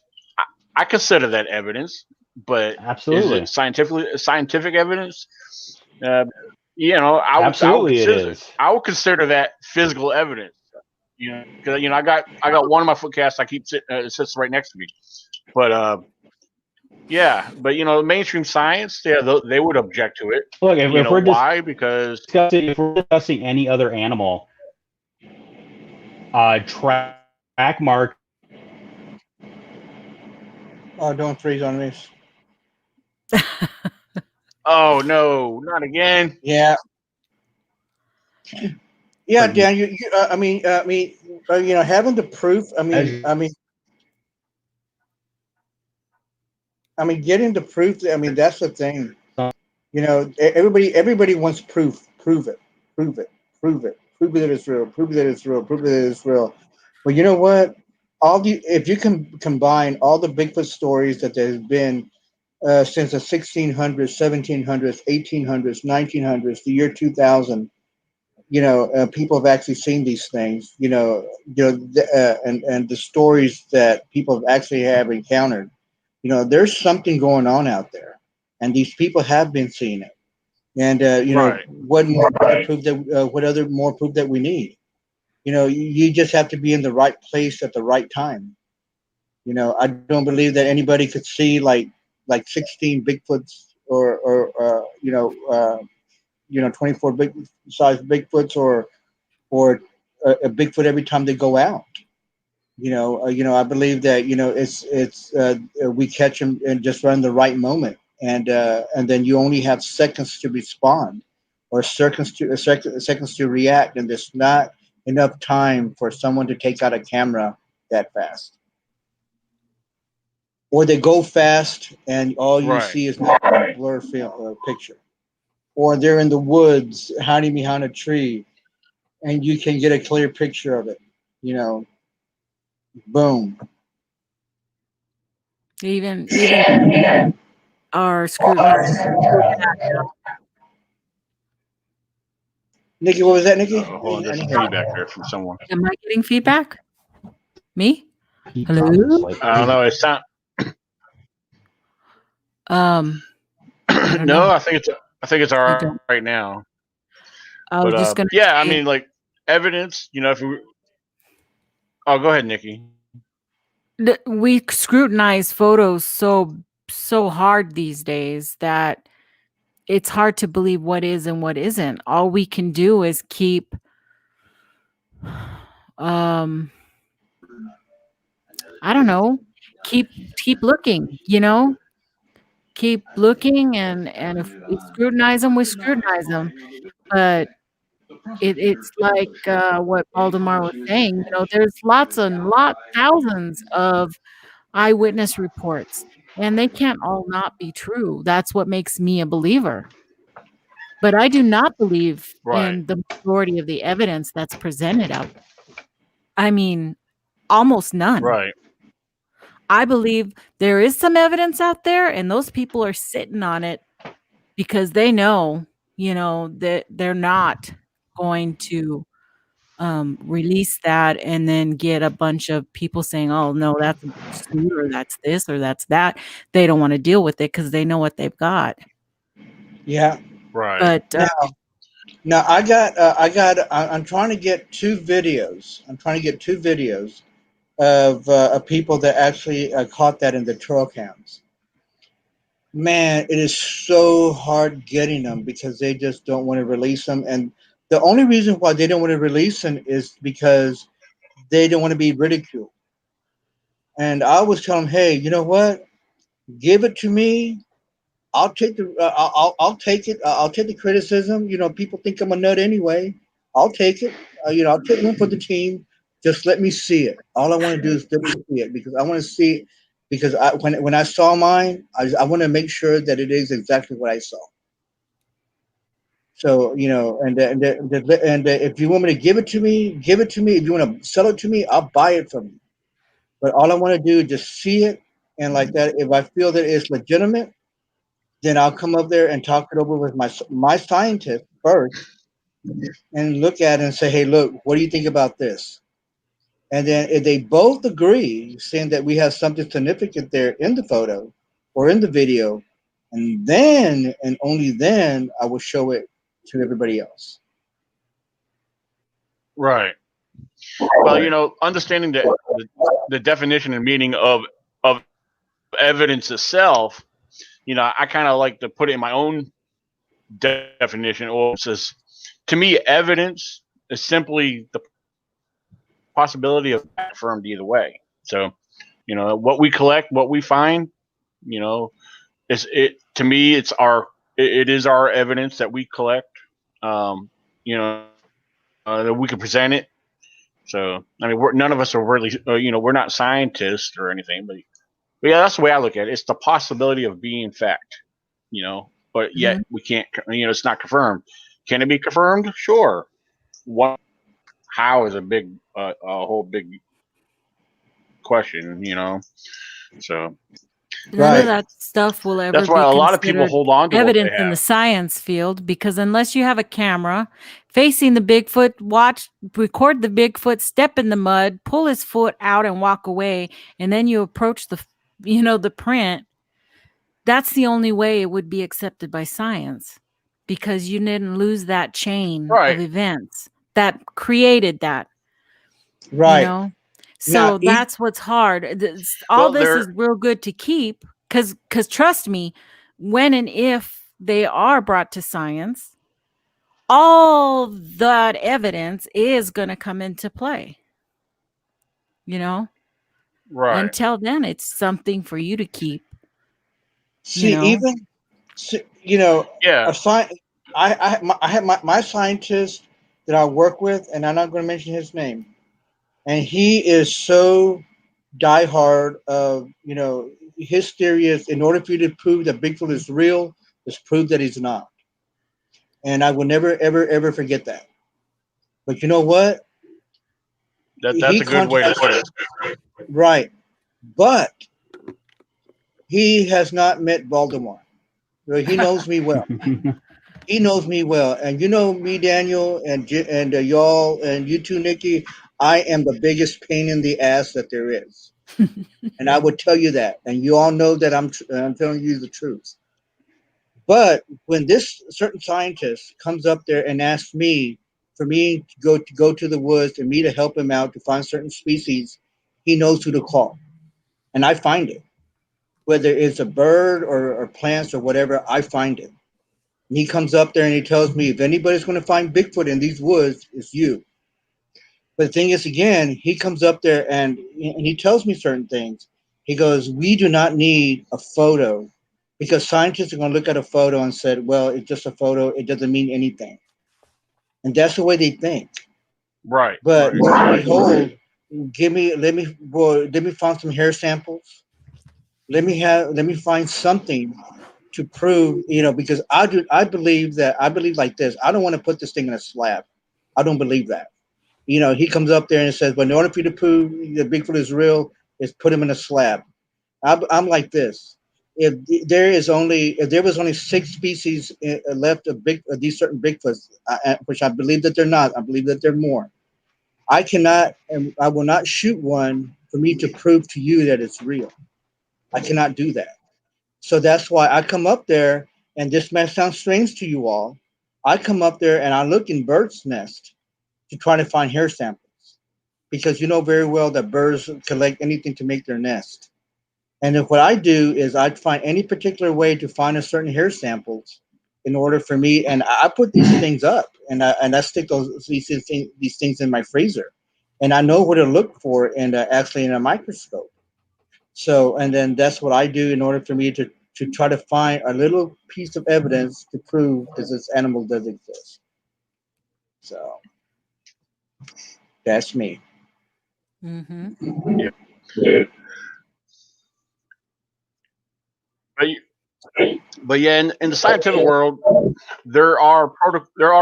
I consider that evidence, but absolutely, is it scientific evidence? You know, I would consider that physical evidence. You know, because I got one of my foot casts. I keep it sits right next to me, but yeah, but you know, mainstream science, they would object to it. Look, if we're why? Because if we're discussing any other animal, track mark. Oh, don't freeze on this. Oh no, not again! Yeah, yeah, Dan. I mean, you know, having the proof. I mean, getting the proof. I mean, that's the thing. You know, everybody wants proof. Prove it. Prove it. Prove it. Prove that it's real. Prove that it's real. Prove that it's real. But you know what? If you can combine all the Bigfoot stories that there's been since the 1600s, 1700s, 1800s, 1900s, the year 2000, you know, people have actually seen these things. And the stories that people actually have encountered. You know, there's something going on out there, and these people have been seeing it. And you know, what more proof that what other more proof that we need? You know, you just have to be in the right place at the right time. You know, I don't believe that anybody could see like 16 Bigfoots or 24 big size Bigfoots or a Bigfoot every time they go out. You know, I believe that it's we catch them and just run the right moment, and then you only have seconds to respond, or seconds to react, and it's not enough time for someone to take out a camera that fast. Or they go fast and all you see is a blur film picture. Or they're in the woods hiding behind a tree and you can get a clear picture of it. You know, boom. Even our scrutiny. Nikki, what was that, Nikki? Hold on, there's some feedback there from someone. Am I getting feedback? Me? Hello? I don't know. It's not. No, I think it's all right now. I was just gonna. Yeah, I mean, like evidence. You know, if we. Oh, go ahead, Nikki. We scrutinize photos so hard these days that it's hard to believe what is and what isn't. All we can do is keep I don't know, keep looking, you know, keep looking, and if we scrutinize them, we scrutinize them. But it's like what Valdemar was saying, you know, there's thousands of eyewitness reports, and they can't all not be true. That's what makes me a believer. But I do not believe in the majority of the evidence that's presented out there. I mean, almost none. Right. I believe there is some evidence out there, and those people are sitting on it because they know, you know, that they're not going to release that and then get a bunch of people saying, oh, no, that's a suit, or that's this, or that's that. They don't want to deal with it because they know what they've got. Yeah. Right. But now I'm trying to get two videos. Of people that actually caught that in the trail cams. Man, it is so hard getting them because they just don't want to release them. And the only reason why they don't want to release them is because they don't want to be ridiculed. And I always tell them, hey, you know what? Give it to me. I'll take the I'll take it. I'll take the criticism. You know, people think I'm a nut anyway. I'll take it. You know, I'll take one for the team. Just let me see it. All I want to do is let me see it because I want to see it. Because when I saw mine, I want to make sure that it is exactly what I saw. So, you know, and if you want me to give it to me, give it to me. If you want to sell it to me, I'll buy it from you. But all I want to do is just see it, and like that, if I feel that it's legitimate, then I'll come up there and talk it over with my scientist first, and look at it and say, hey, look, what do you think about this? And then if they both agree, saying that we have something significant there in the photo or in the video, and then and only then I will show it to everybody else. Right. Well, you know, understanding the definition and meaning of evidence itself, you know, I kind of like to put it in my own definition. Or it says, to me, evidence is simply the possibility of affirmed either way. So, you know, what we collect, what we find, you know, to me, it is our evidence that we collect. You know, that we can present it. So, I mean, none of us are really, you know, we're not scientists or anything, but yeah, that's the way I look at it. It's the possibility of being fact, you know, but yet we can't, you know, it's not confirmed. Can it be confirmed? Sure. How is a whole big question, you know? So none of that stuff will ever. That's why a lot of people hold on to evidence in the science field, because unless you have a camera facing the Bigfoot, record the Bigfoot, step in the mud, pull his foot out and walk away, and then you approach the print, that's the only way it would be accepted by science, because you didn't lose that chain of events that created that. Right. You know? So that's what's hard. All this is real good to keep, because trust me, when and if they are brought to science, all that evidence is going to come into play. You know? Right. Until then, it's something for you to keep. See, you know, yeah. I had my scientist that I work with, and I'm not going to mention his name, and he is so diehard of, his theory is, in order for you to prove that Bigfoot is real, is prove that he's not. And I will never, ever, ever forget that. But you know what? That's a good way to put it. Right. But he has not met Voldemort. He knows me well. He knows me well. And you know me, Daniel, and y'all, and you too, Nikki. I am the biggest pain in the ass that there is. And I would tell you that. And you all know that I'm telling you the truth. But when this certain scientist comes up there and asks me for me to go to the woods and me to help him out to find certain species, he knows who to call. And I find it. Whether it's a bird or plants or whatever, I find it. And he comes up there and he tells me, if anybody's going to find Bigfoot in these woods, it's you. But the thing is, again, he comes up there and he tells me certain things. He goes, we do not need a photo, because scientists are going to look at a photo and say, well, it's just a photo. It doesn't mean anything. And that's the way they think. Right. But right. behold, let me find some hair samples. Let me find something to prove, because I believe like this. I don't want to put this thing in a slab. I don't believe that. He comes up there and says, well, in order for you to prove that Bigfoot is real, is put him in a slab. I'm like this. If there was only 6 species left of these certain Bigfoots, which I believe that they're not, I believe that there are more. I cannot, and I will not shoot one for me to prove to you that it's real. I cannot do that. So that's why I come up there, and this may sound strange to you all. I come up there and I look in birds' nests to try to find hair samples, because you know very well that birds collect anything to make their nest. And then what I do is I'd find any particular way to find a certain hair samples in order for me, and I put these things up, and I stick these things in my freezer, and I know what to look for, and actually in a microscope. So, and then that's what I do in order for me to try to find a little piece of evidence to prove that this animal does exist. So that's me. Mm-hmm. Yeah. But yeah, in the scientific world, there are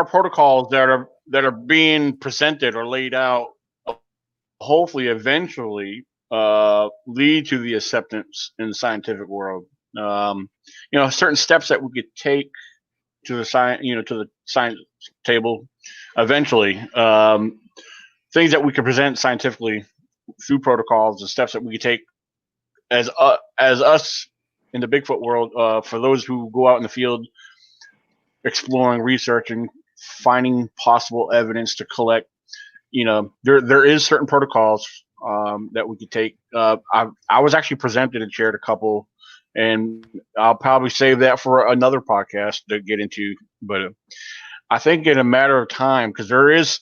protocols that are being presented or laid out. Hopefully, eventually, lead to the acceptance in the scientific world. Certain steps that we could take to the science table eventually. Things that we could present scientifically through protocols and steps that we could take as us in the Bigfoot world, for those who go out in the field exploring, researching, finding possible evidence to collect. There is certain protocols that we could take. I was actually presented and shared a couple, and I'll probably save that for another podcast to get into. But I think in a matter of time, because there is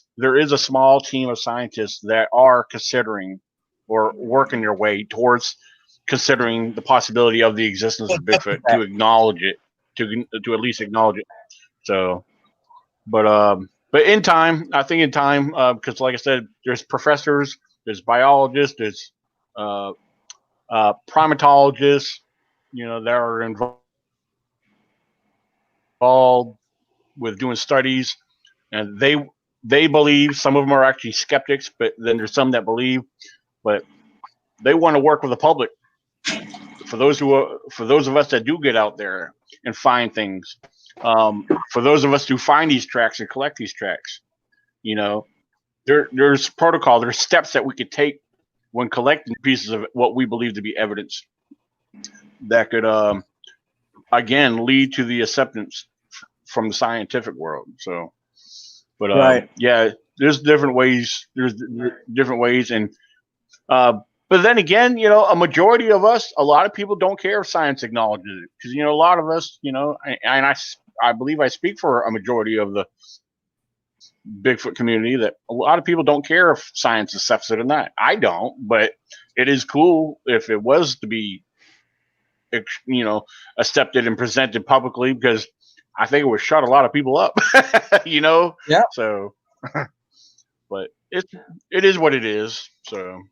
a small team of scientists that are considering or working their way towards considering the possibility of the existence of Bigfoot, to acknowledge it, to at least acknowledge it. So, but in time, I think because like I said, there's professors, there's biologists, there's primatologists, that are involved with doing studies, and they believe. Some of them are actually skeptics, but then there's some that believe, but they want to work with the public. For those of us that do get out there and find things, for those of us who find these tracks and collect these tracks, there's protocol, there's steps that we could take when collecting pieces of what we believe to be evidence that could, again, lead to the acceptance from the scientific world. So, but right. Yeah, there's different ways. And but then again, a majority of us, a lot of people don't care if science acknowledges it, because a lot of us, and I believe I speak for a majority of the Bigfoot community, that a lot of people don't care if science accepts it or not. I don't, but it is cool if it was to be, accepted and presented publicly, because I think it would shut a lot of people up. Yeah. So. But it is what it is. So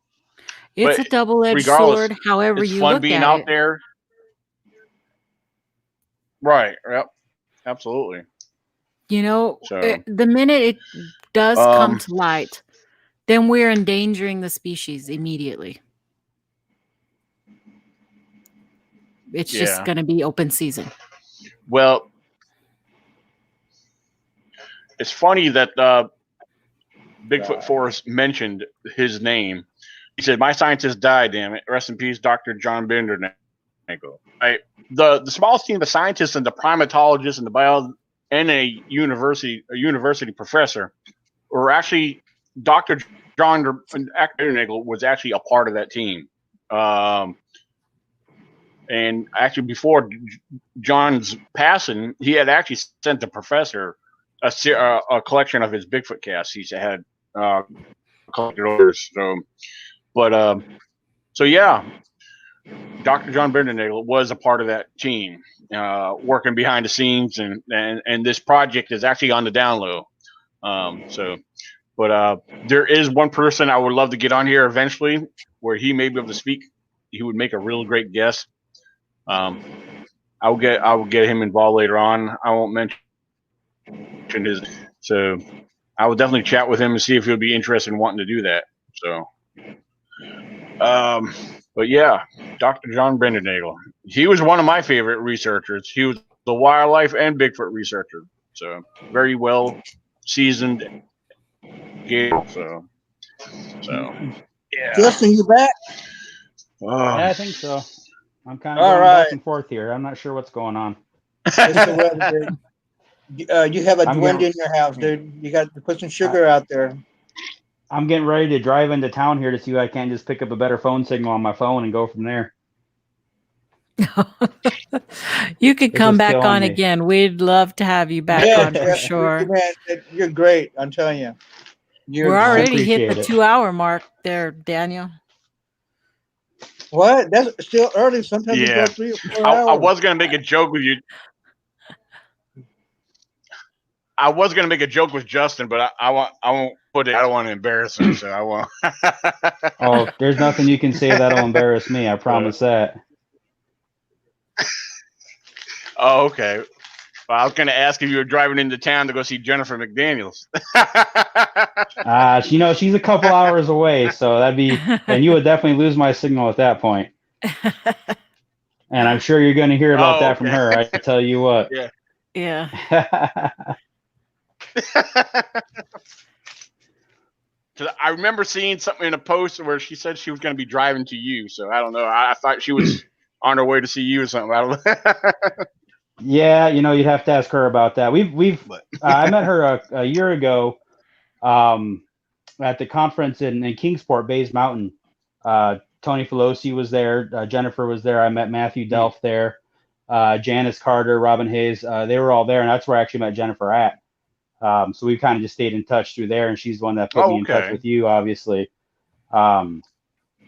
it's a double-edged sword. However, it's you fun look being at out it. there. Right. Yep. Absolutely. You know, so, the minute it does come to light, then we're endangering the species immediately. It's just going to be open season. Well, it's funny that Bigfoot Forrest mentioned his name. He said, "My scientist died, damn it. Rest in peace, Dr. John Bendernagle." The smallest team of scientists and the primatologists and the biologists and a university professor were actually Dr. John Bendernagle was actually a part of that team. And actually, before John's passing, he had actually sent the professor a collection of his Bigfoot casts. He had collected orders. So yeah, Dr. John Bendernagle was a part of that team, working behind the scenes, and this project is actually on the down low. But there is one person I would love to get on here eventually, where he may be able to speak. He would make a real great guest. I will get him involved later on. I won't mention his. So I will definitely chat with him and see if he'll be interested in wanting to do that. So, but yeah, Dr. John Bendernagle. He was one of my favorite researchers. He was the wildlife and Bigfoot researcher. So very well seasoned. So yeah. Justin, you back? Yeah, I think so. I'm kind of going back and forth here. I'm not sure what's going on. You have a Dwind in your house, dude. You got to put some sugar out there. I'm getting ready to drive into town here to see if I can't just pick up a better phone signal on my phone and go from there. You could come back on again. We'd love to have you back on for sure. You're great. I'm telling you. We're already hit the 2-hour mark there, Daniel. What? That's still early. Sometimes we go 3 or 4 hours. I was gonna make a joke with you. I was gonna make a joke with Justin, but I won't put it. I don't want to embarrass him, so I won't. Oh, there's nothing you can say that'll embarrass me. I promise that. Oh, okay. Well, I was gonna ask if you were driving into town to go see Jennifer McDaniels. She's a couple hours away, so and you would definitely lose my signal at that point. And I'm sure you're going to hear about that from her. I tell you what. Yeah. I remember seeing something in a post where she said she was going to be driving to you. So I don't know. I thought she was on her way to see you or something. I don't know. Yeah, you'd have to ask her about that. I met her a year ago at the conference in Kingsport, Bays Mountain. Tony Pelosi was there. Jennifer was there. I met Matthew Delph there. Janice Carter, Robin Hayes. They were all there, and that's where I actually met Jennifer at. So we kind of just stayed in touch through there, and she's the one that put me in touch with you, obviously. So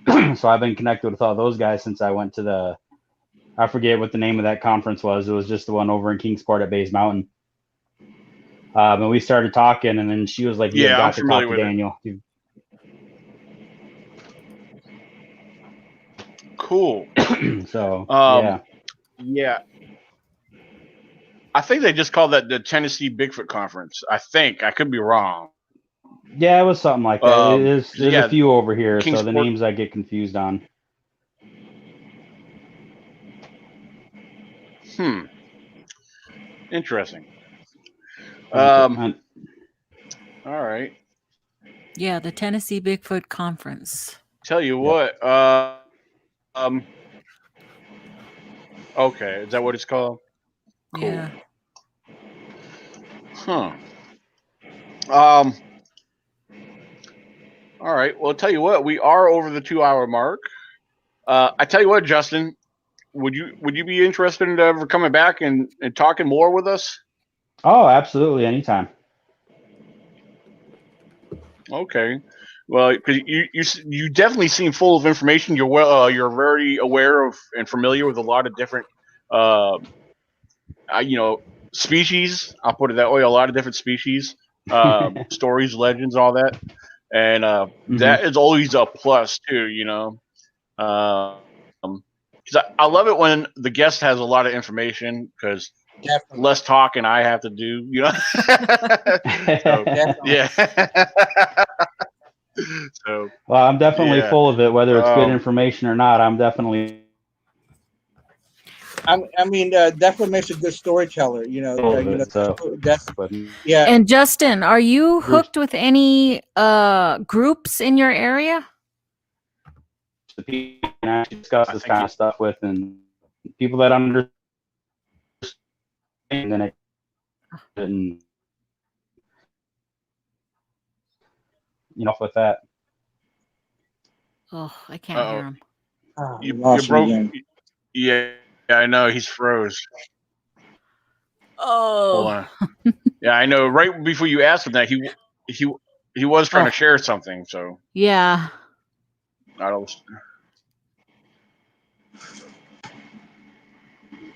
I've been connected with all those guys since I went to I forget what the name of that conference was. It was just the one over in Kingsport at Bays Mountain. And we started talking, and then she was like, "You got to talk to Daniel." Cool. So yeah. I think they just called that the Tennessee Bigfoot Conference. I think I could be wrong. Yeah, it was something like that. There's a few over here, so the names I get confused on. Interesting. All right. Yeah, the Tennessee Bigfoot Conference. Tell you what. Okay, is that what it's called? Cool. Yeah. Huh. All right. Well, I'll tell you what. We are over the 2-hour mark. I tell you what, Justin. Would you be interested in ever coming back and talking more with us? Oh, absolutely, anytime. Okay, well, because you definitely seem full of information. You're very aware of and familiar with a lot of different, species. I'll put it that way. A lot of different species stories, legends, all that, and that is always a plus too. Because I love it when the guest has a lot of information, because less talking I have to do. So, yeah. So, well, I'm definitely full of it, whether it's good information or not. I'm definitely. I mean, definitely makes a good storyteller. Yeah. And Justin, are you hooked with any groups in your area? The people can actually discuss this kind of stuff with, and people that understand, and then with that. Oh, I can't hear him. You broke. Yeah, I know, he's froze. Oh. Hold on. Yeah, I know. Right before you asked him that, he was trying to share something. So yeah. I don't.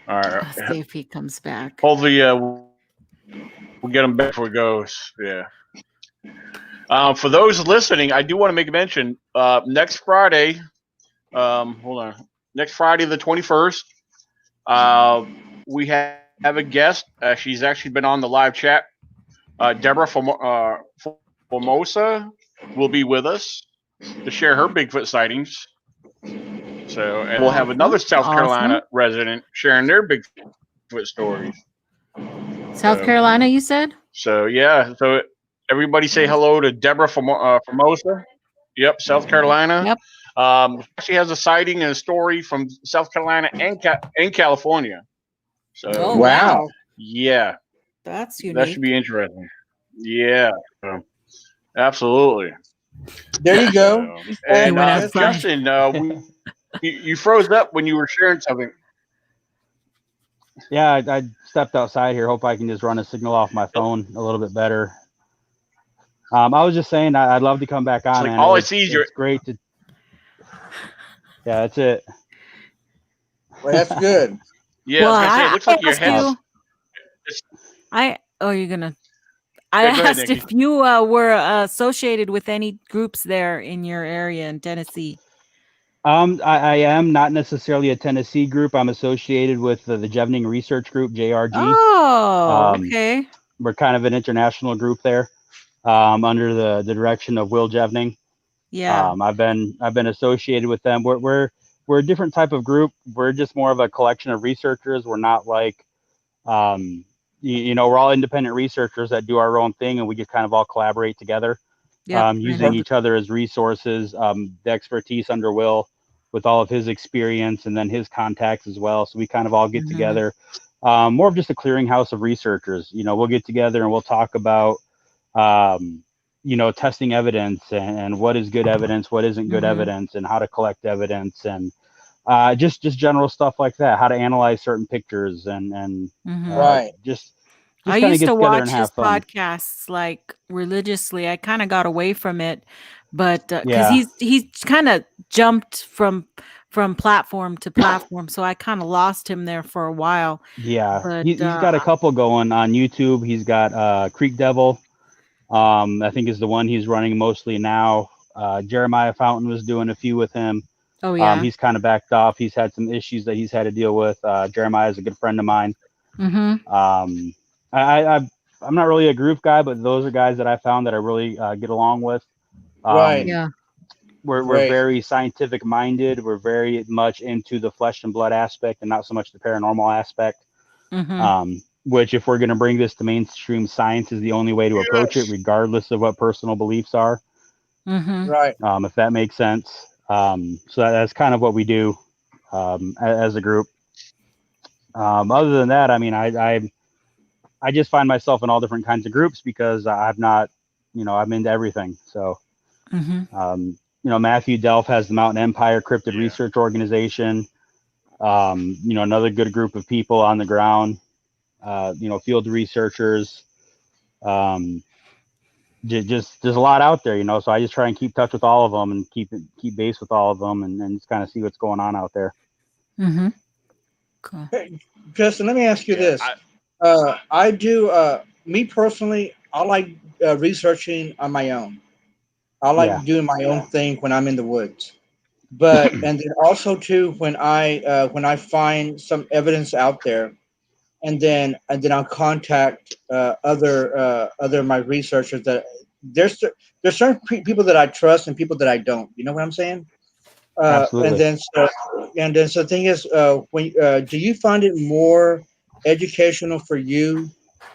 All right. Let's see if he comes back. Hopefully, we'll get him back before he goes. Yeah. For those listening, I do want to make a mention. Next Friday, hold on. Next Friday, the 21st, we have a guest. She's actually been on the live chat. Deborah Formosa will be with us to share her Bigfoot sightings. So, and we'll have another South Carolina resident sharing their Bigfoot stories. South Carolina, you said? So, yeah. So, everybody say hello to Deborah Formosa. Yep, South Carolina. Yep. She has a sighting and a story from South Carolina and California. So, wow. Yeah. That's unique. That should be interesting. Yeah. Absolutely. There you go. And Justin, you froze up when you were sharing something. Yeah, I stepped outside here. Hope I can just run a signal off my phone a little bit better. I was just saying I'd love to come back on. Like, all I see is it's great to. Yeah, that's it. Well, that's good. Yeah, well, I was gonna say, it looks like your head. You're gonna. I asked if you were associated with any groups there in your area in Tennessee. I am not necessarily a Tennessee group. I'm associated with the Jevening Research Group, JRG. Oh, okay. We're kind of an international group there, under the direction of Will Jevening. Yeah. I've been associated with them. We're a different type of group. We're just more of a collection of researchers. We're not like, we're all independent researchers that do our own thing, and we just kind of all collaborate together, using each other as resources. The expertise under Will with all of his experience, and then his contacts as well. So we kind of all get together, more of just a clearinghouse of researchers. We'll get together and we'll talk about, testing evidence and what is good evidence, what isn't good evidence, and how to collect evidence, and just general stuff like that, how to analyze certain pictures, and just I used to watch his podcasts like religiously. I kind of got away from it, but because he's kind of jumped from platform to platform, so I kind of lost him there for a while. Yeah, but, he's got a couple going on YouTube. He's got Creek Devil, I think is the one he's running mostly now. Jeremiah Fountain was doing a few with him. Oh yeah. He's kind of backed off. He's had some issues that he's had to deal with. Jeremiah is a good friend of mine. I'm not really a group guy, but those are guys that I found that I really get along with. Yeah. We're very scientific minded. We're very much into the flesh and blood aspect and not so much the paranormal aspect. Which, if we're going to bring this to mainstream science, is the only way to approach it, regardless of what personal beliefs are. Right. If that makes sense. So that's kind of what we do as a group. Other than that, I mean, I just find myself in all different kinds of groups because I'm not, I'm into everything. So, Matthew Delph has the Mountain Empire Cryptid Research Organization. Another good group of people on the ground. Field researchers. Just there's a lot out there, so I just try and keep touch with all of them and keep base with all of them and just kind of see what's going on out there. Cool. Hey, Justin, let me ask you this. I do, me personally, researching on my own. I like doing my own thing when I'm in the woods. But and then also too when I find some evidence out there, and then I'll contact other of my researchers that there's certain people that I trust and people that I don't. You know what I'm saying? Absolutely. And then so the thing is, when do you find it more educational for you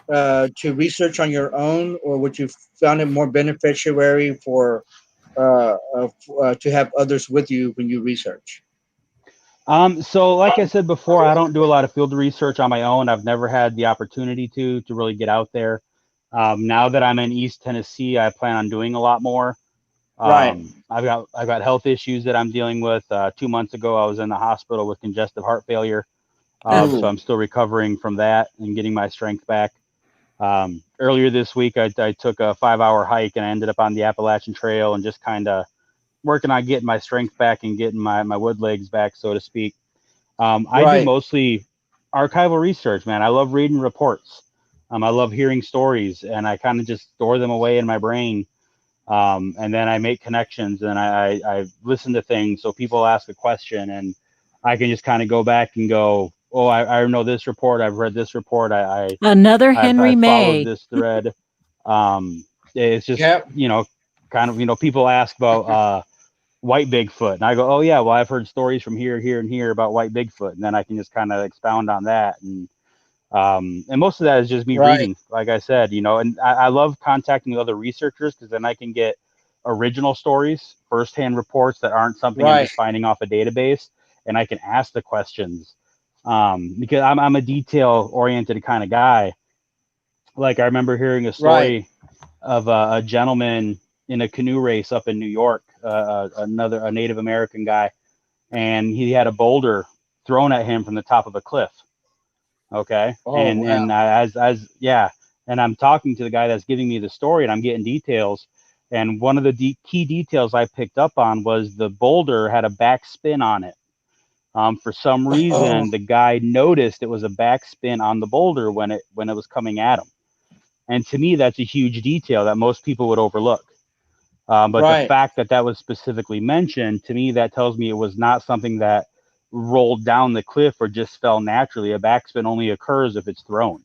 to research on your own, or would you found it more beneficiary for to have others with you when you research? So like I said before, I don't do a lot of field research on my own. I've never had the opportunity to really get out there. Now that I'm in East Tennessee, I plan on doing a lot more. Right. I've got health issues that I'm dealing with. 2 months ago, I was in the hospital with congestive heart failure. So I'm still recovering from that and getting my strength back. Earlier this week, I took a 5-hour hike and I ended up on the Appalachian Trail and just kind of working on getting my strength back and getting my wood legs back, so to speak. I do mostly archival research, man. I love reading reports. I love hearing stories, and I kind of just store them away in my brain. And then I make connections, and I listen to things. So people ask a question, and I can just kind of go back and go, oh, I know this report. I've read this report. Another Henry I've May. followed this thread. It's just, kind of, people ask about white Bigfoot. And I go, oh, yeah, well, I've heard stories from here, here, and here about white Bigfoot. And then I can just kind of expound on that. And most of that is just me reading, like I said, and I love contacting with other researchers because then I can get original stories, firsthand reports that aren't something I'm just finding off a database. And I can ask the questions because I'm a detail oriented kind of guy. Like I remember hearing a story of a gentleman in a canoe race up in New York, a Native American guy, and he had a boulder thrown at him from the top of a cliff. Okay. And and I'm talking to the guy that's giving me the story, and I'm getting details. And one of the key details I picked up on was the boulder had a backspin on it. For some reason, the guy noticed it was a backspin on the boulder when it was coming at him. And to me, that's a huge detail that most people would overlook. But the fact that was specifically mentioned, to me, that tells me it was not something that rolled down the cliff or just fell naturally. A backspin only occurs if it's thrown.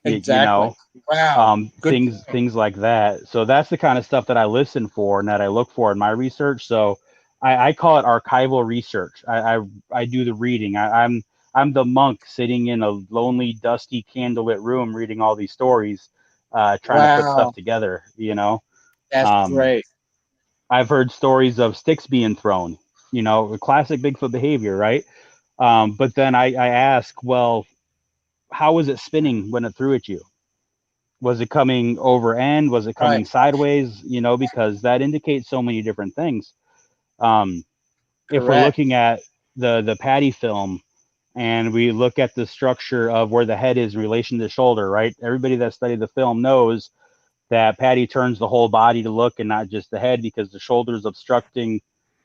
Exactly. Wow. Things like that. So that's the kind of stuff that I listen for and that I look for in my research. So I call it archival research. I do the reading. I'm the monk sitting in a lonely, dusty, candlelit room reading all these stories, trying to put stuff together, That's great. I've heard stories of sticks being thrown, classic Bigfoot behavior, right? But then I ask, well, how was it spinning when it threw at you? Was it coming over end? Was it coming sideways? Because that indicates so many different things. If we're looking at the Patty film and we look at the structure of where the head is in relation to the shoulder, right? Everybody that studied the film knows that Patty turns the whole body to look and not just the head because the shoulder is obstructing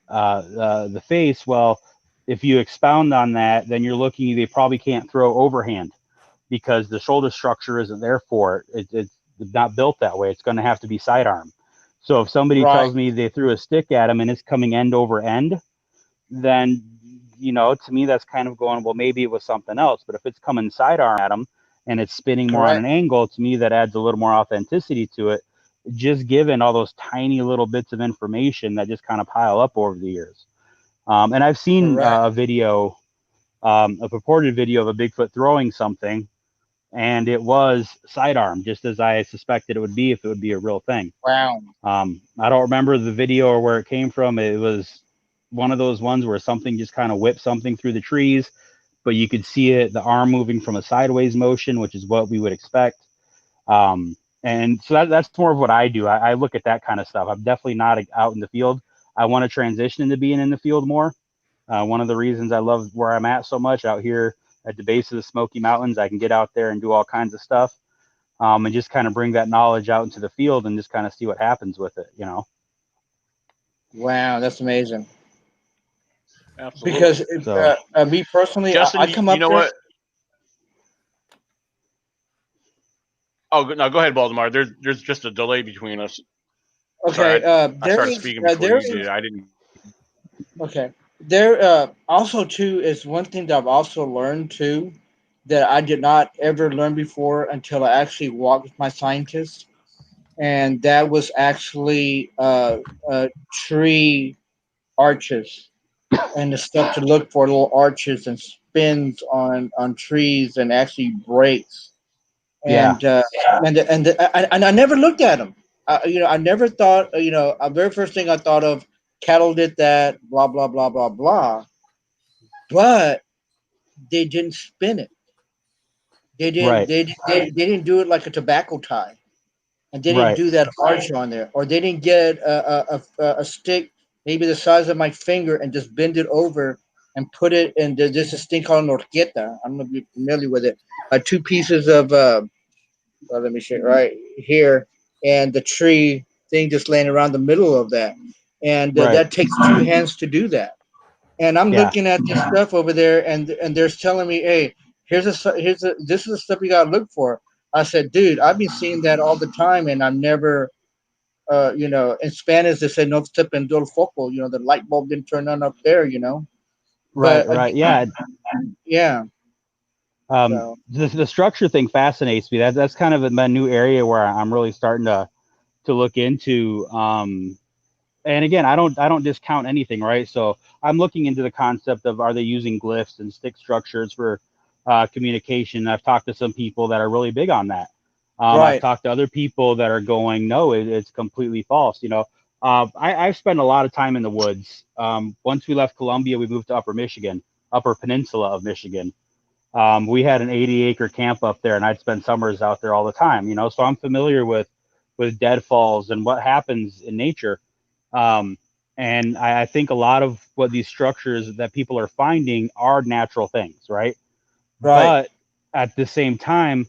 the face. Well, if you expound on that, then you're looking, they probably can't throw overhand because the shoulder structure isn't there for it. It's not built that way. It's going to have to be sidearm. So if somebody tells me they threw a stick at him and it's coming end over end, then, to me, that's kind of going, well, maybe it was something else. But if it's coming sidearm at him and it's spinning more on an angle, to me, that adds a little more authenticity to it, just given all those tiny little bits of information that just kind of pile up over the years. And I've seen a video, a purported video of a Bigfoot throwing something, and it was sidearm, just as I suspected it would be if it would be a real thing. Wow. I don't remember the video or where it came from. It was one of those ones where something just kind of whipped something through the trees, but you could see the arm moving from a sideways motion, which is what we would expect. And so that's more of what I do. I look at that kind of stuff. I'm definitely not out in the field. I want to transition into being in the field more. One of the reasons I love where I'm at so much out here at the base of the Smoky Mountains, I can get out there and do all kinds of stuff, and just kind of bring that knowledge out into the field and just kind of see what happens with it, Wow, that's amazing. Absolutely. Because me personally, Justin, I come up there. What? Oh no, go ahead, Baltimore. There's just a delay between us. Okay. Sorry, I started speaking before you did. I didn't. Okay. There also too is one thing that I've also learned too that I did not ever learn before until I actually walked with my scientist, and that was actually tree arches and the stuff to look for, little arches and spins on trees and actually breaks. And and I never looked at them. I never thought. The very first thing I thought of, cattle did that, blah blah blah blah blah. But they didn't spin it. They didn't. Right. They didn't do it like a tobacco tie, and they didn't Right. do that arch on there, or they didn't get a stick maybe the size of my finger and just bend it over and put it in. There's this thing called norqueta. I don't know if you're familiar with it. Two pieces of well, let me show you right here, and the tree thing just laying around the middle of that, and that takes two hands to do that. And I'm looking at this stuff over there, and they're telling me, "Hey, this is the stuff you gotta look for." I said, "Dude, I've been seeing that all the time, and I've never, in Spanish they say no se prendió el foco. The light bulb didn't turn on up there. Right. But Right. Yeah. yeah. So. The structure thing fascinates me. That's kind of my new area where I'm really starting to look into. And again, I don't discount anything, right? So I'm looking into the concept of, are they using glyphs and stick structures for communication? I've talked to some people that are really big on that. I've talked to other people that are going, no, it's completely false. I've spent a lot of time in the woods. Once we left Columbia, we moved to Upper Peninsula of Michigan. We had an 80-acre camp up there, and I'd spend summers out there all the time. So I'm familiar with deadfalls and what happens in nature. And I think a lot of what these structures that people are finding are natural things, right? But at the same time,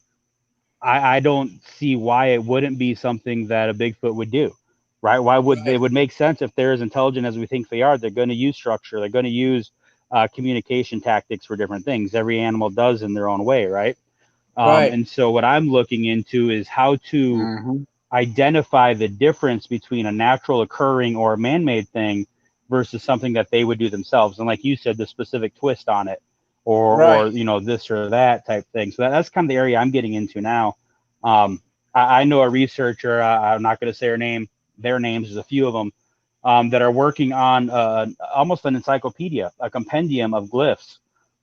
I don't see why it wouldn't be something that a Bigfoot would do, right? Why would they? Would make sense if they're as intelligent as we think they are. They're going to use structure. They're going to use communication tactics for different things. Every animal does in their own way, right? And so what I'm looking into is how to identify the difference between a natural occurring or a man-made thing versus something that they would do themselves. And like you said, the specific twist on it, or this or that type thing. So that's kind of the area I'm getting into now. I know a researcher, I'm not going to say their names, there's a few of them, that are working on almost an encyclopedia, a compendium of glyphs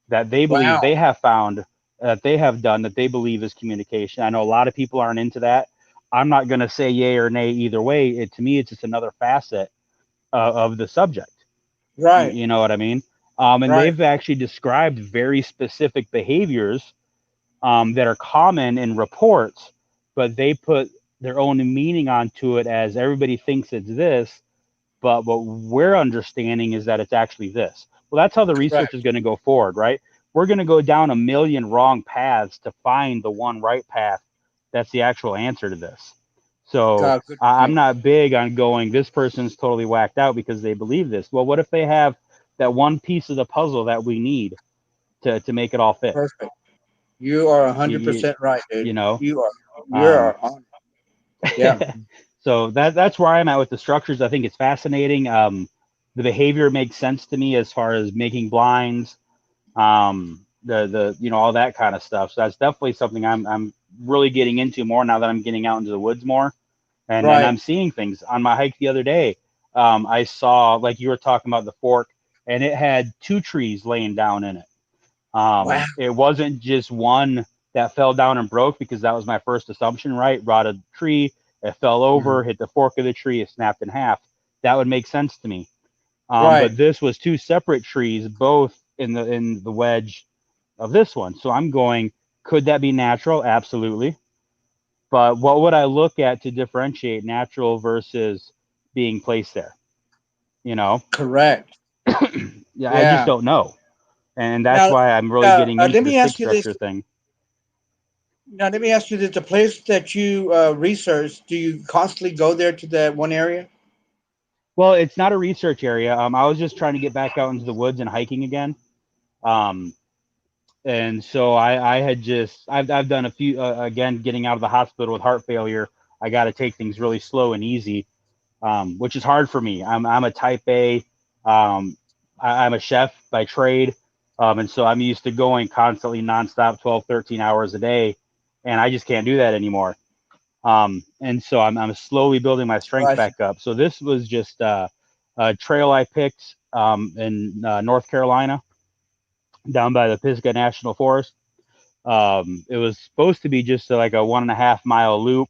that they believe they have found, that they have done, that they believe is communication. I know a lot of people aren't into that. I'm not going to say yay or nay either way. To me, it's just another facet of the subject. Right. You know what I mean? And they've actually described very specific behaviors that are common in reports, but they put their own meaning onto it as everybody thinks it's this, but what we're understanding is that it's actually this. Well, that's how the research is going to go forward, right? We're going to go down a million wrong paths to find the one right path that's the actual answer to this. So I'm not big on going, this person's totally whacked out because they believe this. Well, what if they have that one piece of the puzzle that we need to make it all fit? Perfect. You are 100% right, dude. You're on. Yeah. So that's where I'm at with the structures. I think it's fascinating. The behavior makes sense to me as far as making blinds, the all that kind of stuff. So that's definitely something I'm really getting into more now that I'm getting out into the woods more, and I'm seeing things. On my hike the other day, I saw, like you were talking about, the fork, and it had 2 trees laying down in it. It wasn't just one that fell down and broke, because that was my first assumption, right? Rotted tree, it fell over, hit the fork of the tree, it snapped in half. That would make sense to me. But this was 2 separate trees, both in the wedge of this one. So I'm going, could that be natural? Absolutely. But what would I look at to differentiate natural versus being placed there? Correct. Yeah, I just don't know. And that's why I'm really getting into the stick structure thing. Now, let me ask you this. The place that you research, do you constantly go there to that one area? Well, it's not a research area. I was just trying to get back out into the woods and hiking again. And so I've done a few, again, getting out of the hospital with heart failure. I got to take things really slow and easy, which is hard for me. I'm a type A. I'm a chef by trade. And so I'm used to going constantly nonstop 12, 13 hours a day. And I just can't do that anymore. And so I'm slowly building my strength back up. So this was just a trail I picked in North Carolina, down by the Pisgah National Forest. It was supposed to be just like a 1.5 mile loop.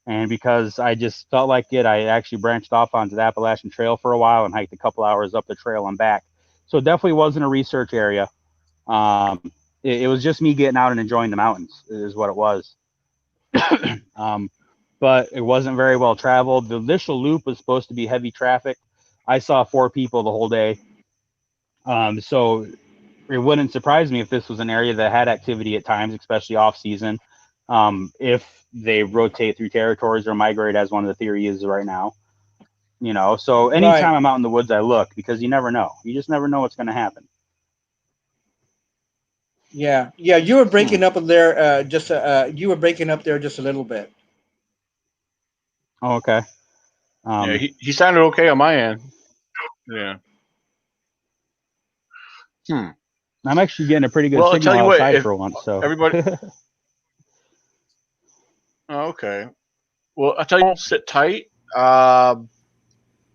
And because I just felt like it, I actually branched off onto the Appalachian Trail for a while and hiked a couple hours up the trail and back. So it definitely wasn't a research area. It was just me getting out and enjoying the mountains is what it was. But it wasn't very well traveled. The initial loop was supposed to be heavy traffic. I saw 4 people the whole day. So it wouldn't surprise me if this was an area that had activity at times, especially off season. If they rotate through territories or migrate, as one of the theories is right now, so anytime I'm out in the woods, I look, because you never know. You just never know what's going to happen. Yeah. You were breaking up there. You were breaking up there just a little bit. Oh, okay. Yeah, he sounded okay on my end. Yeah. I'm actually getting a pretty good signal outside for once. So everybody. Okay. Well, I'll tell you, sit tight. I'm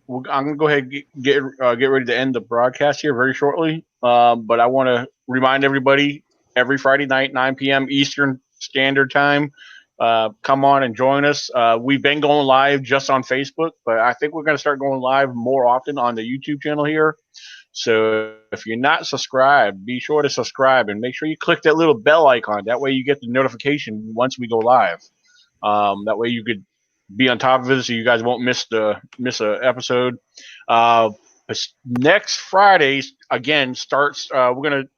gonna go ahead and get ready to end the broadcast here very shortly. But I want to remind everybody, every Friday night, 9 p.m. Eastern Standard Time, come on and join us. We've been going live just on Facebook, but I think we're going to start going live more often on the YouTube channel here. So if you're not subscribed, be sure to subscribe and make sure you click that little bell icon. That way you get the notification once we go live. That way you could be on top of it, so you guys won't miss a episode. Next Friday again starts. We're going to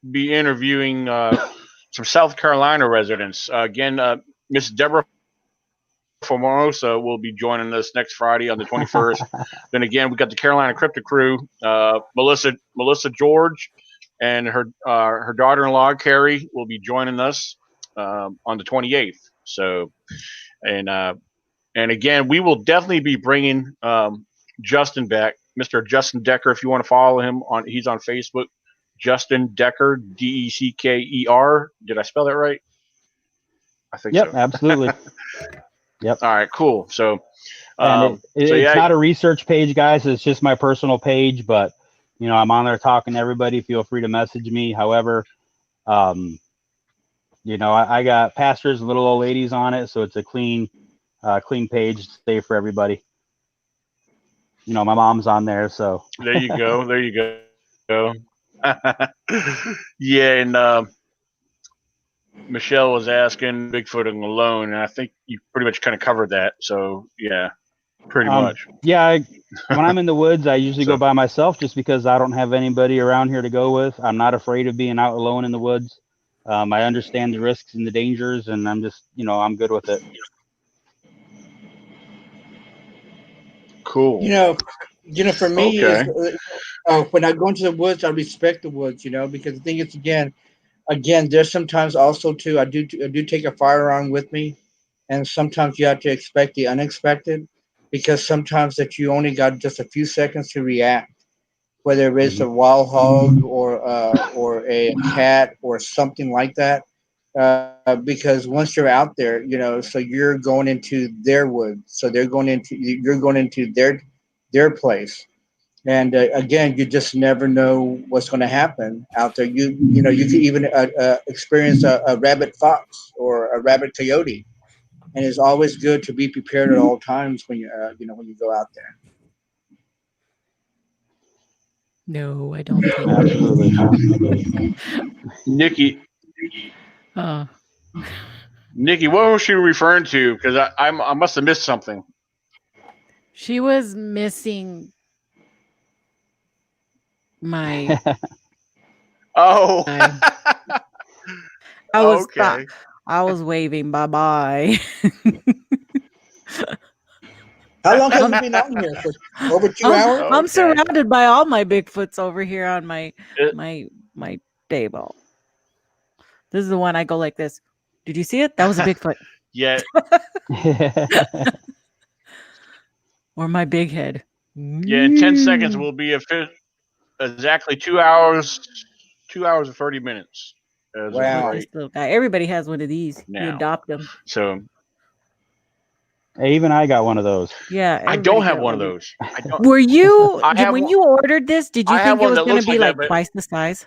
be interviewing some South Carolina residents. Again, Miss Deborah Formosa will be joining us next Friday on the 21st. Then again, we got the Carolina Crypto Crew, Melissa George, and her daughter-in-law Carrie will be joining us on the 28th. So, and again, we will definitely be bringing Justin back, Mr. Justin Decker. If you want to follow him he's on Facebook, Justin Decker, Decker. Did I spell that right? I think so. Yep, absolutely. Yep. All right, cool. So, it's not a research page, guys. It's just my personal page, but I'm on there talking to everybody. Feel free to message me. However, I got pastors and little old ladies on it, so it's a clean page, safe for everybody. My mom's on there, so there you go. There you go. Yeah, and Michelle was asking Bigfooting alone, and I think you pretty much kind of covered that. So yeah, pretty much. Yeah, when I'm in the woods, I usually go by myself, just because I don't have anybody around here to go with. I'm not afraid of being out alone in the woods. I understand the risks and the dangers, and I'm just, I'm good with it. Cool. For me, when I go into the woods, I respect the woods, because the thing is, again, there's sometimes also too, I do take a firearm with me, and sometimes you have to expect the unexpected, because sometimes that you only got just a few seconds to react, whether it's a wild hog or a cat or something like that. Because once you're out there, so you're going into their woods, so you're going into their place. And again, you just never know what's going to happen out there. You could even experience a rabbit fox or a rabbit coyote, and it's always good to be prepared at all times when you when you go out there. No, I don't think Absolutely. Nikki, what was she referring to? Because I must have missed something. She was missing my. Oh. I was waving bye-bye. How long have you been on here? For over 2 hours? I'm surrounded by all my Bigfoots over here on my table. This is the one I go like this. Did you see it? That was a Bigfoot. Yeah. Or my big head. Yeah, in 10 seconds will be exactly 2 hours, 2 hours and 30 minutes. Wow. This little guy. Everybody has one of these. Now. You adopt them. So. Hey, even I got one of those. Yeah. I don't have one of those. I don't. Were you, when you ordered this, did you think it was going to be like twice the size?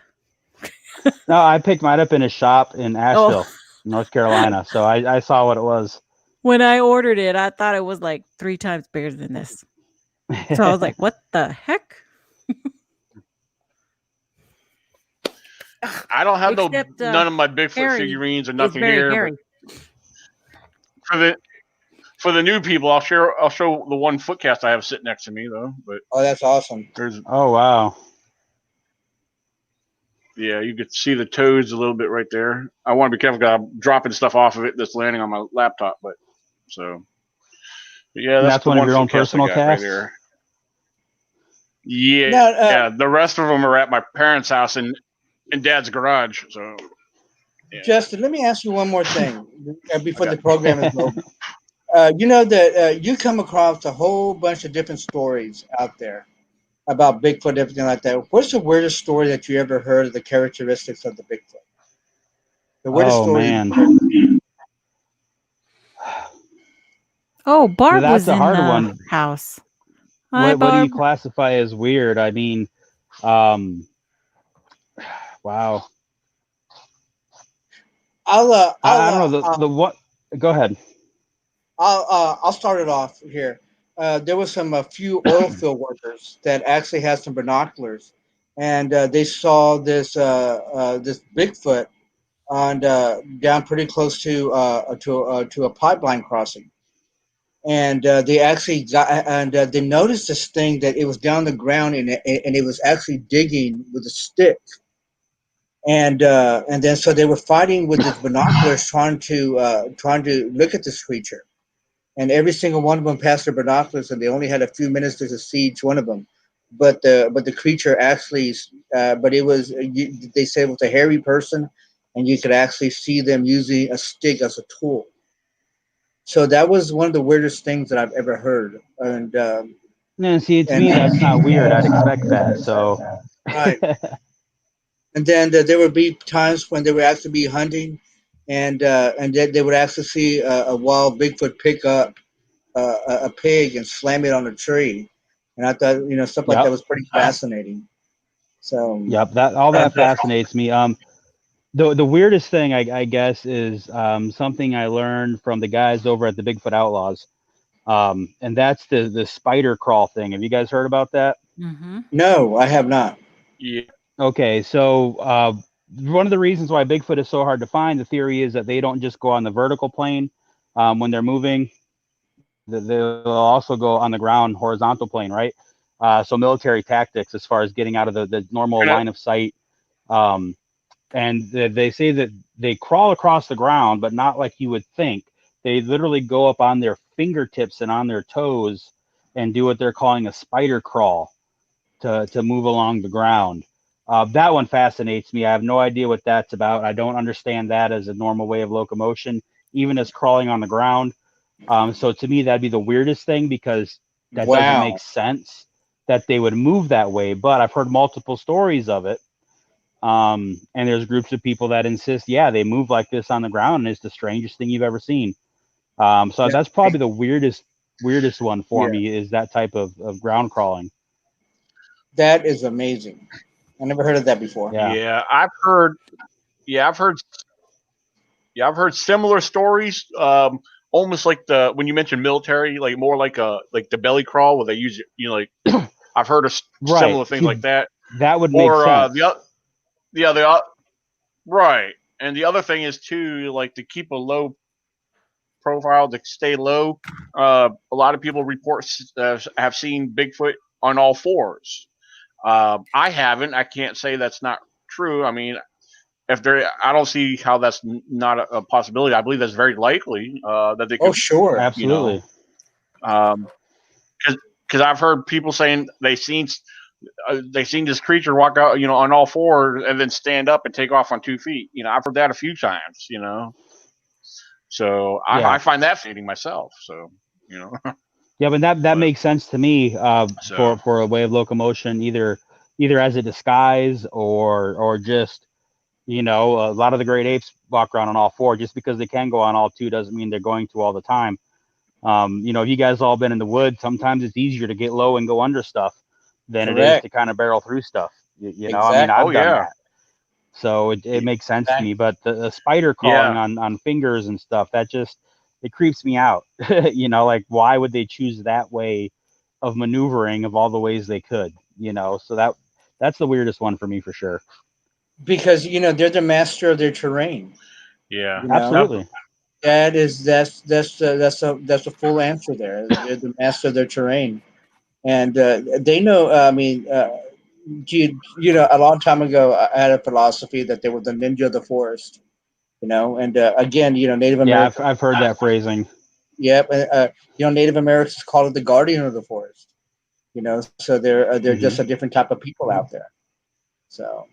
No, I picked mine up in a shop in Asheville, North Carolina. So I saw what it was. When I ordered it, I thought it was like 3 times bigger than this. So I was like, what the heck? I don't have none of my Bigfoot figurines or nothing here. For the new people, I'll show the one footcast I have sitting next to me though. But that's awesome. Oh wow. Yeah, you could see the toes a little bit right there. I want to be careful because I'm dropping stuff off of it that's landing on my laptop. But yeah, that's one of your own personal casts. Right there. Yeah, the rest of them are at my parents' house in Dad's garage. So, yeah. Justin, let me ask you one more thing before the program is over. You know that you come across a whole bunch of different stories out there about Bigfoot, everything like that. What's the weirdest story that you ever heard of the characteristics of the Bigfoot? The weirdest story. Man. Oh, Barb was in the house. Hi, what do you classify as weird? I mean, wow. I don't know the what. Go ahead. I'll start it off here. There was a few oil field workers that actually had some binoculars, and they saw this Bigfoot on down pretty close to a pipeline crossing, and they actually they noticed this thing that it was down the ground and it was actually digging with a stick, and then so they were fighting with these binoculars trying to look at this creature. And every single one of them passed their binoculars, and they only had a few minutes to see each one of them. But the creature actually, but it was they say it was a hairy person, and you could actually see them using a stick as a tool. So that was one of the weirdest things that I've ever heard. And see, to me, that's not weird. I'd expect that. So right. And then there would be times when they would actually be hunting. And then they would actually see a wild Bigfoot pick up a pig and slam it on a tree, and I thought stuff like that was pretty fascinating. So that fascinates me. The weirdest thing I guess is something I learned from the guys over at the Bigfoot Outlaws, and that's the spider crawl thing. Have you guys heard about that? Mm-hmm. No, I have not. Yeah. Okay, so one of the reasons why Bigfoot is so hard to find, the theory is that they don't just go on the vertical plane when they're moving. They'll also go on the ground, horizontal plane, right? So military tactics as far as getting out of the normal line of sight. And they say that they crawl across the ground, but not like you would think. They literally go up on their fingertips and on their toes and do what they're calling a spider crawl to move along the ground. That one fascinates me. I have no idea what that's about. I don't understand that as a normal way of locomotion, even as crawling on the ground. So to me, that'd be the weirdest thing because that doesn't make sense that they would move that way. But I've heard multiple stories of it. And there's groups of people that insist, they move like this on the ground, and it's the strangest thing you've ever seen. So that's probably the weirdest one for me is that type of ground crawling. That is amazing. I never heard of that before. Yeah, I've heard similar stories. Almost like when you mentioned military, like more like the belly crawl where they use it. I've heard of similar things like that. That would make sense. Right. And the other thing is too, like to keep a low profile, to stay low. A lot of people have seen Bigfoot on all fours. I haven't. I can't say that's not true. I mean, I don't see how that's not a possibility. I believe that's very likely that they could. Oh, sure, absolutely. Because I've heard people saying they've seen they seen this creature walk out, on all fours and then stand up and take off on 2 feet. I've heard that a few times. So I find that fascinating myself. So Yeah, but that makes sense to me. For a way of locomotion, either as a disguise or just a lot of the great apes walk around on all four. Just because they can go on all two doesn't mean they're going to all the time. If you guys all been in the woods, sometimes it's easier to get low and go under stuff than it is to kind of barrel through stuff. Exactly. I mean, I've done that. So it makes sense to me. But the spider crawling on fingers and stuff, it creeps me out. Like, why would they choose that way of maneuvering of all the ways they could? So that's the weirdest one for me for sure. Because they're the master of their terrain. Yeah, absolutely. That's the full answer there. They're the master of their terrain, and they know. I mean, a long time ago, I had a philosophy that they were the ninja of the forest. And again, Native Americans. Yeah, I've heard that phrasing. Yep, Native Americans call it the guardian of the forest. So they're just a different type of people out there. So.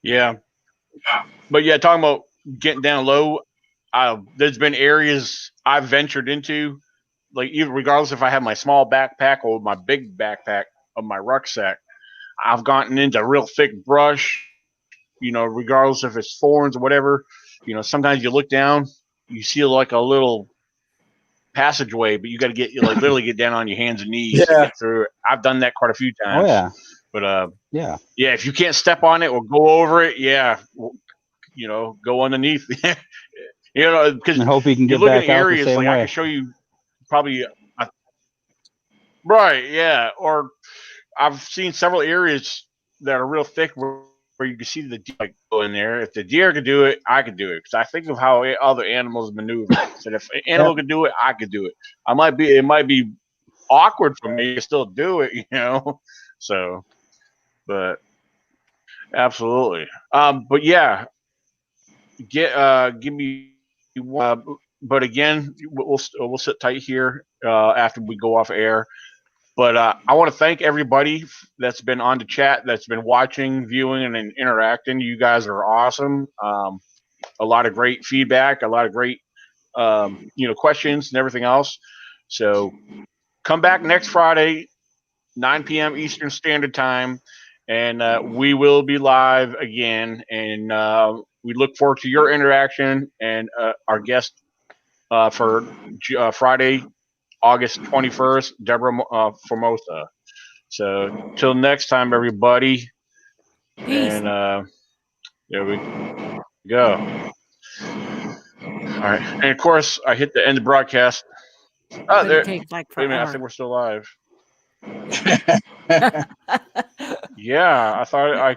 Yeah, but talking about getting down low, there's been areas I've ventured into, like even regardless if I have my small backpack or my big backpack of my rucksack, I've gotten into real thick brush, regardless if it's thorns or whatever. Sometimes you look down, you see like a little passageway, but you got to literally get down on your hands and knees to get through it. I've done that quite a few times. Oh yeah. But if you can't step on it or go over it, go underneath. Because I hope you can get look back at out areas the same like way. I can show you probably right, yeah. Or I've seen several areas that are real thick where you can see the deer go in there. If the deer could do it, I could do it, because I think of how other animals maneuver. So if an animal could do it, I could do it. It might be awkward for me to still do it, So, but absolutely. But yeah, give me one. But again, we'll sit tight here after we go off air. But I want to thank everybody that's been on the chat, that's been watching, viewing, and interacting. You guys are awesome. A lot of great feedback, a lot of great questions and everything else. So come back next Friday, 9 p.m. Eastern Standard Time, and we will be live again. And we look forward to your interaction and our guest for Friday, August 21st, Deborah Formosa. So till next time, everybody. Peace. And there we go. All right. And of course, I hit the end of the broadcast. It takes like forever. Wait a minute, I think we're still live. Yeah, I thought I